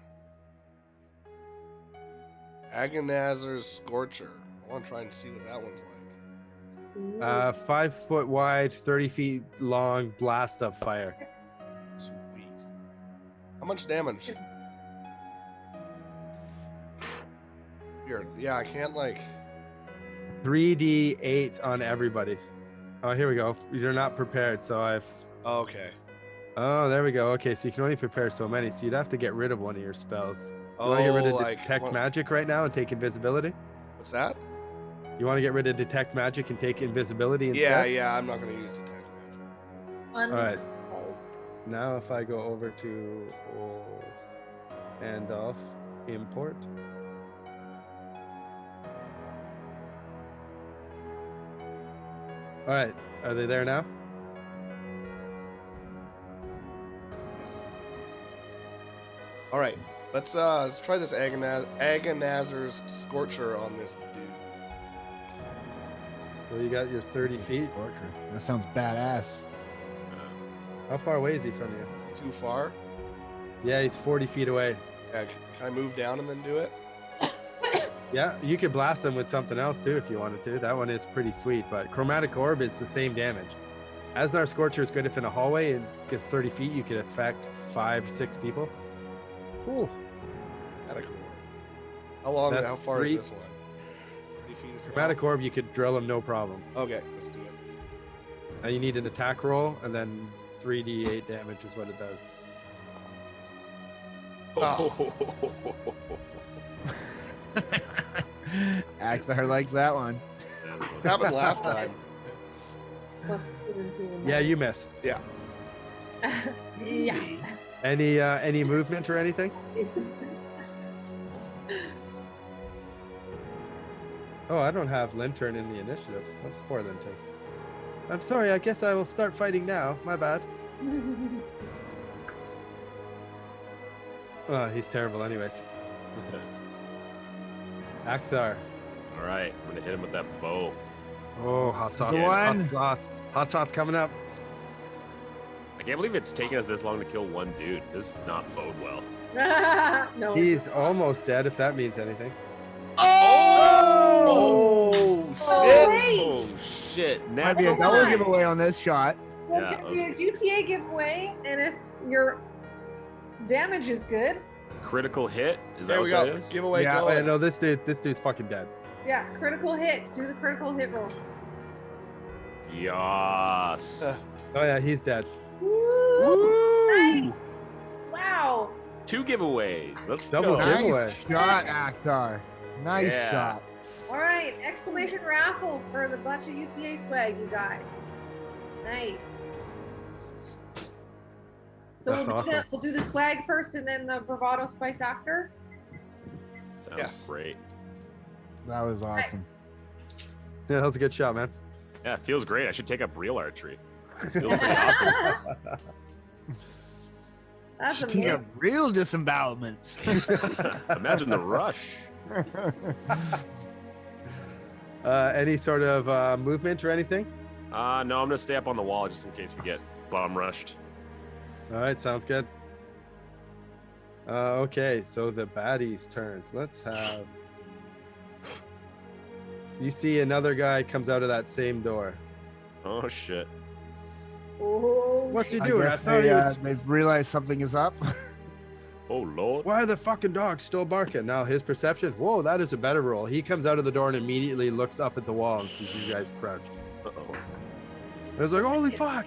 Agonazer's Scorcher. I want to try and see what that one's like. 5 foot wide, 30 feet long blast of fire. Sweet. How much damage? Weird. Yeah, I can't like. 3d8 on everybody. Oh, here we go. You're not prepared, so I've. Oh, okay. Oh, there we go. Okay, so you can only prepare so many, so you'd have to get rid of one of your spells. You want to get rid of detect magic right now and take invisibility? What's that? You want to get rid of detect magic and take invisibility instead? Yeah, I'm not going to use detect magic. All right. Now if I go over to old Andalf import. All right, are they there now? Yes. All right, let's try this Agonazer's Scorcher on this dude. So you got your 30 feet. That sounds badass. How far away is he from you? Too far? Yeah, he's 40 feet away. Yeah, can I move down and then do it? Yeah, you could blast him with something else too if you wanted to. That one is pretty sweet, but Chromatic Orb is the same damage. Asnar Scorcher is good if in a hallway and gets 30 feet, you could affect 5-6 people. Cool. Chromatic Orb. How long? That's How far 3. is this one? 30 feet as well? Chromatic Orb, you could drill him no problem. Okay, let's do it. And you need an attack roll, and then 3d8 damage is what it does. Oh. Akthar likes that one. Happened last time. Plus 2 and 2. Yeah, you miss. Yeah. Yeah. Any movement or anything? Oh, I don't have Lintern in the initiative. That's poor Lintern. I'm sorry, I guess I will start fighting now. My bad. Oh, he's terrible anyways. Akthar. All right, I'm gonna hit him with that bow. Oh, hot sauce. The one. Hot sauce. Hot sauce coming up. I can't believe it's taken us this long to kill one dude. This does not bode well. No. He's almost dead, if that means anything. Oh, Oh, shit! wait. Oh shit! Might be a Natural double Alright. giveaway on this shot. Well, it's Yeah, going to be a UTA giveaway, and if your damage is good, critical hit. Is that There what we that go. is? Giveaway Yeah, going. no, this dude's fucking dead. yeah, critical hit. Do the critical hit roll. Yas. Uh, Oh yeah, he's dead. Woo! Nice. Wow. 2 giveaways. Let's Double go. hit. Nice Giveaway. shot, Akthar. Nice Yeah. shot. All right, exclamation raffle for the bunch of UTA swag, you guys. Nice. So That's awesome. we'll do the swag first and then the bravado spice after. Sounds Yes. great. That was awesome. Yeah, that was a good shot, man. Yeah, it feels great. I should take up real archery. It feels pretty awesome. That's Should take a amazing. real disembowelment. Imagine the rush. Any sort of movement or anything? No, I'm gonna stay up on the wall just in case we get bomb rushed. All right, sounds good. Okay, so the baddies' turns. Let's have. You see another guy comes out of that same door. Oh shit. Oh, What's he shit. I doing? guess thought he was... they've realized something is up. Oh lord. Why are the fucking dogs still barking? Now his perception. Whoa, that is a better roll. He comes out of the door and immediately looks up at the wall and sees you guys crouched. Uh-oh. And it's like, holy fuck!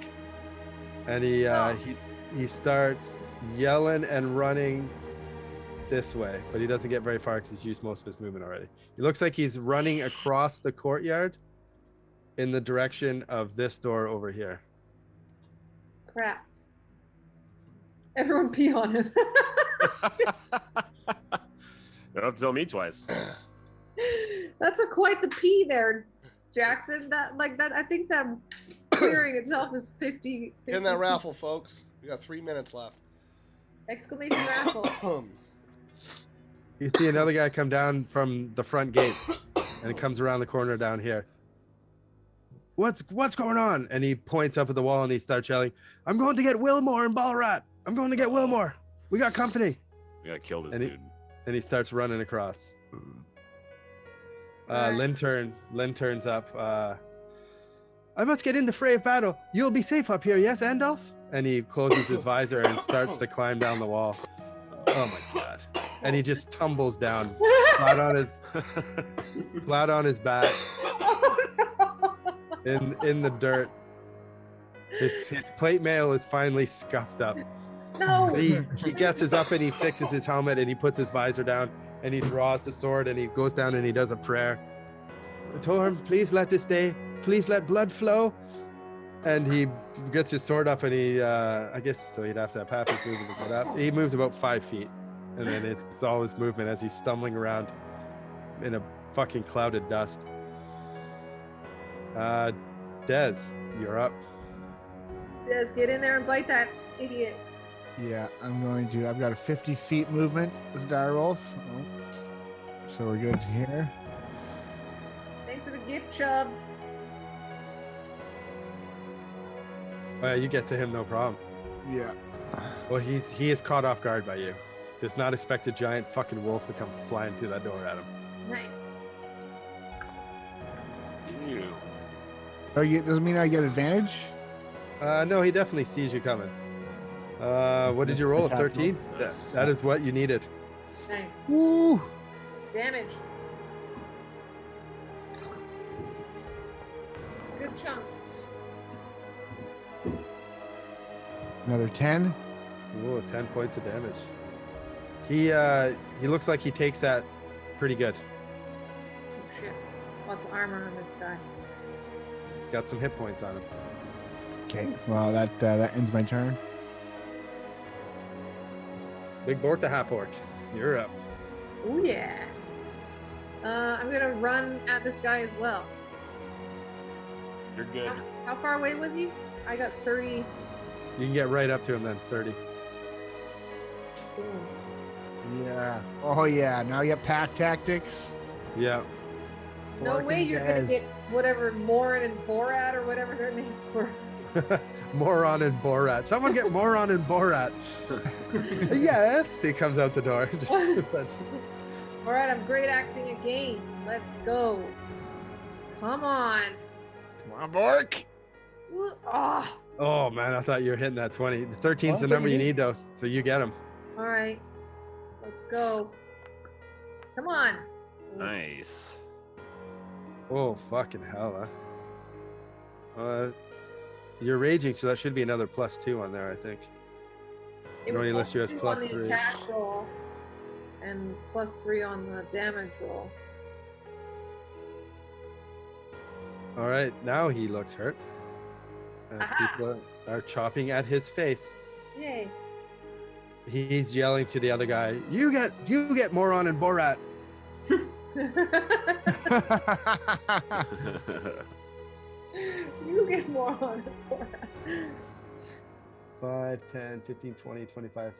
And he starts yelling and running this way, but he doesn't get very far because he's used most of his movement already. He looks like he's running across the courtyard in the direction of this door over here. Crap. Everyone pee on him. You don't have to tell me twice. That's quite the pee there, Jackson. That I think that clearing itself is 50. Get in that raffle, folks. We got 3 minutes left. Exclamation raffle. You see another guy come down from the front gates, and it comes around the corner down here. What's going on? And he points up at the wall and he starts yelling, "I'm going to get Wilmore and Ballrat. I'm going to get Wilmore. We got company." We gotta kill this And dude. And he starts running across. Lynn turns up. "I must get in the fray of battle. You'll be safe up here, yes, Andalf?" And he closes his visor and starts to climb down the wall. Oh my god. And he just tumbles down flat on his back in the dirt. His plate mail is finally scuffed up. No. He gets his up and he fixes his helmet and he puts his visor down and he draws the sword and he goes down and he does a prayer. "Torm, please let this day, please let blood flow." And he gets his sword up and he, I guess, so he'd have to have half his movement to get up. He moves about 5 feet. And then it's all his movement as he's stumbling around in a fucking clouded dust. Des, you're up. Des, get in there and bite that idiot. Yeah, I'm going to. I've got a 50 feet movement as a dire wolf. Oh. So we're good here. Thanks for the gift, Chubb. Oh, yeah, you get to him, no problem. Yeah. Well, he is caught off guard by you. Does not expect a giant fucking wolf to come flying through that door at him. Nice. Ew. Oh, doesn't mean I get advantage? No, he definitely sees you coming. What did you roll? A 13? Yes. That is what you needed. Nice. Woo! Damage. Good chunk. Another 10. Ooh, 10 points of damage. He looks like he takes that pretty good. Oh shit. Lots of armor on this guy. He's got some hit points on him. Okay. Well, that ends my turn. Big Bork the half-orc. You're up. Oh yeah. I'm gonna run at this guy as well. You're good. How far away was he? I got 30. You can get right up to him then, 30. Boom. Yeah. Oh, yeah. Now you got pack tactics. Yeah. No Bork way and you're gonna Dez. get whatever Morin and Borat or whatever their names were. Moron and Borat. Someone get Moron and Borat. Yes. He comes out the door. Just- All right, I'm great axing a game. Let's go. Come on. Come on, Bork. Oh, Oh man, I thought you were hitting that 20. The 13's the That's what number you you need. need though, so you get him. all right. Let's go. Come on. Nice. Oh fucking hell, huh? You're raging, so that should be another +2 on there, I think. It No, was he lists you as +2 on plus the 3. attack roll and +3 on the damage roll. All right, now he looks hurt. As Aha. people are chopping at his face. Yay. He's yelling to the other guy, You get Moron and Borat. You get more on it. 5, 10, 15, 20, 25.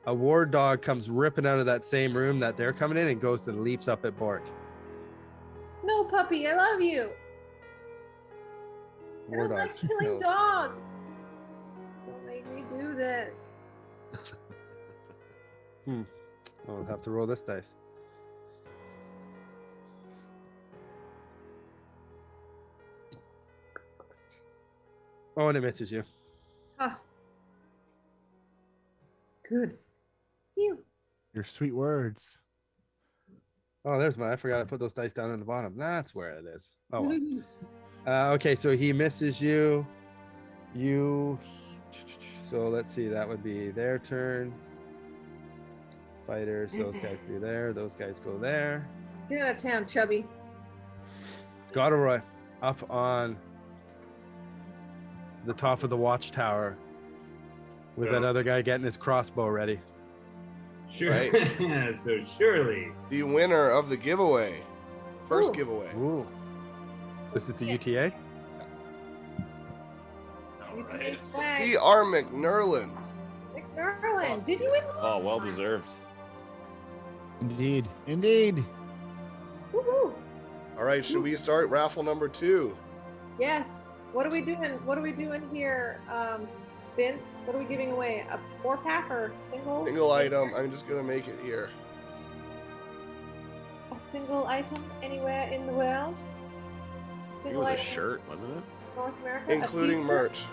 A war dog comes ripping out of that same room that they're coming in and goes and leaps up at Bork. No, puppy, I love you. I War don't like dog's killing killed. dogs. Don't make me do this. I'll have to roll this dice. Oh, and it misses you. Ah. Good. Phew. Your sweet words. Oh, there's mine. I forgot I put those dice down on the bottom. That's where it is. Oh, well. Okay, so he misses you. So let's see. That would be their turn. Fighters. Those guys go there. Those guys go there. Get out of town, Chubby. Scottleroy up on the top of the watchtower with that other guy getting his crossbow ready. Sure. Right. So surely. The winner of the giveaway. First Ooh. giveaway. Ooh. This is the UTA? You All right. paid flag. The R. McNerlin. McNerlin, did you win last Oh, well time? deserved. Indeed. Indeed. Woohoo. All right, should we start raffle number 2? Yes. What are we doing? What are we doing here, Vince? What are we giving away? A 4-pack or single? Single item. I'm just gonna make it here. A single item anywhere in the world? I think it Single was a item shirt, wasn't it? North America? A Including t-shirt? merch.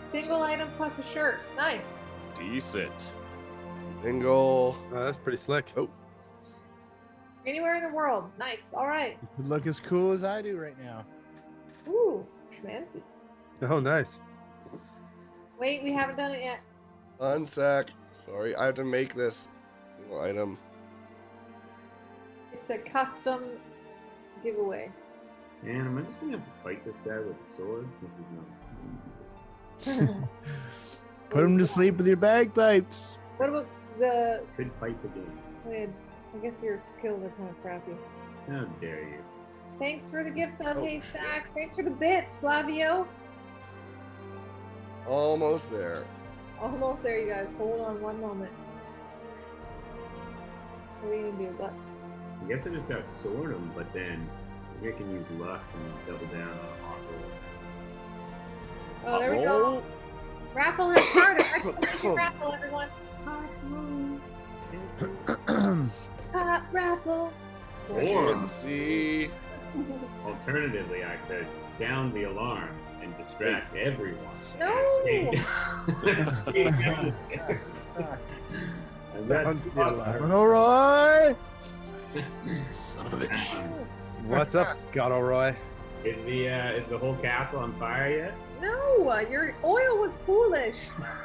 Single item plus a shirt. Nice. Decent. Bingo. Oh, that's pretty slick. Oh, Anywhere in the world. Nice. All right. You look as cool as I do right now. Ooh, schmancy. Oh, nice. Wait, we haven't done it yet. unsec. Sorry, I have to make this single item. It's a custom giveaway. Man, am I just gonna have to fight this guy with a sword? This is not. Put him to sleep with your bagpipes. What about the? Could fight the game. Wait, I guess your skills are kind of crappy. How dare you? Thanks for the gift sub, Oh, Haystack. Thanks for the bits, Flavio. Almost there. Almost there, you guys. Hold on one moment. What are you gonna do, Butts? I guess I just got sword him, but then maybe I can use luck and double down on a hot roll. Oh, there we go. Raffle has started. Exclamation raffle, everyone. Hot roll. Hot raffle. I Or- can see. Alternatively, I could sound the alarm and distract everyone. No. Escape. Escape down the stairs. And that's Scottleroy! Son of a bitch. What's up, Scottleroy? Is the whole castle on fire yet? No, your oil was foolish.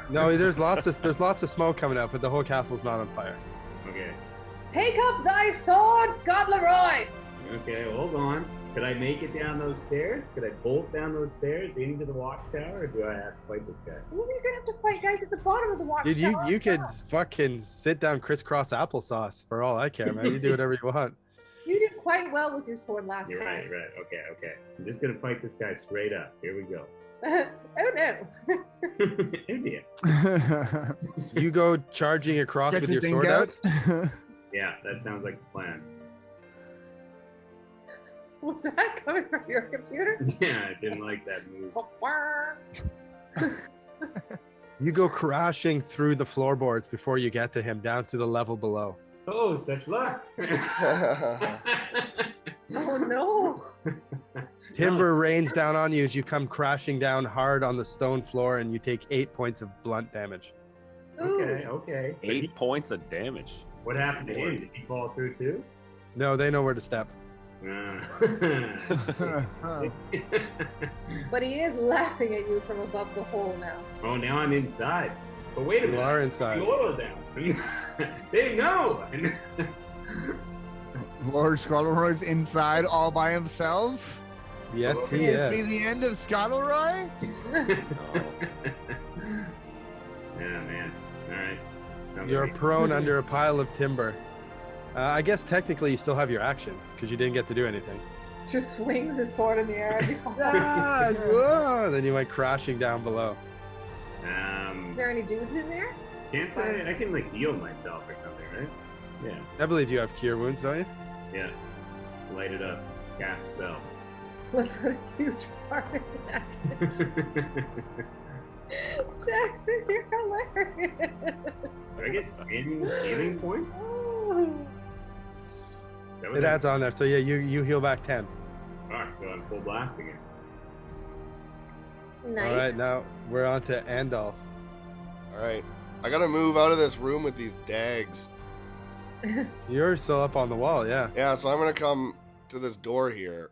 No, there's lots of smoke coming out, but the whole castle's not on fire. Okay. Take up thy sword, Scottleroy. Okay, hold on. Could I make it down those stairs? Could I bolt down those stairs into the watchtower, or do I have to fight this guy? Ooh, you're gonna have to fight guys at the bottom of the watchtower. Dude, you could fucking sit down crisscross applesauce for all I care, man. You do whatever you want. You did quite well with your sword last You're time. right. Okay. I'm just gonna fight this guy straight up. Here we go. Oh no. India. You go charging across Get with this your thing sword out. Yeah, that sounds like a plan. Was that coming from your computer? Yeah, I didn't like that move. You go crashing through the floorboards before you get to him down to the level below. Oh, such luck. Oh no. Timber rains down on you as you come crashing down hard on the stone floor, and you take 8 points of blunt damage. Ooh. Okay. 8 points of damage. What happened to him? Did he fall through too? No, they know where to step. But he is laughing at you from above the hole now. Oh, now I'm inside. But wait a You minute. are inside. The oil down. They know. Lord Scottleroy's inside all by himself. Yes, Okay. he Is he is. the end of Scottleroy? No. Yeah, man. All right. Sounds You're like- prone under a pile of timber. I guess technically you still have your action because you didn't get to do anything. Just swings his sword in the air as he falls. Then you went crashing down below. Is there any dudes in there? Can't I can like heal myself or something, right? Yeah. I believe you have cure wounds, don't you? Yeah. Just light it up. Cast spell. That's not a huge part of that. Jackson, you're hilarious. Do I get 10 healing points? Oh. Is that what It that- adds on there. So yeah, you heal back 10. Alright, so I'm full blasting it. Nice. All right, now we're on to Andalf. All right. I gotta move out of this room with these dags. You're still up on the wall, yeah. Yeah, so I'm gonna come to this door here.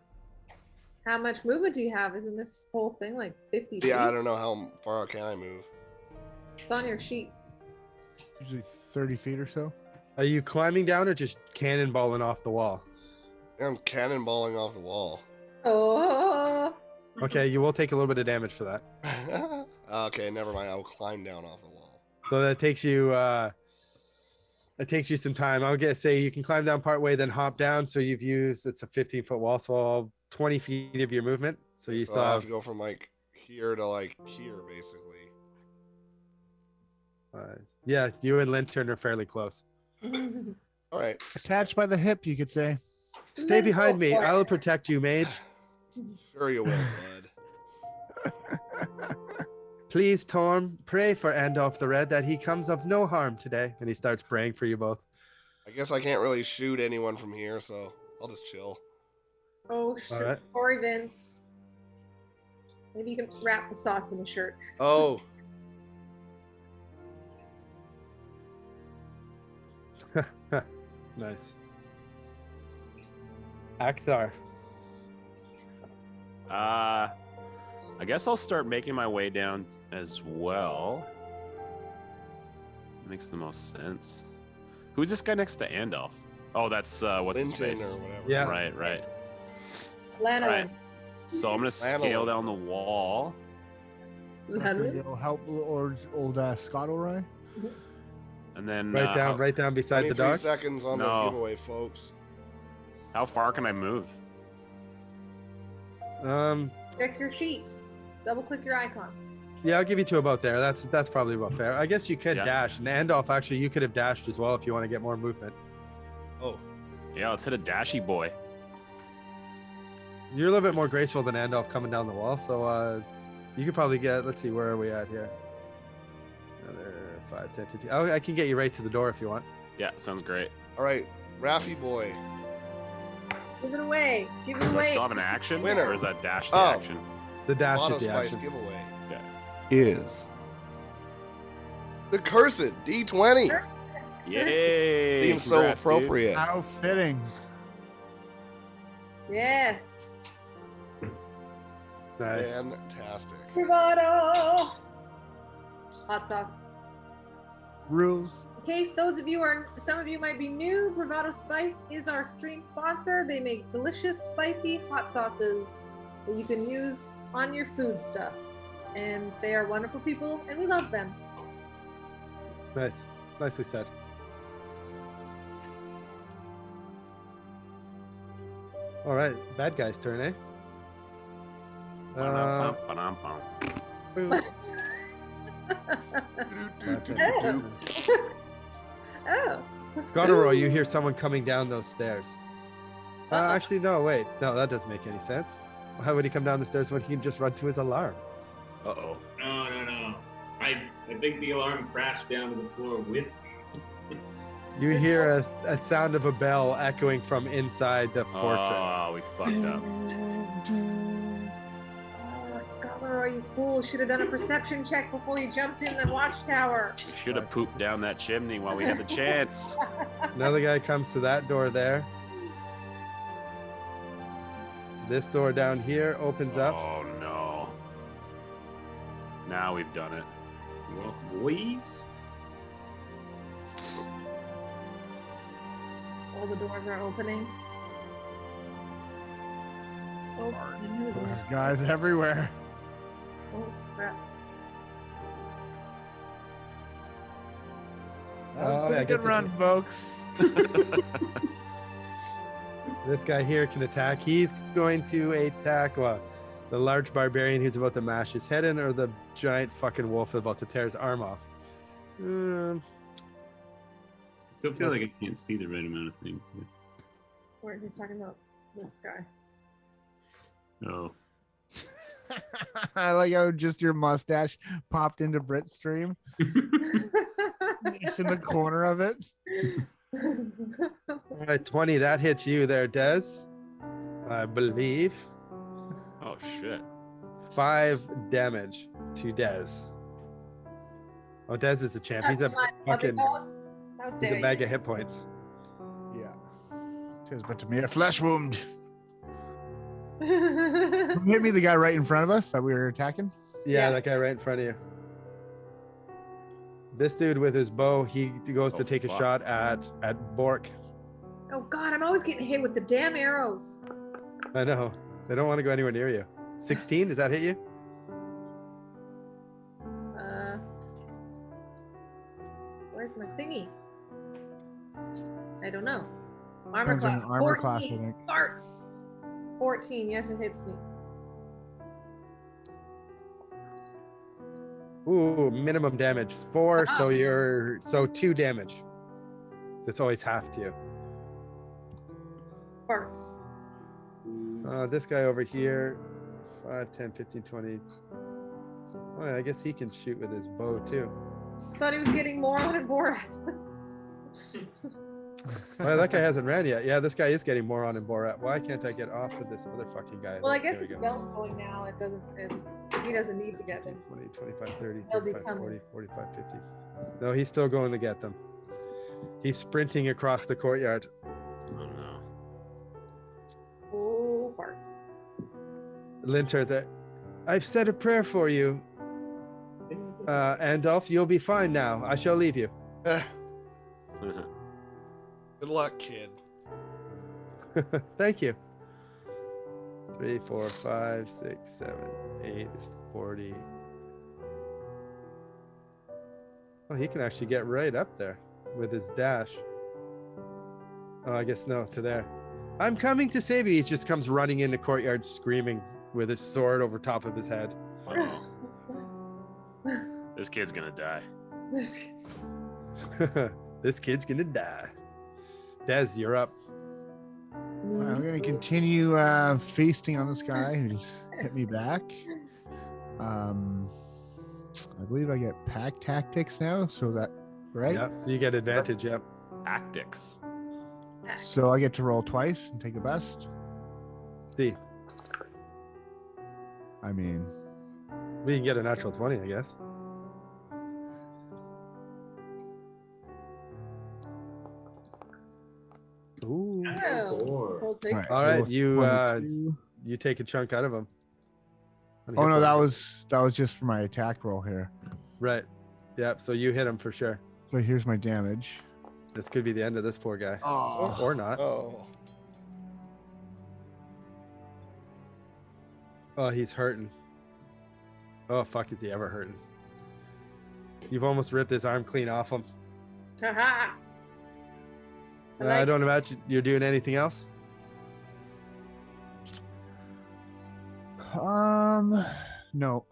How much movement do you have? Isn't this whole thing like 50 feet? Yeah, I don't know how far can I move. It's on your sheet. Usually 30 feet or so. Are you climbing down or just cannonballing off the wall? I'm cannonballing off the wall. Oh. Okay, you will take a little bit of damage for that. Okay, never mind. I'll climb down off the wall. So that takes you some time. I would say you can climb down part way, then hop down. So you've used, it's a 15-foot wall, so 20 feet of your movement. So you So still I have have to go from like here to like here, basically. yeah, you and Lintern are fairly close. All right. Attached by the hip, you could say. Stay behind me. Go for it. I'll protect you, mage. Sure you will, bud. Please, Torm, pray for Andalf the Red that he comes of no harm today. And he starts praying for you both. I guess I can't really shoot anyone from here, so I'll just chill. Oh, shit. Alright. Sorry, Vince. Maybe you can wrap the sauce in the shirt. Oh, Nice. Akthar. I guess I'll start making my way down as well. Makes the most sense. Who's this guy next to Andalf? Oh, that's what's his Linton face? or whatever. Yeah. Right. Lanolin. Right. So I'm gonna scale Lanolin. down the wall. Lanolin. Go help old Scottleroy. And then Right down beside the 23 dog. seconds on the No. giveaway, folks. How far can I move? Check your sheet. Double click your icon. Yeah, I'll give you to about there. That's probably about fair. I guess you could Yeah. dash. And Andalf, actually, you could have dashed as well if you want to get more movement. Oh, Yeah, let's hit a dashy boy. You're a little bit more graceful than Andalf coming down the wall, so you could probably get. Let's see, where are we at here? Another 5, 10, 15. Oh, I can get you right to the door if you want. Yeah, sounds great. all right. Raffy boy. Give it away. Give it Does that away. still have an action? Winner. Or is that dash the Oh. action? The dash Auto is the Spice action. giveaway Yeah. is the cursed D20. Yay! Seems so Congrats, dude. appropriate. How fitting. Yes. Nice. Fantastic. Bravado. Hot sauce. Rules. In case some of you might be new, Bravado Spice is our stream sponsor. They make delicious, spicy hot sauces that you can use on your foodstuffs. And they are wonderful people, and we love them. Nice. Nicely said. All right, bad guy's turn, eh? Ba-dum-bum, ba-dum-bum. Oh. Scottleroy, you hear someone coming down those stairs. Actually, no, wait. No, that doesn't make any sense. Why would he come down the stairs when he can just run to his alarm? Uh-oh. No. I think the alarm crashed down to the floor with me. You hear a sound of a bell echoing from inside the fortress. Oh, we fucked up. Oh, Scottleroy, you fool. Should have done a perception check before you jumped in the watchtower. We should have pooped down that chimney while we had the chance. Another guy comes to that door there. This door down here opens up. Oh, no. Now we've done it. Well, boys. All the doors are opening. Oh, There's guys everywhere. oh crap. That's Oh, been yeah, I a guess good run, folks. This guy here can attack. He's going to attack the large barbarian who's about to mash his head in, or the giant fucking wolf about to tear his arm off. Still feel like I can't see the right amount of things. Where he's talking about this guy. Oh. I like how just your mustache popped into Brit's stream. It's in the corner of it. All right, 20. That hits you there, Des. I believe Oh shit. 5 damage to Dez. Oh, Dez is the champ. He's a fucking. How He's dare a bag you. of hit points. Yeah. Tis but to me a flesh wound. Who hit me? The guy right in front of us that we were attacking? Yeah, Yeah. that guy right in front of you. This dude with his bow, he goes to Oh, take a fuck. shot at Bork. Oh God, I'm always getting hit with the damn arrows. I know. They don't want to go anywhere near you. 16, does that hit you? Where's my thingy? I don't know. Armor Depends on class. your armor 14. class, I think. Farts. 14. Yes, it hits me. Ooh, minimum damage 4, Wow. so you're 2 damage. So it's always half to you. Farts. This guy over here, 5, 10, 15, 20. Oh, yeah, I guess he can shoot with his bow too. Thought he was getting more on it, Borat. Well, that guy hasn't ran yet. Yeah, this guy is getting more on in Borat. Why can't I get off of this other fucking guy? Well, I There guess we if the go. bell's going now, it doesn't. He doesn't need to get them. 20, 25, 30, They'll be 35, coming. 40, 45, 50. No, he's still going to get them. He's sprinting across the courtyard. Oh no. Oh, farts. Linter, I've said a prayer for you. Andalf, you'll be fine now. I shall leave you. Good luck, kid. Thank you. 3, 4, 5, 6, 7, 8 is 40. Oh, he can actually get right up there with his dash. Oh, I guess no, to there. I'm coming to save you. He just comes running in the courtyard screaming with his sword over top of his head. Uh-oh. This kid's gonna die. This kid's gonna die. Dez, you're up. I'm going to continue feasting on this guy who just hit me back. I believe I get pack tactics now, so that right? Yep. So you get advantage. Yep. Tactics. So I get to roll twice and take the best. See, I mean, we can get a natural 20, I guess. Ooh. Oh, we'll take Right. All right, roll you 22. you take a chunk out of him. Oh no, that was just for my attack roll here. right. Yep. So you hit him for sure. So here's my damage. This could be the end of this poor guy, Oh, or not. Oh. Oh, he's hurting. Oh fuck, is he ever hurting? You've almost ripped his arm clean off him. Haha. I don't imagine you're doing anything else. no.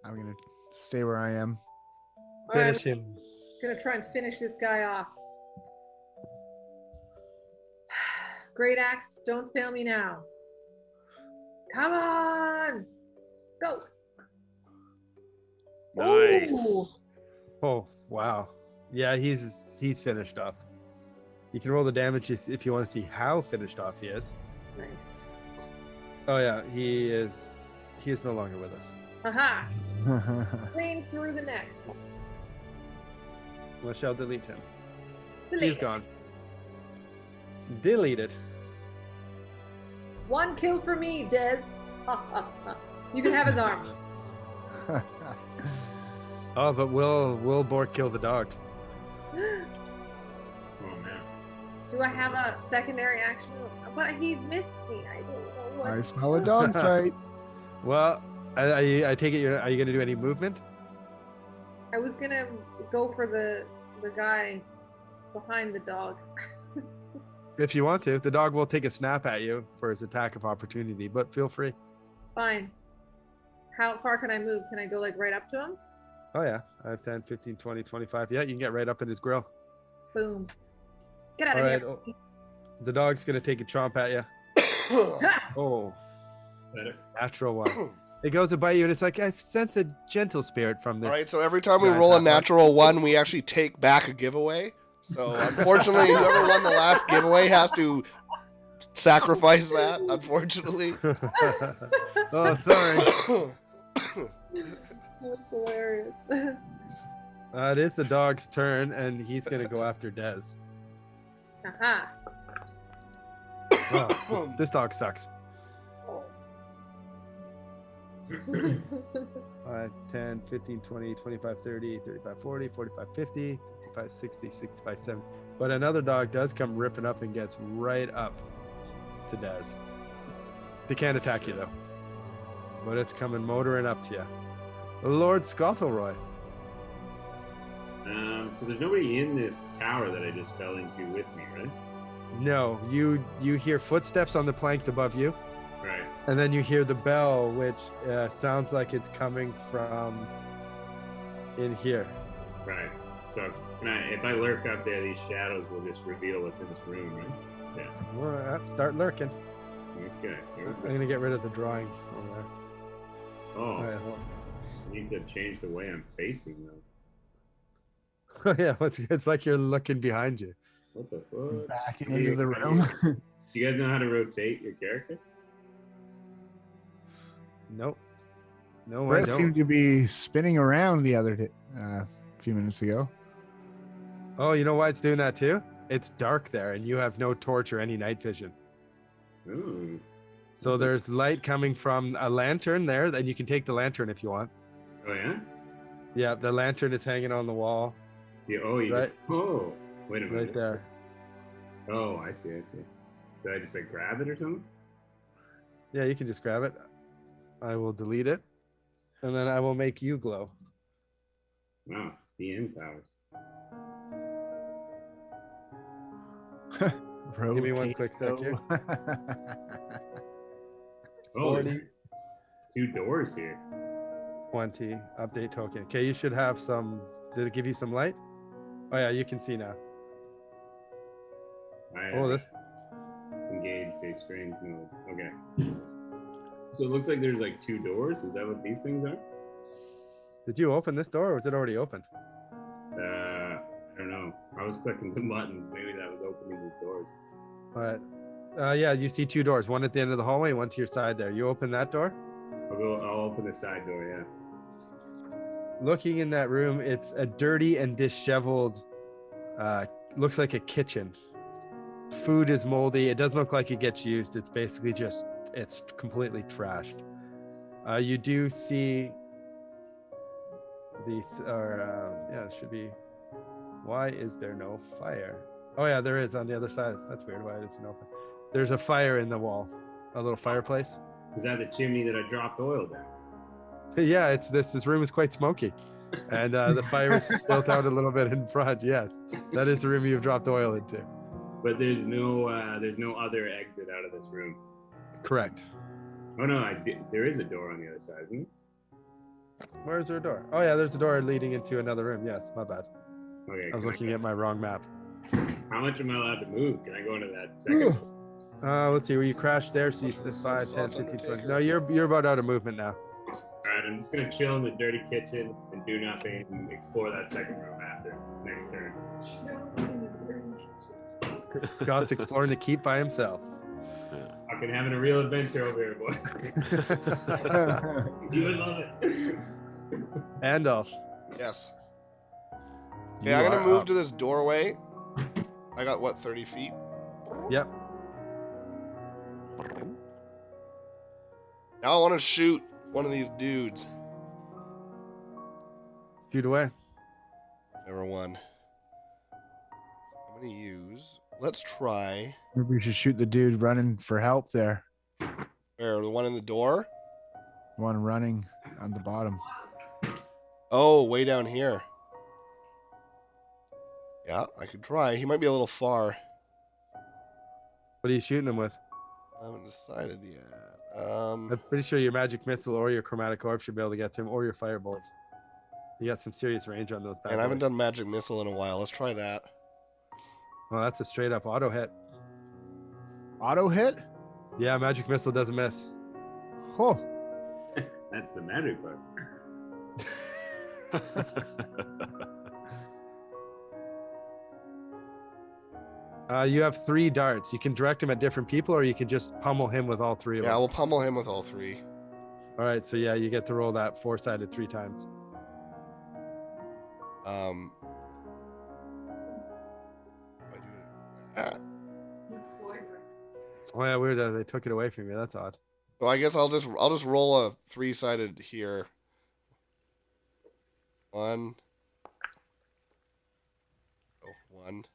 I'm gonna stay where I am. All right, Finish him. gonna try and finish this guy off. Great axe, don't fail me now. Come on, go. Nice. Ooh. Oh wow. Yeah, he's finished off. You can roll the damage if you want to see how finished off he is. Nice. Oh yeah, he is no longer with us. Haha. Clean through the neck. We shall delete him. Delete He's it. gone. Delete it. One kill for me, Dez. You can have his arm. Oh, but will Bork kill the dog? Oh man. Do I have a secondary action? But he missed me. I don't know what. I smell a dog fight. Well, I take it are you going to do any movement? I was gonna go for the guy behind the dog. If you want to. The dog will take a snap at you for his attack of opportunity, but feel free. Fine. How far can I move? Can I go like right up to him? Oh yeah, I have 10, 15, 20, 25. Yeah, you can get right up in his grill. Boom. Get out All of right. here. The dog's going to take a chomp at you. Ha! Oh, Better. natural one. It goes to bite you, and it's like, I sense a gentle spirit from this. All right, so every time we Guys, roll a that one. natural one, we actually take back a giveaway. So unfortunately, whoever won the last giveaway has to sacrifice that. Unfortunately. Oh, sorry. That's hilarious. It is the dog's turn, and he's gonna go after Dez. Haha. Oh, this dog sucks. 5, 10, 15, 20, 25, 30, 35, 40, 45, 50, 55, 60, 65, 70. But another dog does come ripping up and gets right up to Dez. They can't attack you, though. But it's coming motoring up to you. Lord Scottleroy. So there's nobody in this tower that I just fell into with me, right? No, you hear footsteps on the planks above you. Right. And then you hear the bell, which sounds like it's coming from in here. Right. So if I lurk up there, these shadows will just reveal what's in this room, right? Yeah. Well, start lurking. Okay. I'm going to get rid of the drawing over there. Oh, All right, hold I need to change the way I'm facing, though. on. Yeah, it's like you're looking behind you. What the fuck? Back into the room. Do you guys know how to rotate your character? Nope. No, I Brett don't. seemed to be spinning around the other day, a few minutes ago. Oh, you know why it's doing that too? It's dark there, and you have no torch or any night vision. Ooh. So there's light coming from a lantern there, and you can take the lantern if you want. Oh, yeah? Yeah, the lantern is hanging on the wall Yeah. Right. Oh, wait a minute. right there. Oh, I see. Did I just like grab it or something? Yeah, you can just grab it. I will delete it, and then I will make you glow. Wow. The end powers. Give me one quick sec here. Oh, 40, 2 doors here. 20, update token. Okay, you should have some. Did it give you some light? Oh yeah, you can see now. Oh, this. Engaged a strange mode. Okay. So it looks like there's like 2 doors. Is that what these things are? Did you open this door, or was it already open? I don't know. I was clicking some buttons. Maybe that was opening these doors. But yeah, you see 2 doors. One at the end of the hallway, one to your side there. You open that door. I'll open the side door. Yeah. Looking in that room, it's a dirty and disheveled. Looks like a kitchen. Food is moldy. It doesn't look like it gets used. It's basically just. It's completely trashed. You do see these, yeah, it should be. Why is there no fire? Oh yeah, there is on the other side. That's weird. Why it's an open? There's a fire in the wall, a little fireplace. Is that the chimney that I dropped oil down? Yeah, it's this room is quite smoky, and the fire is built out a little bit in front. Yes, that is the room you've dropped oil into. But there's no other exit out of this room. Correct. Oh no, there is a door on the other side, isn't there? Where's there a door? Oh yeah, there's a door leading into another room. Yes, my bad. Okay. I was looking at my wrong map. How much am I allowed to move? Can I go into that second? Let's see, where you crashed there, so you still 5, 10, 15, 20. No, you're about out of movement now. Alright, I'm just gonna chill in the dirty kitchen and do nothing and explore that second room after next turn. Scott's exploring the keep by himself. Fucking having a real adventure over here, boy. You would love it. Andalf. Yes. You Yeah, I'm gonna are move up. to this doorway. I got what, 30 feet? Yep. Now I want to shoot one of these dudes. Shoot away. Number one. I'm gonna use. Let's try. Maybe we should shoot the dude running for help there. Where, the one in the door? One running on the bottom. Oh, way down here. Yeah, I could try. He might be a little far. What are you shooting him with? I haven't decided yet. I'm pretty sure your magic missile or your chromatic orb should be able to get to him, or your firebolt. You got some serious range on those. And I haven't done magic missile in a while. Let's try that. Well, that's a straight up auto hit. Auto hit? Yeah, magic missile doesn't miss. Oh. That's the magic part. You have 3 darts. You can direct him at different people, or you can just pummel him with all 3 of Yeah, them. we'll pummel him with all 3. All right, so yeah, you get to roll that 4-sided 3 times. I do it. Oh yeah, weird. They took it away from you. That's odd. So I guess I'll just roll a 3-sided here. 1. Oh, 1.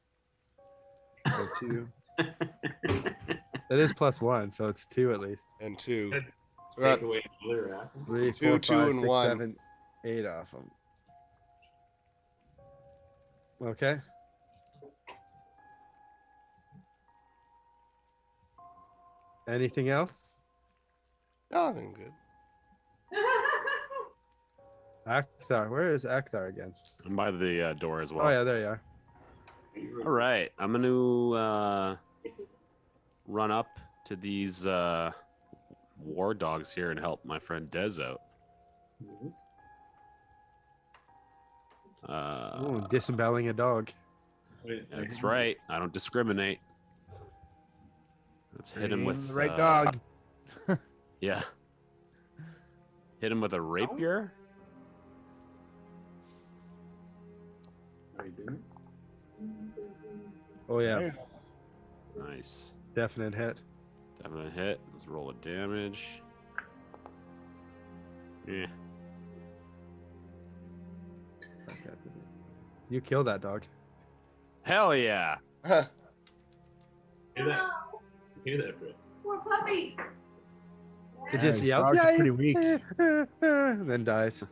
So 2. That is +1, so it's 2 at least. And 2. So we Take got away another apple. 3, 2, 4, 2, 5, and 6, 1. 7, 8 off them. Okay. Anything else? No, I think I'm good. Akthar, where is Akthar again? I'm by the door as well. Oh yeah, there you are. All right, I'm gonna run up to these war dogs here and help my friend Dez out. Ooh, disemboweling a dog. That's right. I don't discriminate. Let's hit him with the right dog. Yeah. Hit him with a rapier. Are you doing? Oh yeah, Nice. definite hit. Definite hit. Let's roll a damage. Yeah. You killed that dog. Hell yeah. Huh. Hear that? Hear that, Britt? Poor puppy. It just Yeah, yells, dogs are pretty weak. and then dies.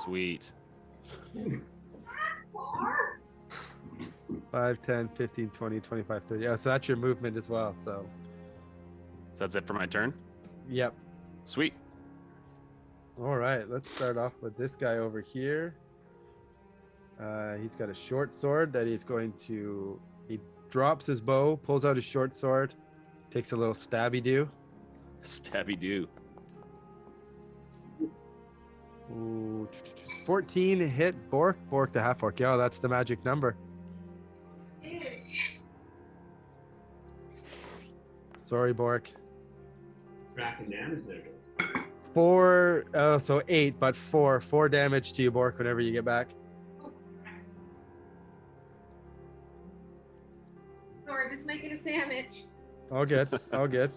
Sweet. 5, 10, 15, 20, 25, 30. Yeah, so that's your movement as well. So, So that's it for my turn? yep. Sweet. All right, let's start off with this guy over here. He's got a short sword that he's going to. He drops his bow, pulls out his short sword, takes a little stabby do. Stabby do. Ooh, 14 hit Bork. Bork the half-orc. Yeah, that's the magic number. Sorry, Bork. Tracking damage there, guys. 4, so 8, but 4 damage to you, Bork, whenever you get back. Sorry, just making a sandwich. All good. All good.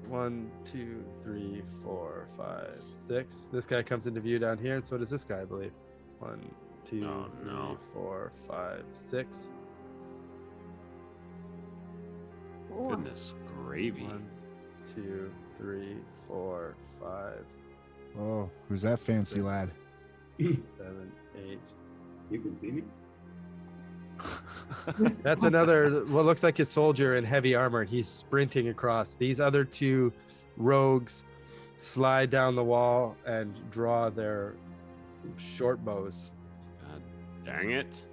1, 2, 3, 4, 5, 6. This guy comes into view down here, and so does this guy, I believe. 1, 2, Oh, 3, no. 4, 5, 6. Goodness gravy. 1, 2, 3, 4, 5, Oh, who's that fancy lad? 7, 8. You can see me? That's another, what looks like a soldier in heavy armor. He's sprinting across. These other 2 rogues slide down the wall and draw their short bows. God dang it.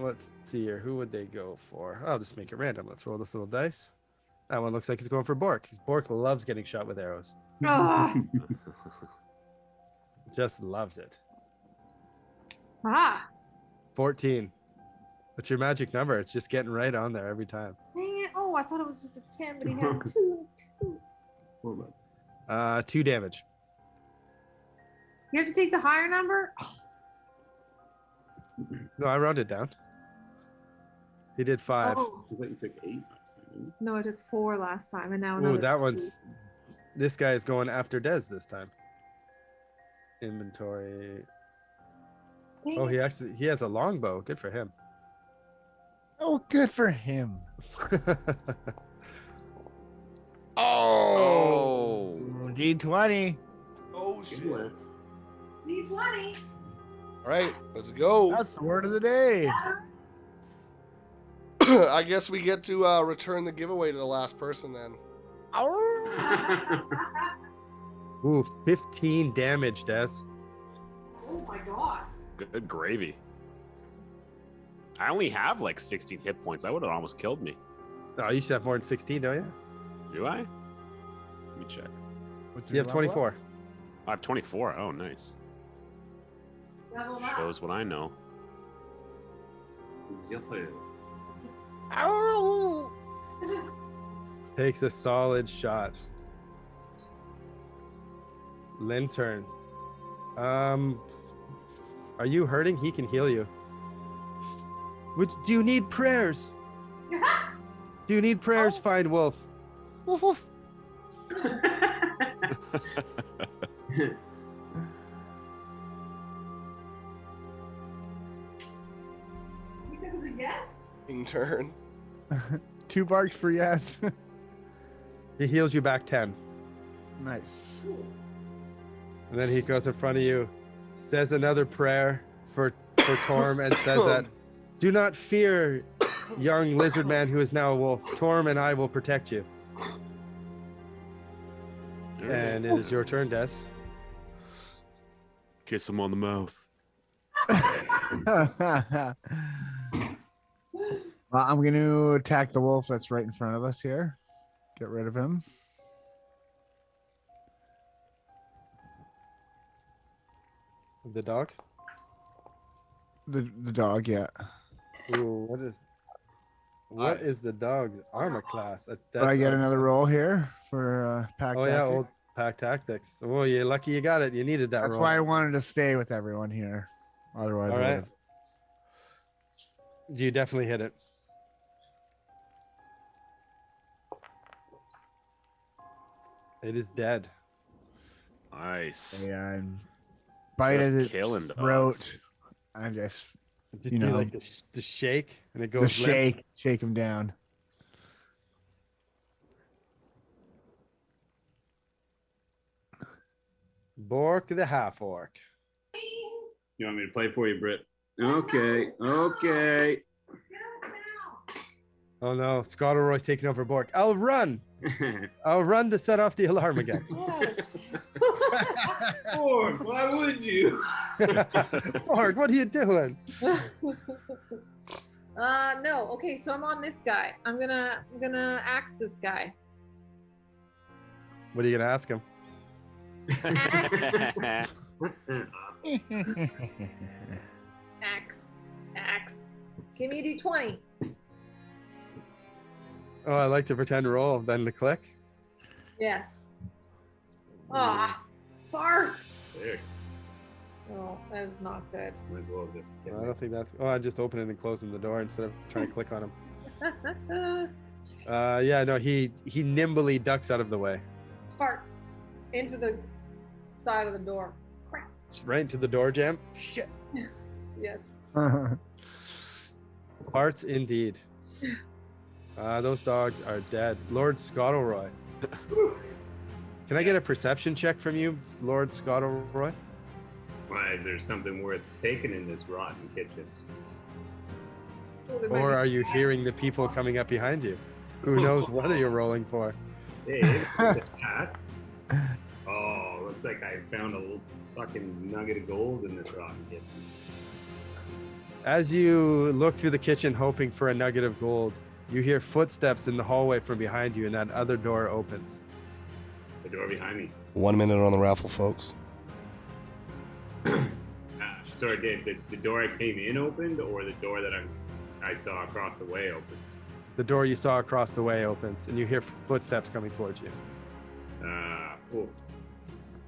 Let's see here. Who would they go for? I'll just make it random. Let's roll this little dice. That one looks like he's going for Bork. Bork loves getting shot with arrows. Ah. Just loves it. Ah. 14. What's your magic number? It's just getting right on there every time. Dang it. Oh, I thought it was just a 10, but he had two. Hold on. 2 damage. You have to take the higher number? No, I rounded down. He did 5. Oh. I thought you took 8 last time, didn't No, I took 4 last time, and now Ooh, another that 2. one's. This guy is going after Dez this time. Inventory. Dang Oh, it. he has a longbow. Good for him. Oh, good for him. Oh. D20. Oh, you? shit. Good work. D20. All right, let's go. That's the word of the day. I guess we get to return the giveaway to the last person then. Ooh, 15 damage, Des. Oh my god. Good gravy. I only have like 16 hit points. That would have almost killed me. Oh, you should have more than 16, don't you? Do I? Let me check. What's You your have level up? 24. I have 24. Oh, nice. Level up. Shows what I know. Ow! Takes a solid shot. Lintern. Are you hurting? He can heal you. Do you need prayers? Do you need prayers, Fine Wolf? Woof, woof. That was a yes? Turn. 2 barks for yes. He heals you back 10. Nice. And then he goes in front of you, says another prayer for Torm, and says that, do not fear, young lizard man who is now a wolf. Torm and I will protect you. And it is your turn, Des. Kiss him on the mouth. Well, I'm going to attack the wolf that's right in front of us here. Get rid of him. The dog? The dog, yeah. Ooh, what is the dog's armor class? Do I get another roll here for pack Oh, yeah, tactic? old pack tactics. Oh, you're lucky you got it. You needed that That's roll. why I wanted to stay with everyone here. Otherwise, All I right. would've- You definitely hit it. It is dead. Nice. Yeah, I'm bited its killing throat. dogs. I'm just Did You you know, like the shake and it the goes limp? shake him down. Bork the half-orc. You want me to play for you, Britt? Okay, okay. Oh no, Scottleroy's taking over Bork. I'll run to set off the alarm again. Bork, why would you? Bork, what are you doing? No. Okay, so I'm on this guy. I'm gonna axe this guy. What are you gonna ask him? Axe. Give me a d20. Oh, I like to pretend roll, then to click. Yes. Ah, farts. Six. Oh, that is not good. Might as well just get I don't think that's. Oh, I'm just opening and closing the door instead of trying to click on him. Yeah, no, he nimbly ducks out of the way. Farts into the side of the door. Crap. Right into the door jam. Shit. Yes. Parts indeed. Those dogs are dead. Lord Scottleroy. Can I get a perception check from you, Lord Scottleroy? Why, is there something worth taking in this rotten kitchen? Or are you hearing the people coming up behind you? Who knows what you're rolling for? Hey, look at that. Oh, looks like I found a little fucking nugget of gold in this rotten kitchen. As you look through the kitchen hoping for a nugget of gold, you hear footsteps in the hallway from behind you, and that other door opens. The door behind me. 1 minute on the raffle, folks. Sorry, Dave, the door I came in opened, or the door that I saw across the way opens? The door you saw across the way opens, and you hear footsteps coming towards you. Cool.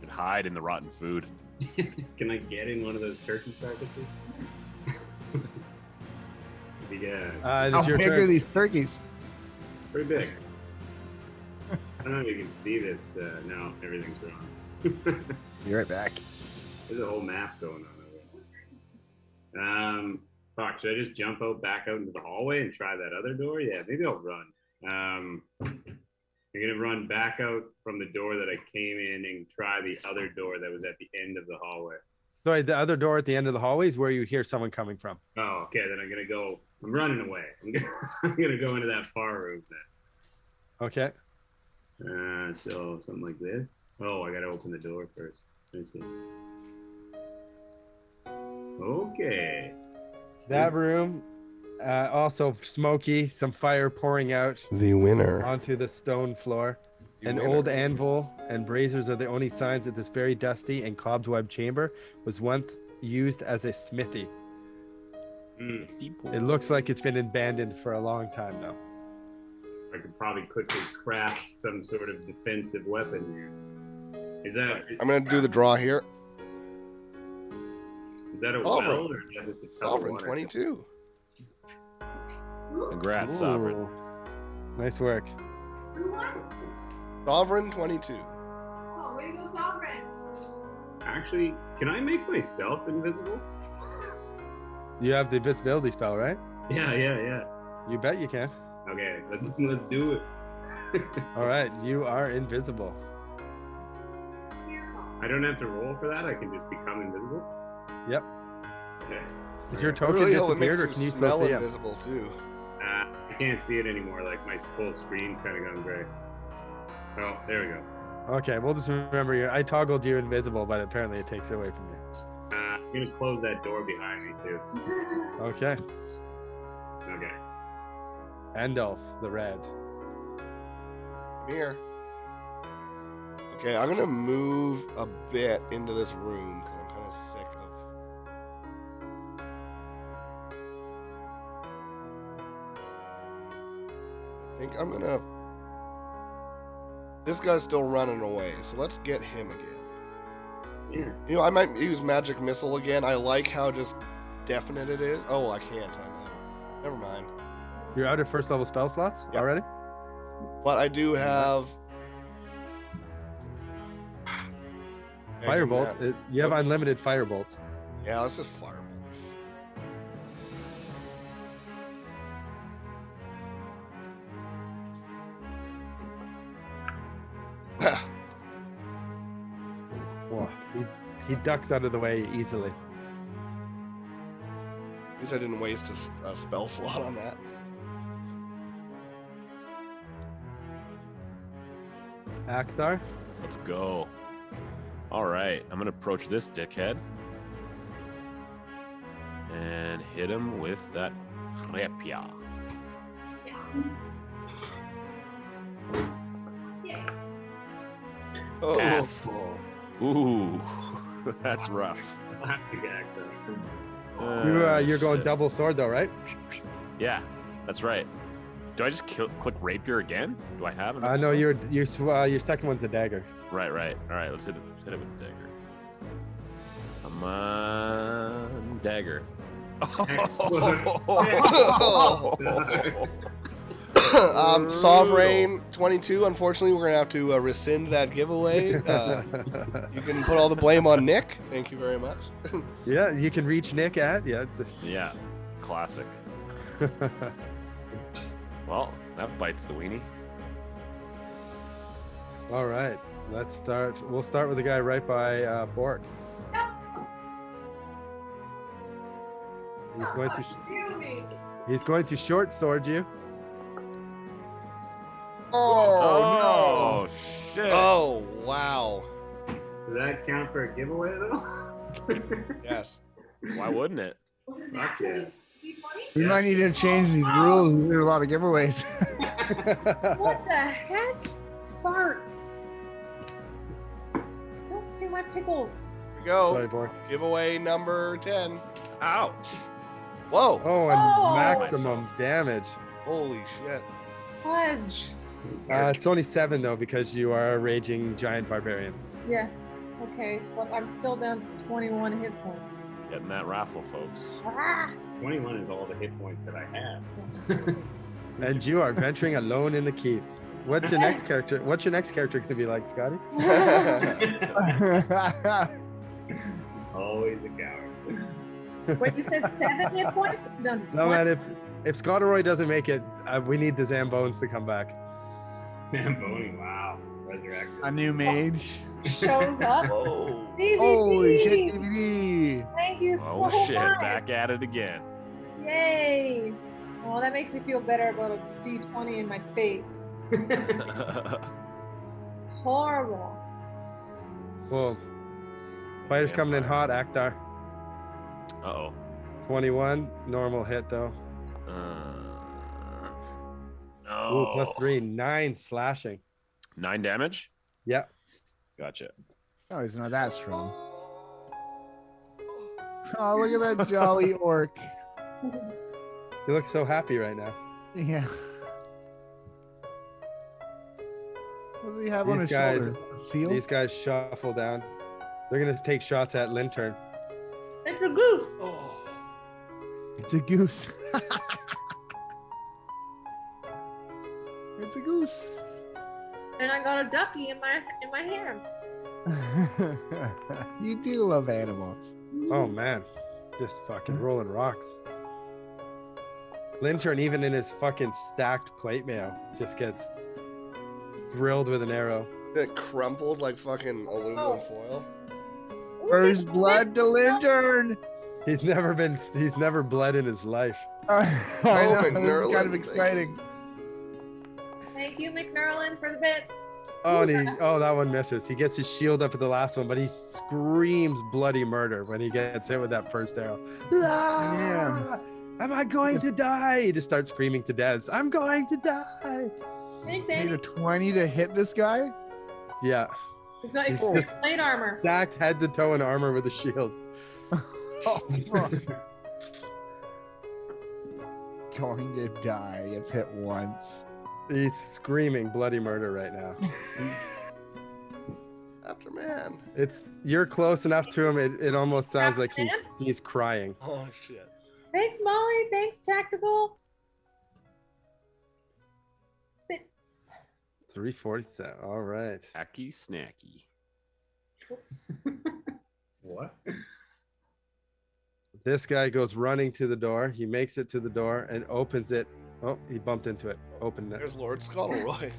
Could hide in the rotten food. Can I get in one of those turkey carcasses? Yeah, It How is your big are turn. these turkeys? pretty big. I don't know if you can see this. No, everything's wrong. Be right back. There's a whole map going on over there. Fuck, should I just jump back out into the hallway and try that other door? Yeah, maybe I'll run. I'm gonna run back out from the door that I came in and try the other door that was at the end of the hallway. Sorry, the other door at the end of the hallway is where you hear someone coming from. Oh, okay, then I'm gonna go. I'm running away. I'm gonna go into that far room then. Okay. So something like this. Oh, I gotta open the door first. Let me see. Okay. That room, also smoky, some fire pouring out The winner. onto the stone floor. The An winner. old anvil and braziers are the only signs that this very dusty and cobweb chamber was once used as a smithy. It looks like it's been abandoned for a long time now. I could probably quickly craft some sort of defensive weapon here. Is that? I'm gonna do the draw here. Is that a Sovereign. well or is that just a tub of Sovereign water? 22. Congrats, Ooh. Sovereign. Nice work. Who won? Sovereign 22. Oh, way to go, Sovereign. Actually, can I make myself invisible? You have the invisibility spell, right? Yeah. You bet you can. Okay, let's do it. All right, you are invisible. I don't have to roll for that. I can just become invisible. Yep. Okay. Is your token Really, it disappeared, makes or you can you still smell see him? invisible too. I can't see it anymore. Like my full screen's kind of gone gray. Oh, there we go. Okay, we'll just remember I toggled you invisible, but apparently it takes it away from you. I'm gonna close that door behind me too. Okay. Okay. Andalf The Red. Come here. Okay, I'm gonna move a bit into this room because I'm kind of sick of. I think I'm gonna. This guy's still running away, so let's get him again. Yeah. You know, I might use magic missile again. I like how just definite it is. Oh, I can't. I'm out. Never mind. You're out of first level spell slots Yep. already? But I do have. Firebolt. You have What? unlimited firebolts. Yeah, let's just firebolt. Whoa, he ducks out of the way easily. At least I didn't waste a spell slot on that. Akthar? Let's go. All right, I'm gonna approach this dickhead and hit him with that repia. Oh, F. Ooh, that's rough. Classic actor. You're going Shit. double sword though, right? Yeah, that's right. Do I just click rapier again? Do I have another No, sword? your second one's a dagger. Right. All right, let's hit it with the dagger. Come on, dagger. Sovereign 22. Unfortunately, we're gonna have to rescind that giveaway. You can put all the blame on Nick. Thank you very much. Yeah, you can reach Nick at Yeah, classic. Well, that bites the weenie. All right, let's start. We'll start with the guy right by Bork. He's going to short sword you. Oh, shit. Oh wow. Does that count for a giveaway though? Yes. Why wouldn't it? Was it Fuck naturally yeah. D20? We might need to change these rules. There's a lot of giveaways. What the heck? Farts. Don't steal my pickles. Here we go. Sorry, Bork. Giveaway number 10. Ouch. Whoa. Oh, and Oh. maximum damage. Holy shit. Fudge. It's only 7 though because you are a raging giant barbarian. Yes. Okay, but I'm still down to 21 hit points. Getting that raffle, folks. Ah! 21 is all the hit points that I have. And you are venturing alone in the keep. What's your next character? What's your next character gonna be like, Scotty? Always a coward. Wait, you said 7 hit points? No, No man, if Scottleroy doesn't make it, we need the Zambones to come back. Zamboni, wow. Resurrected. A new mage. shows up. Whoa. DVD. Holy shit, DVD. Thank you Oh, so shit. much. Back at it again. Yay. Well, that makes me feel better about a D20 in my face. Horrible. Well, fighter's Yeah, coming in fire. hot, Akthar. Uh-oh. 21, normal hit though. No. Ooh, +3, 9 slashing. 9 damage? Yeah. Gotcha. Oh, he's not that strong. Oh, look at that jolly orc. You look so happy right now. Yeah. What does he have on These his guys- shoulder? A seal? These guys shuffle down. They're gonna take shots at Lintern. It's a goose. Oh, It's a goose. It's a goose. And I got a ducky in my hand. You do love animals. Oh man, just fucking rolling rocks. Lintern, even in his fucking stacked plate mail, just gets drilled with an arrow. it crumpled like fucking aluminum foil. First blood to Lintern. He's never bled in his life. I know, this is McNerlin, kind of thank you. exciting. Thank you, McNerlin, for the bits. Oh, and that one misses. He gets his shield up at the last one, but he screams bloody murder when he gets hit with that first arrow. Yeah. Am I going to die? He just starts screaming to death. I'm going to die. Thanks, Need Andy. a 20 to hit this guy? Yeah, He's got He's extreme just- plate armor. stacked head to toe in armor with a shield. Oh, going to die. Gets hit once. He's screaming bloody murder right now. After man. You're close enough to him. It almost sounds like Man? he's crying. Oh shit. Thanks, Molly. Thanks, Tactical. Bits. 347. All right. Hacky snacky. Oops. What? This guy goes running to the door. He makes it to the door and opens it. Oh, he bumped into it. Opened it. There's Lord Scottleroy.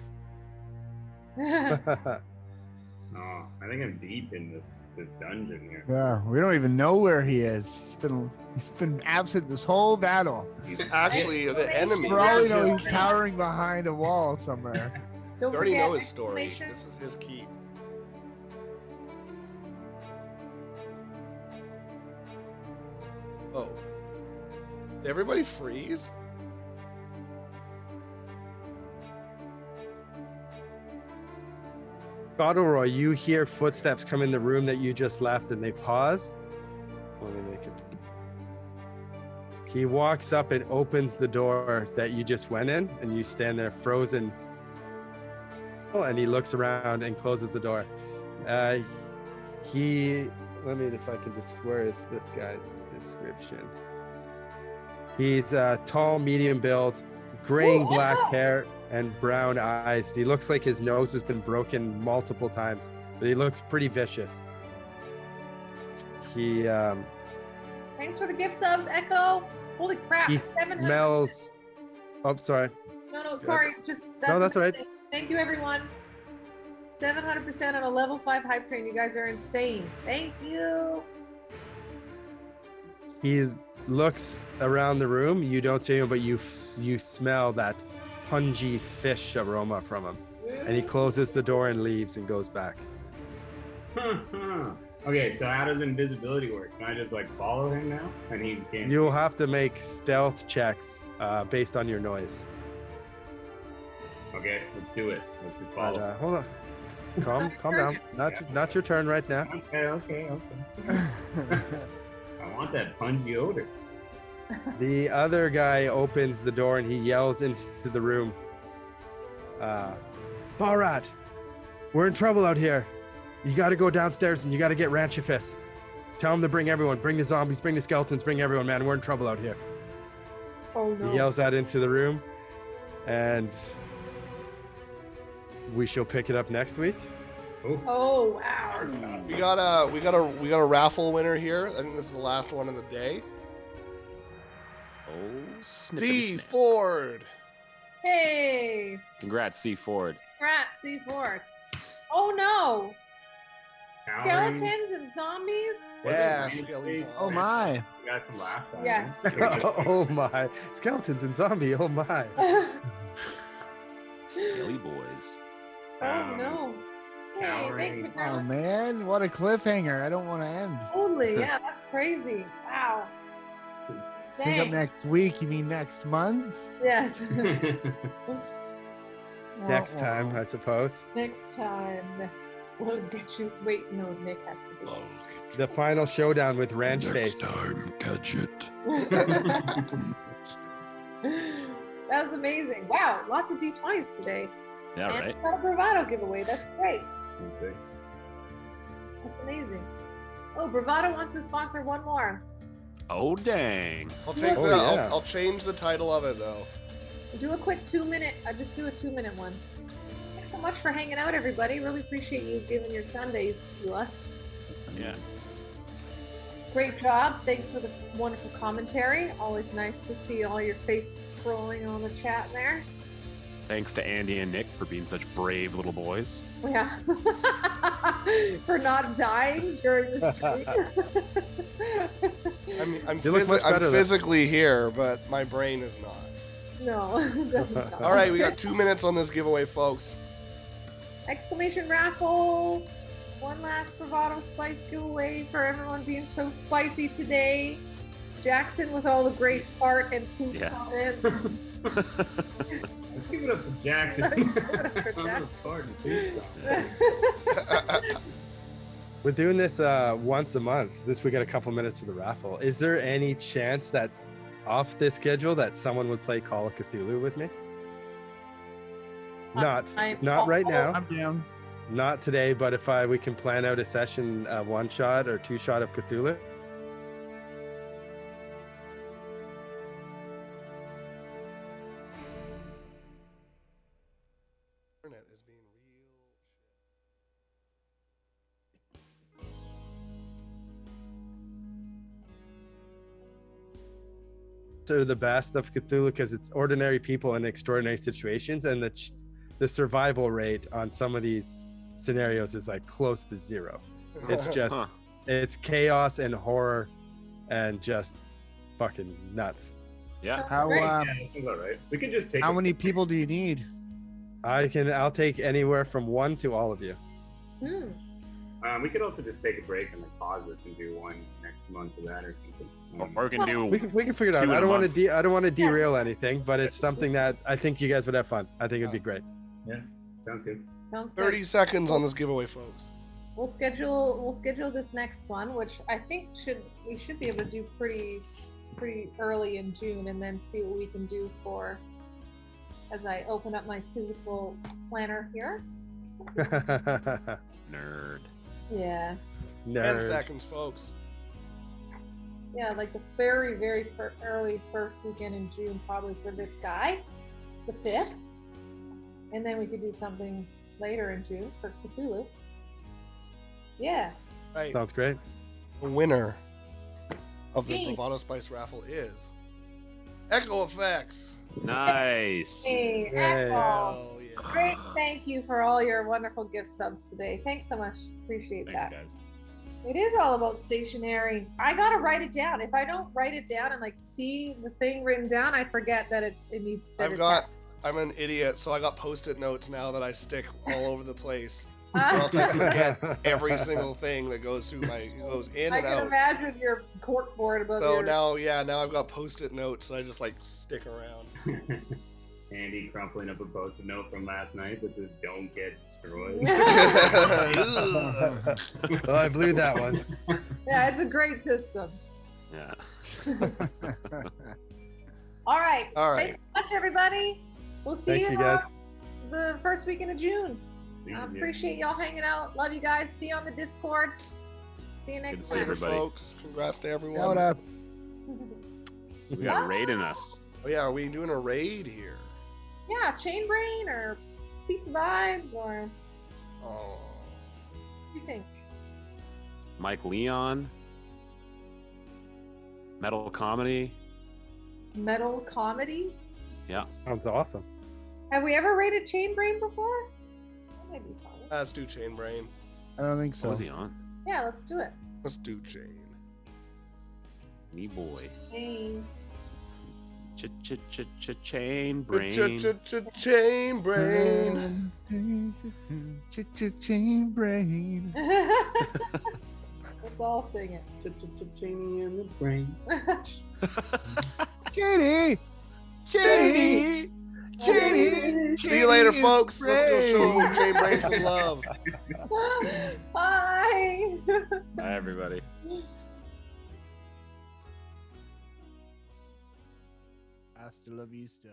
Oh, I think I'm deep in this dungeon here. Yeah, we don't even know where he is. He's been absent this whole battle. He's actually the enemy. For all we This is know, his he's cowering behind a wall somewhere. Don't You already forget know his story. exclamation. This is his keep. Oh. Did everybody freeze? Scottleroy, you hear footsteps come in the room that you just left and they pause. Let me make it. He walks up and opens the door that you just went in and you stand there frozen. Oh, and he looks around and closes the door. Let me, if I can just, where is this guy's description? He's tall, medium build, graying Ooh, black wow. hair and brown eyes. He looks like his nose has been broken multiple times, but he looks pretty vicious. He Thanks for the gift subs, Echo. Holy crap. he 700. smells. Oh, sorry. No, sorry. Just No, that's all right. amazing. Thank you, everyone. 700% on a level 5 hype train. You guys are insane. Thank you. He looks around the room. You don't see him, but you smell that pungy fish aroma from him. And he closes the door and leaves and goes back. Okay, so how does invisibility work? Can I just like follow him now? And he can't. You'll have to make stealth checks based on your noise. Okay, let's do it. Let's just But, follow. hold on. Calm down. Not your turn right now. Okay. I want that pungy odor. The other guy opens the door and he yells into the room. Balrat, we're in trouble out here. You got to go downstairs and you got to get Ranchifus. Tell him to bring everyone. Bring the zombies, bring the skeletons, bring everyone, man. We're in trouble out here. Oh, no. He yells that into the room. And we shall pick it up next week. Oh, wow. We got a raffle winner here. I think this is the last one of the day. Oh, D snippity-snip. Ford. Hey. Congrats, C Ford. Congrats, C4. Oh, no. Cowering. Skeletons and zombies? Yeah, Was it Skelly's Wednesday? Oh my. We got some last time. Yes. Oh my. Skeletons and zombie. Oh my. Skelly boys. Oh, no. Hey, Cowering. thanks, Oh McNally. man, what a cliffhanger. I don't want to end. Totally. Yeah, that's crazy. Wow. Pick up Dang. next week, you mean next month? Yes. Next time, I suppose. Next time. We'll get you. Wait, no, Nick has to do it. The final showdown with Ranch Face. time, catch it. That was amazing. Wow, lots of D20s today. Yeah, and right. a Bravado giveaway. That's great. Okay. That's amazing. Oh, Bravado wants to sponsor one more. Oh, dang. I'll take Oh, that. yeah. I'll change the title of it though. Do a quick 2-minute. Just do a 2-minute one. Thanks so much for hanging out, everybody. Really appreciate you giving your Sundays to us. Yeah. Great job. Thanks for the wonderful commentary. Always nice to see all your faces scrolling on the chat there. Thanks to Andy and Nick for being such brave little boys. Yeah. For not dying during the stream. I'm You look much better than- physically here, but my brain is not. No, it doesn't count. All right, we got 2 minutes on this giveaway, folks. Exclamation raffle. One last Bravado Spice giveaway for everyone being so spicy today. Jackson with all the great fart and poop Yeah. comments. Let's give it up for Jackson. Let's give it up for Jackson. Pardon, please. We're doing this once a month. We got a couple minutes for the raffle. Is there any chance that's off this schedule that someone would play Call of Cthulhu with me? Not right now. I'm down. Not today, but if we can plan out a session, one shot or two shot of Cthulhu. Internet is being real. Are the best of Cthulhu because it's ordinary people in extraordinary situations, and the survival rate on some of these scenarios is like close to zero. It's just Huh. it's chaos and horror and just fucking nuts. Yeah. How Great. Yeah, that sounds all right. We can just take how it. many people do you need? I'll take anywhere from one to all of you. Hmm. We could also just take a break and like pause this and do one next month of that or something. Or we can do. We can figure it out. Two in I a don't want month. to I don't want to derail anything, but it's something that I think you guys would have fun. I think it'd be great. Sounds good. Sounds good. 30 seconds on this giveaway, folks. We'll schedule this next one, which I think we should be able to do pretty early in June, and then see what we can do for as I open up my physical planner here. Nerd. Yeah. 10 Nerd. seconds, folks. Yeah, like the very, very early first weekend in June, probably for this guy, the 5th. And then we could do something later in June for Cthulhu. Yeah. Right. Sounds great. The winner of the Me. Bravado Spice raffle is Echo Effects. Nice. Hey, Yay. Echo. Hell yeah. Great. Thank you for all your wonderful gift subs today. Thanks so much. Appreciate Thanks, that. guys. It is all about stationery. I gotta write it down. If I don't write it down and like see the thing written down, I forget that it needs. That it's I'm an idiot, so I got Post-it notes now that I stick all over the place. Or happened. else I forget every single thing that goes in I and can out. imagine your cork board above So your. now I've got Post-it notes and I just like stick around. Andy crumpling up a post-it note from last night that says "Don't get destroyed." Well, I blew that one. Yeah, it's a great system. Yeah. All right. All right. Thanks so much, everybody. We'll see Thank you you, guys. the first weekend of June. Yeah. Appreciate y'all hanging out. Love you guys. See you on the Discord. See you next see time. Later, everybody. folks. Congrats to everyone. Shout out. We got raiding us. Oh yeah, are we doing a raid here? Yeah, Chain Brain or Pizza Vibes or Oh. what do you think? Mike Leon. Metal comedy. Metal comedy? Sounds awesome. Have we ever rated Chain Brain before? That might be fun. Let's do Chain Brain. I don't think What so. was he on? Yeah, let's do it. Let's do Chain. Me boy. Chain. Chain brain. Chain Brain. Chain brain. Let's all sing it. Cheney and the brains. Chitty, chitty, Chain, See you later, chain folks. Let's go show frayed. Jay Brain some love. Bye. Bye, everybody. Hasta la vista.